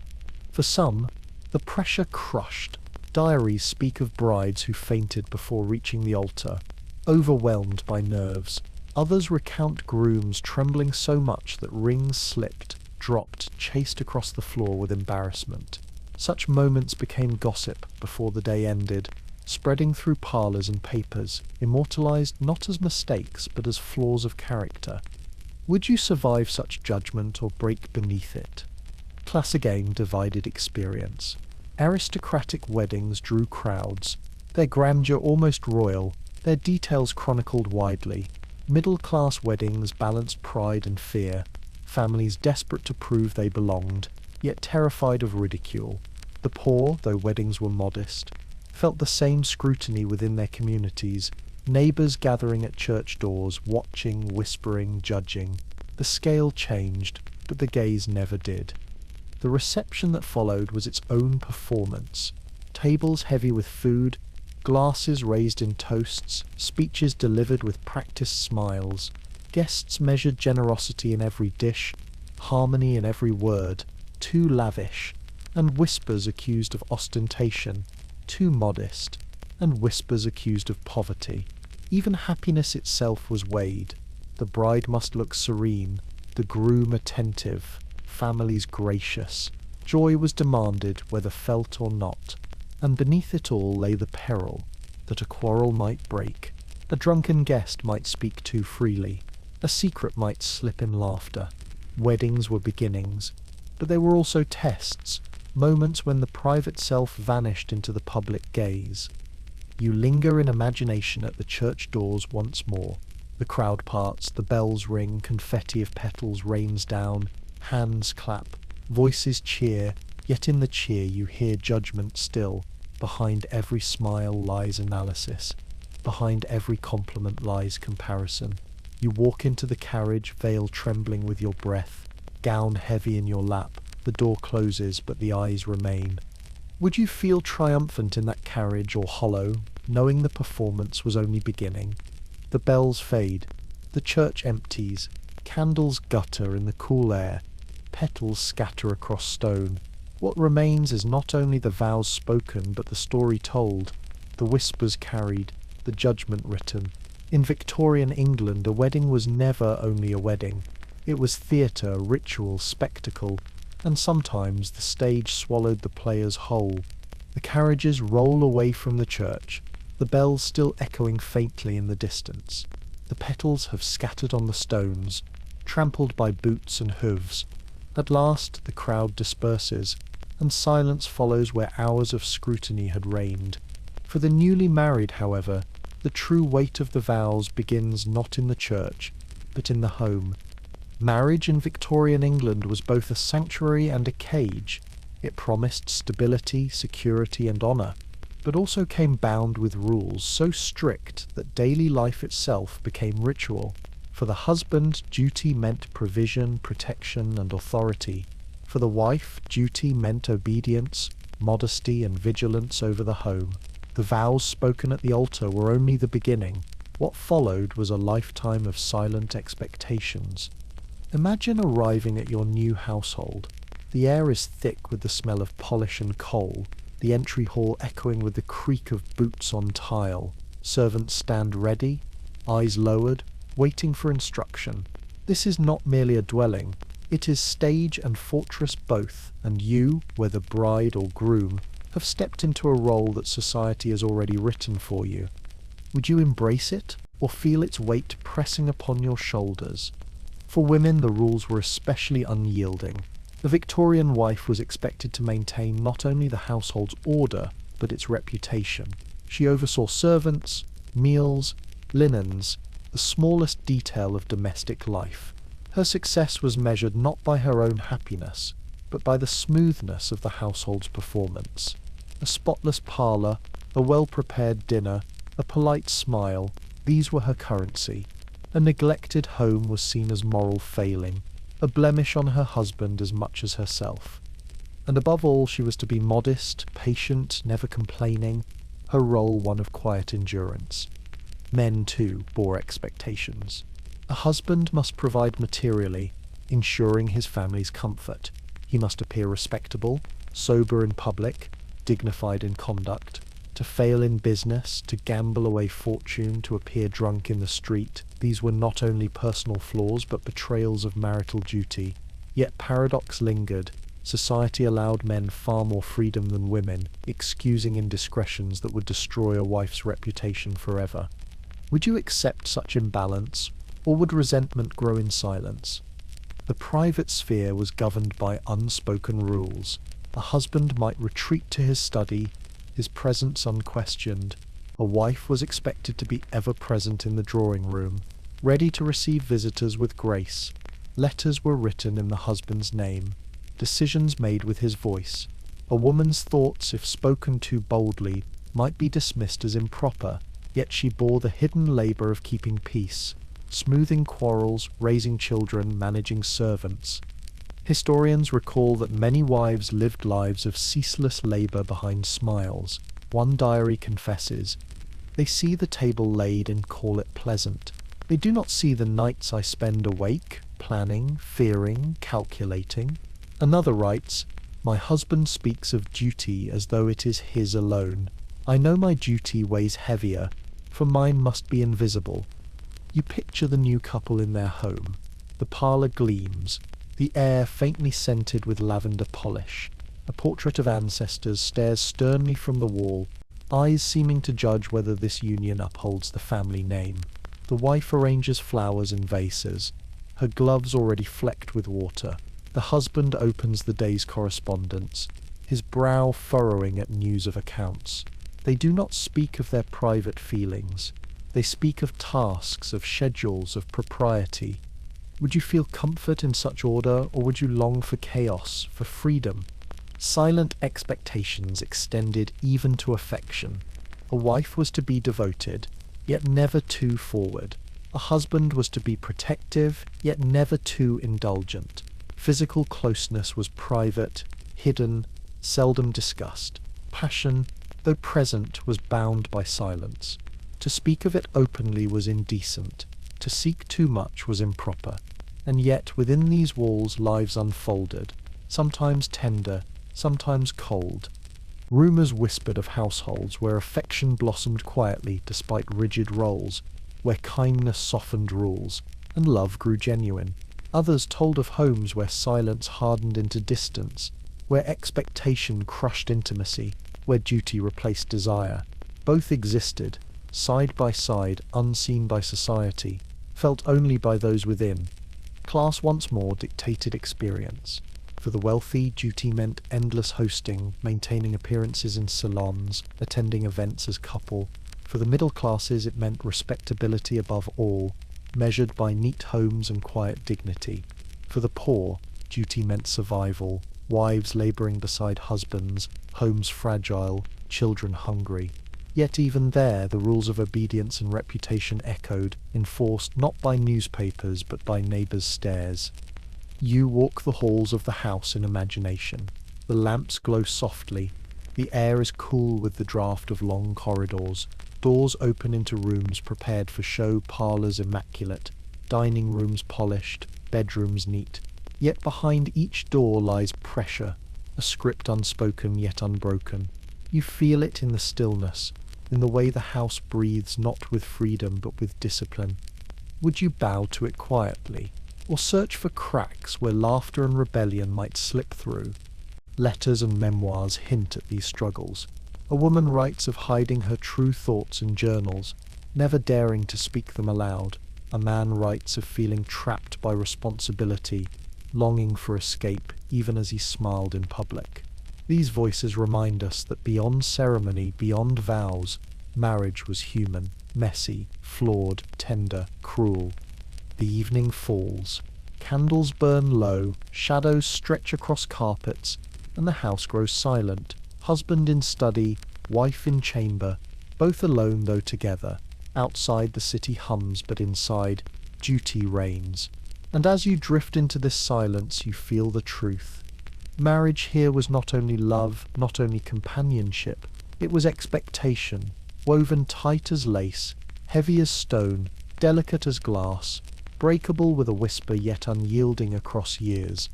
For some, the pressure crushed. Diaries speak of brides who fainted before reaching the altar, overwhelmed by nerves. Others recount grooms trembling so much that rings slipped, dropped, chased across the floor with embarrassment. Such moments became gossip before the day ended, spreading through parlours and papers, immortalized not as mistakes but as flaws of character. Would you survive such judgment or break beneath it? Class again divided experience. Aristocratic weddings drew crowds, their grandeur almost royal, their details chronicled widely. Middle-class weddings balanced pride and fear, families desperate to prove they belonged, yet terrified of ridicule. The poor, though weddings were modest, felt the same scrutiny within their communities, Neighbours gathering at church doors, watching, whispering, judging. The scale changed, but the gaze never did. The reception that followed was its own performance. Tables heavy with food, glasses raised in toasts, speeches delivered with practiced smiles. Guests measured generosity in every dish, harmony in every word, too lavish, and whispers accused of ostentation, too modest, and whispers accused of poverty. Even happiness itself was weighed. The bride must look serene, the groom attentive, families gracious. Joy was demanded whether felt or not, and beneath it all lay the peril that a quarrel might break, a drunken guest might speak too freely, a secret might slip in laughter. Weddings were beginnings, but they were also tests, moments when the private self vanished into the public gaze. You linger in imagination at the church doors once more. The crowd parts, the bells ring, confetti of petals rains down, hands clap, voices cheer, yet in the cheer you hear judgment still. Behind every smile lies analysis. Behind every compliment lies comparison. You walk into the carriage, veil trembling with your breath, gown heavy in your lap. The door closes, but the eyes remain. Would you feel triumphant in that carriage or hollow, knowing the performance was only beginning? The bells fade, the church empties, candles gutter in the cool air, petals scatter across stone. What remains is not only the vows spoken, but the story told, the whispers carried, the judgment written. In Victorian England, a wedding was never only a wedding. It was theatre, ritual, spectacle, and sometimes the stage swallowed the players whole. The carriages roll away from the church, the bells still echoing faintly in the distance. The petals have scattered on the stones, trampled by boots and hooves. At last the crowd disperses, and silence follows where hours of scrutiny had reigned. For the newly married, however, the true weight of the vows begins not in the church, but in the home. Marriage in Victorian England was both a sanctuary and a cage. It promised stability, security, and honour, but also came bound with rules so strict that daily life itself became ritual. For the husband, duty meant provision, protection, and authority. For the wife, duty meant obedience, modesty, and vigilance over the home. The vows spoken at the altar were only the beginning. What followed was a lifetime of silent expectations. Imagine arriving at your new household. The air is thick with the smell of polish and coal, the entry hall echoing with the creak of boots on tile. Servants stand ready, eyes lowered, waiting for instruction. This is not merely a dwelling, it is stage and fortress both, and you, whether bride or groom, have stepped into a role that society has already written for you. Would you embrace it, or feel its weight pressing upon your shoulders? For women, the rules were especially unyielding. The Victorian wife was expected to maintain not only the household's order, but its reputation. She oversaw servants, meals, linens, the smallest detail of domestic life. Her success was measured not by her own happiness, but by the smoothness of the household's performance. A spotless parlour, a well-prepared dinner, a polite smile, these were her currency. A neglected home was seen as moral failing, a blemish on her husband as much as herself. And above all, she was to be modest, patient, never complaining, her role one of quiet endurance. Men, too, bore expectations. A husband must provide materially, ensuring his family's comfort. He must appear respectable, sober in public, dignified in conduct. To fail in business, to gamble away fortune, to appear drunk in the street, these were not only personal flaws but betrayals of marital duty. Yet paradox lingered. Society allowed men far more freedom than women, excusing indiscretions that would destroy a wife's reputation forever. Would you accept such imbalance, or would resentment grow in silence? The private sphere was governed by unspoken rules. A husband might retreat to his study, his presence unquestioned. A wife was expected to be ever present in the drawing room, ready to receive visitors with grace. Letters were written in the husband's name, decisions made with his voice. A woman's thoughts, if spoken too boldly, might be dismissed as improper, yet she bore the hidden labour of keeping peace, smoothing quarrels, raising children, managing servants. Historians recall that many wives lived lives of ceaseless labour behind smiles. One diary confesses, "They see the table laid and call it pleasant. They do not see the nights I spend awake, planning, fearing, calculating." Another writes, "My husband speaks of duty as though it is his alone. I know my duty weighs heavier, for mine must be invisible." You picture the new couple in their home. The parlour gleams, the air faintly scented with lavender polish. A portrait of ancestors stares sternly from the wall, eyes seeming to judge whether this union upholds the family name. The wife arranges flowers in vases, her gloves already flecked with water. The husband opens the day's correspondence, his brow furrowing at news of accounts. They do not speak of their private feelings. They speak of tasks, of schedules, of propriety. Would you feel comfort in such order, or would you long for chaos, for freedom? Silent expectations extended even to affection. A wife was to be devoted, yet never too forward. A husband was to be protective, yet never too indulgent. Physical closeness was private, hidden, seldom discussed. Passion, though present, was bound by silence. To speak of it openly was indecent. To seek too much was improper. And yet within these walls lives unfolded, sometimes tender, sometimes cold. Rumours whispered of households where affection blossomed quietly despite rigid roles, where kindness softened rules, and love grew genuine. Others told of homes where silence hardened into distance, where expectation crushed intimacy, where duty replaced desire. Both existed, side by side, unseen by society, felt only by those within. Class once more dictated experience. For the wealthy, duty meant endless hosting, maintaining appearances in salons, attending events as couple. For the middle classes it meant respectability above all, measured by neat homes and quiet dignity. For the poor, duty meant survival, wives labouring beside husbands, homes fragile, children hungry. Yet even there the rules of obedience and reputation echoed, enforced not by newspapers but by neighbours' stares. You walk the halls of the house in imagination. The lamps glow softly. The air is cool with the draught of long corridors. Doors open into rooms prepared for show, parlours immaculate, dining rooms polished, bedrooms neat. Yet behind each door lies pressure, a script unspoken yet unbroken. You feel it in the stillness, in the way the house breathes not with freedom but with discipline. Would you bow to it quietly, or search for cracks where laughter and rebellion might slip through? Letters and memoirs hint at these struggles. A woman writes of hiding her true thoughts in journals, never daring to speak them aloud. A man writes of feeling trapped by responsibility, longing for escape even as he smiled in public. These voices remind us that beyond ceremony, beyond vows, marriage was human, messy, flawed, tender, cruel. The evening falls. Candles burn low, shadows stretch across carpets, and the house grows silent. Husband in study, wife in chamber, both alone though together. Outside the city hums, but inside, duty reigns. And as you drift into this silence, you feel the truth. Marriage here was not only love, not only companionship, it was expectation, woven tight as lace, heavy as stone, delicate as glass, breakable with a whisper yet unyielding across years.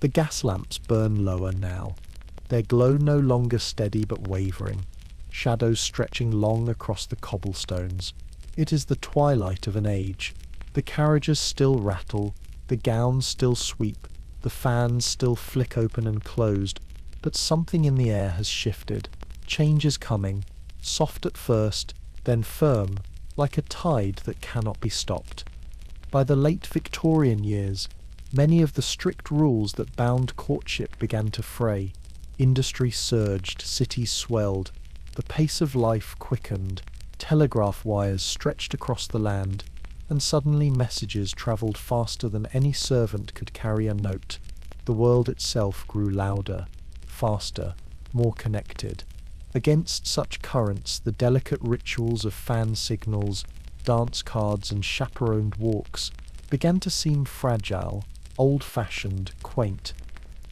The gas lamps burn lower now, their glow no longer steady but wavering, shadows stretching long across the cobblestones. It is the twilight of an age. The carriages still rattle, the gowns still sweep, the fans still flick open and closed, but something in the air has shifted. Change is coming, soft at first, then firm, like a tide that cannot be stopped. By the late Victorian years, many of the strict rules that bound courtship began to fray. Industry surged, cities swelled, the pace of life quickened, telegraph wires stretched across the land, and suddenly messages travelled faster than any servant could carry a note. The world itself grew louder, faster, more connected. Against such currents, the delicate rituals of fan signals, dance cards, and chaperoned walks began to seem fragile, old-fashioned, quaint.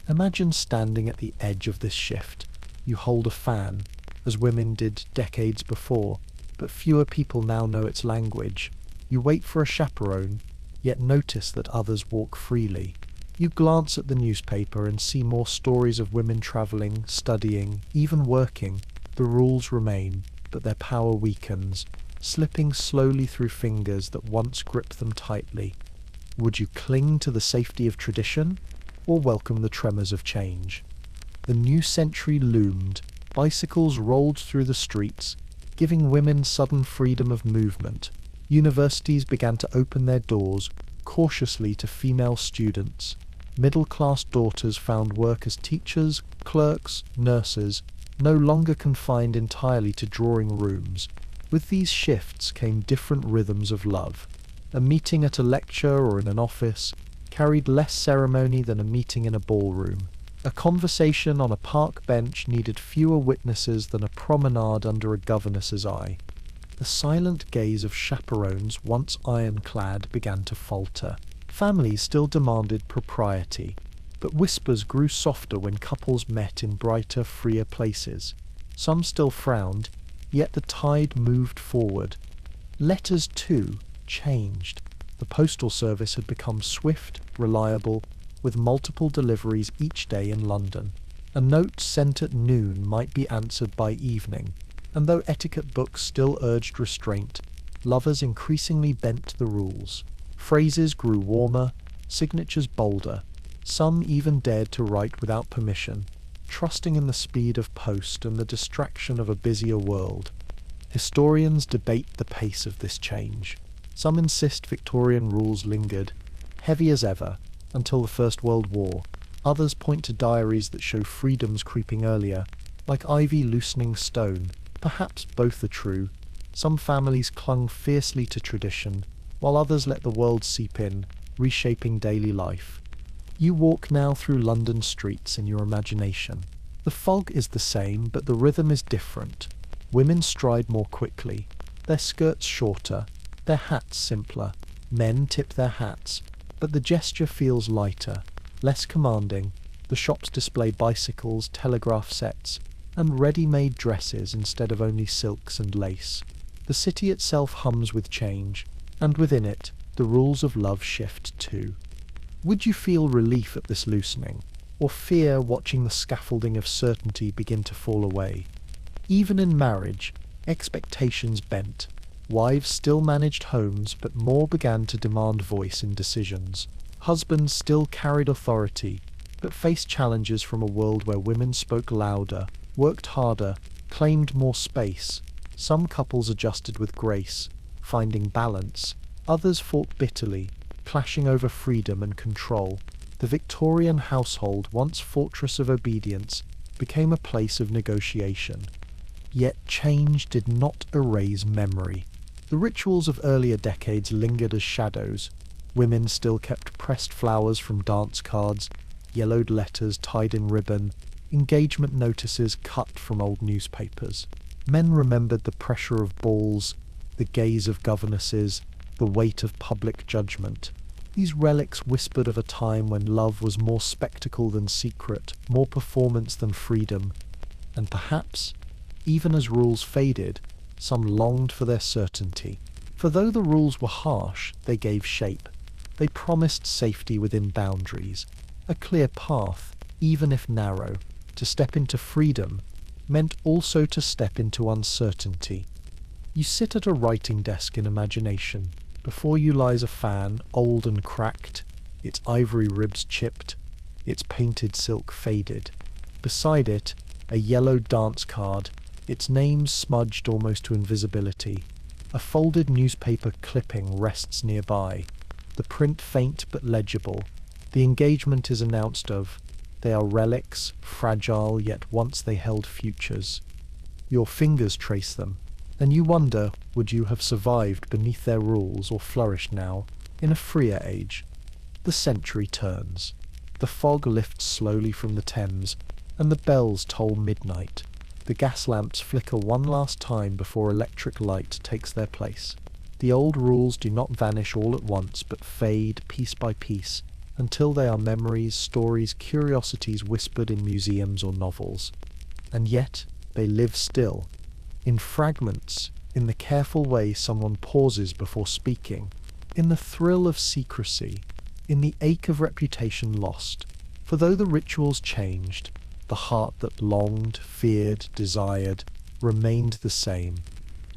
Imagine standing at the edge of this shift. You hold a fan, as women did decades before, but fewer people now know its language. You wait for a chaperone, yet notice that others walk freely. You glance at the newspaper and see more stories of women travelling, studying, even working. The rules remain, but their power weakens, slipping slowly through fingers that once gripped them tightly. Would you cling to the safety of tradition, or welcome the tremors of change? The new century loomed. Bicycles rolled through the streets, giving women sudden freedom of movement. Universities began to open their doors cautiously to female students. Middle-class daughters found work as teachers, clerks, nurses, no longer confined entirely to drawing rooms. With these shifts came different rhythms of love. A meeting at a lecture or in an office carried less ceremony than a meeting in a ballroom. A conversation on a park bench needed fewer witnesses than a promenade under a governess's eye. The silent gaze of chaperones, once ironclad, began to falter. Families still demanded propriety, but whispers grew softer when couples met in brighter, freer places. Some still frowned, yet the tide moved forward. Letters, too, changed. The postal service had become swift, reliable, with multiple deliveries each day in London. A note sent at noon might be answered by evening, and though etiquette books still urged restraint, lovers increasingly bent the rules. Phrases grew warmer, signatures bolder. Some even dared to write without permission, trusting in the speed of post and the distraction of a busier world. Historians debate the pace of this change. Some insist Victorian rules lingered, heavy as ever, until the First World War. Others point to diaries that show freedoms creeping earlier, like ivy loosening stone. Perhaps both are true. Some families clung fiercely to tradition, while others let the world seep in, reshaping daily life. You walk now through London streets in your imagination. The fog is the same, but the rhythm is different. Women stride more quickly, their skirts shorter, their hats simpler. Men tip their hats, but the gesture feels lighter, less commanding. The shops display bicycles, telegraph sets, and ready-made dresses instead of only silks and lace. The city itself hums with change, and within it, the rules of love shift too. Would you feel relief at this loosening, or fear watching the scaffolding of certainty begin to fall away? Even in marriage, expectations bent. Wives still managed homes, but more began to demand voice in decisions. Husbands still carried authority, but faced challenges from a world where women spoke louder, worked harder, claimed more space. Some couples adjusted with grace, finding balance. Others fought bitterly, clashing over freedom and control. The Victorian household, once fortress of obedience, became a place of negotiation. Yet change did not erase memory. The rituals of earlier decades lingered as shadows. Women still kept pressed flowers from dance cards, yellowed letters tied in ribbon, engagement notices cut from old newspapers. Men remembered the pressure of balls, the gaze of governesses, the weight of public judgment. These relics whispered of a time when love was more spectacle than secret, more performance than freedom. And perhaps, even as rules faded, some longed for their certainty. For though the rules were harsh, they gave shape. They promised safety within boundaries, a clear path, even if narrow. To step into freedom meant also to step into uncertainty. You sit at a writing desk in imagination. Before you lies a fan, old and cracked, its ivory ribs chipped, its painted silk faded. Beside it, a yellow dance card, its name smudged almost to invisibility. A folded newspaper clipping rests nearby, the print faint but legible. The engagement is announced of. They are relics, fragile, yet once they held futures. Your fingers trace them, and you wonder, would you have survived beneath their rules or flourished now, in a freer age? The century turns. The fog lifts slowly from the Thames, and the bells toll midnight. The gas lamps flicker one last time before electric light takes their place. The old rules do not vanish all at once, but fade piece by piece, until they are memories, stories, curiosities whispered in museums or novels. And yet, they live still, in fragments, in the careful way someone pauses before speaking, in the thrill of secrecy, in the ache of reputation lost. For though the rituals changed, the heart that longed, feared, desired, remained the same.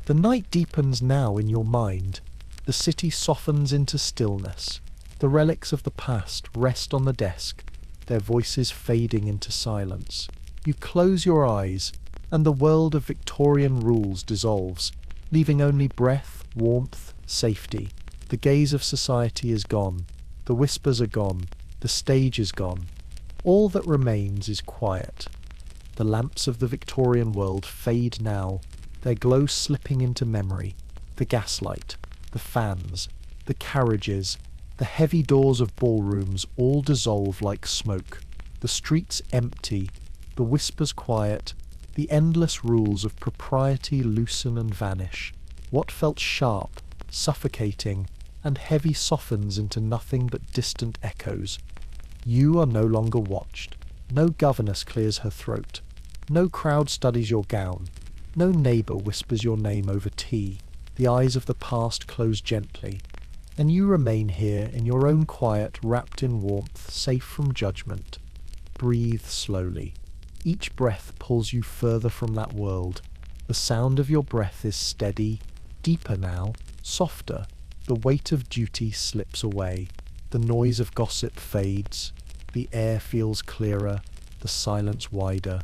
The night deepens now in your mind. The city softens into stillness. The relics of the past rest on the desk, their voices fading into silence. You close your eyes, and the world of Victorian rules dissolves, leaving only breath, warmth, safety. The gaze of society is gone. The whispers are gone. The stage is gone. All that remains is quiet. The lamps of the Victorian world fade now, their glow slipping into memory. The gaslight, the fans, the carriages, the heavy doors of ballrooms all dissolve like smoke. The streets empty, the whispers quiet, the endless rules of propriety loosen and vanish. What felt sharp, suffocating, and heavy softens into nothing but distant echoes. You are no longer watched. No governess clears her throat. No crowd studies your gown. No neighbour whispers your name over tea. The eyes of the past close gently, and you remain here in your own quiet, wrapped in warmth, safe from judgment. Breathe slowly. Each breath pulls you further from that world. The sound of your breath is steady, deeper now, softer. The weight of duty slips away. The noise of gossip fades. The air feels clearer, the silence wider.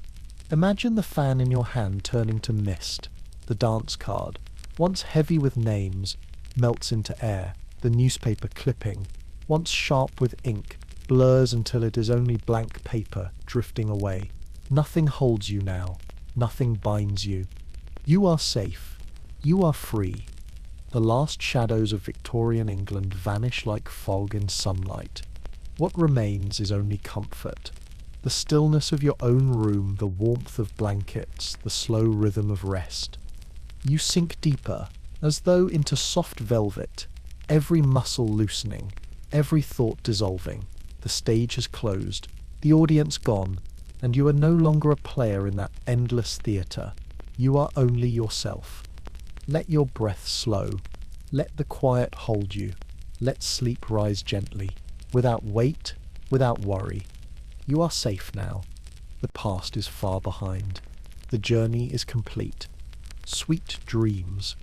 Imagine the fan in your hand turning to mist. The dance card, once heavy with names, melts into air. The newspaper clipping, once sharp with ink, blurs until it is only blank paper drifting away. Nothing holds you now. Nothing binds you. You are safe. You are free. The last shadows of Victorian England vanish like fog in sunlight. What remains is only comfort. The stillness of your own room, the warmth of blankets, the slow rhythm of rest. You sink deeper, as though into soft velvet, every muscle loosening, every thought dissolving. The stage has closed, the audience gone, and you are no longer a player in that endless theatre. You are only yourself. Let your breath slow. Let the quiet hold you. Let sleep rise gently, without weight, without worry. You are safe now. The past is far behind. The journey is complete. Sweet dreams.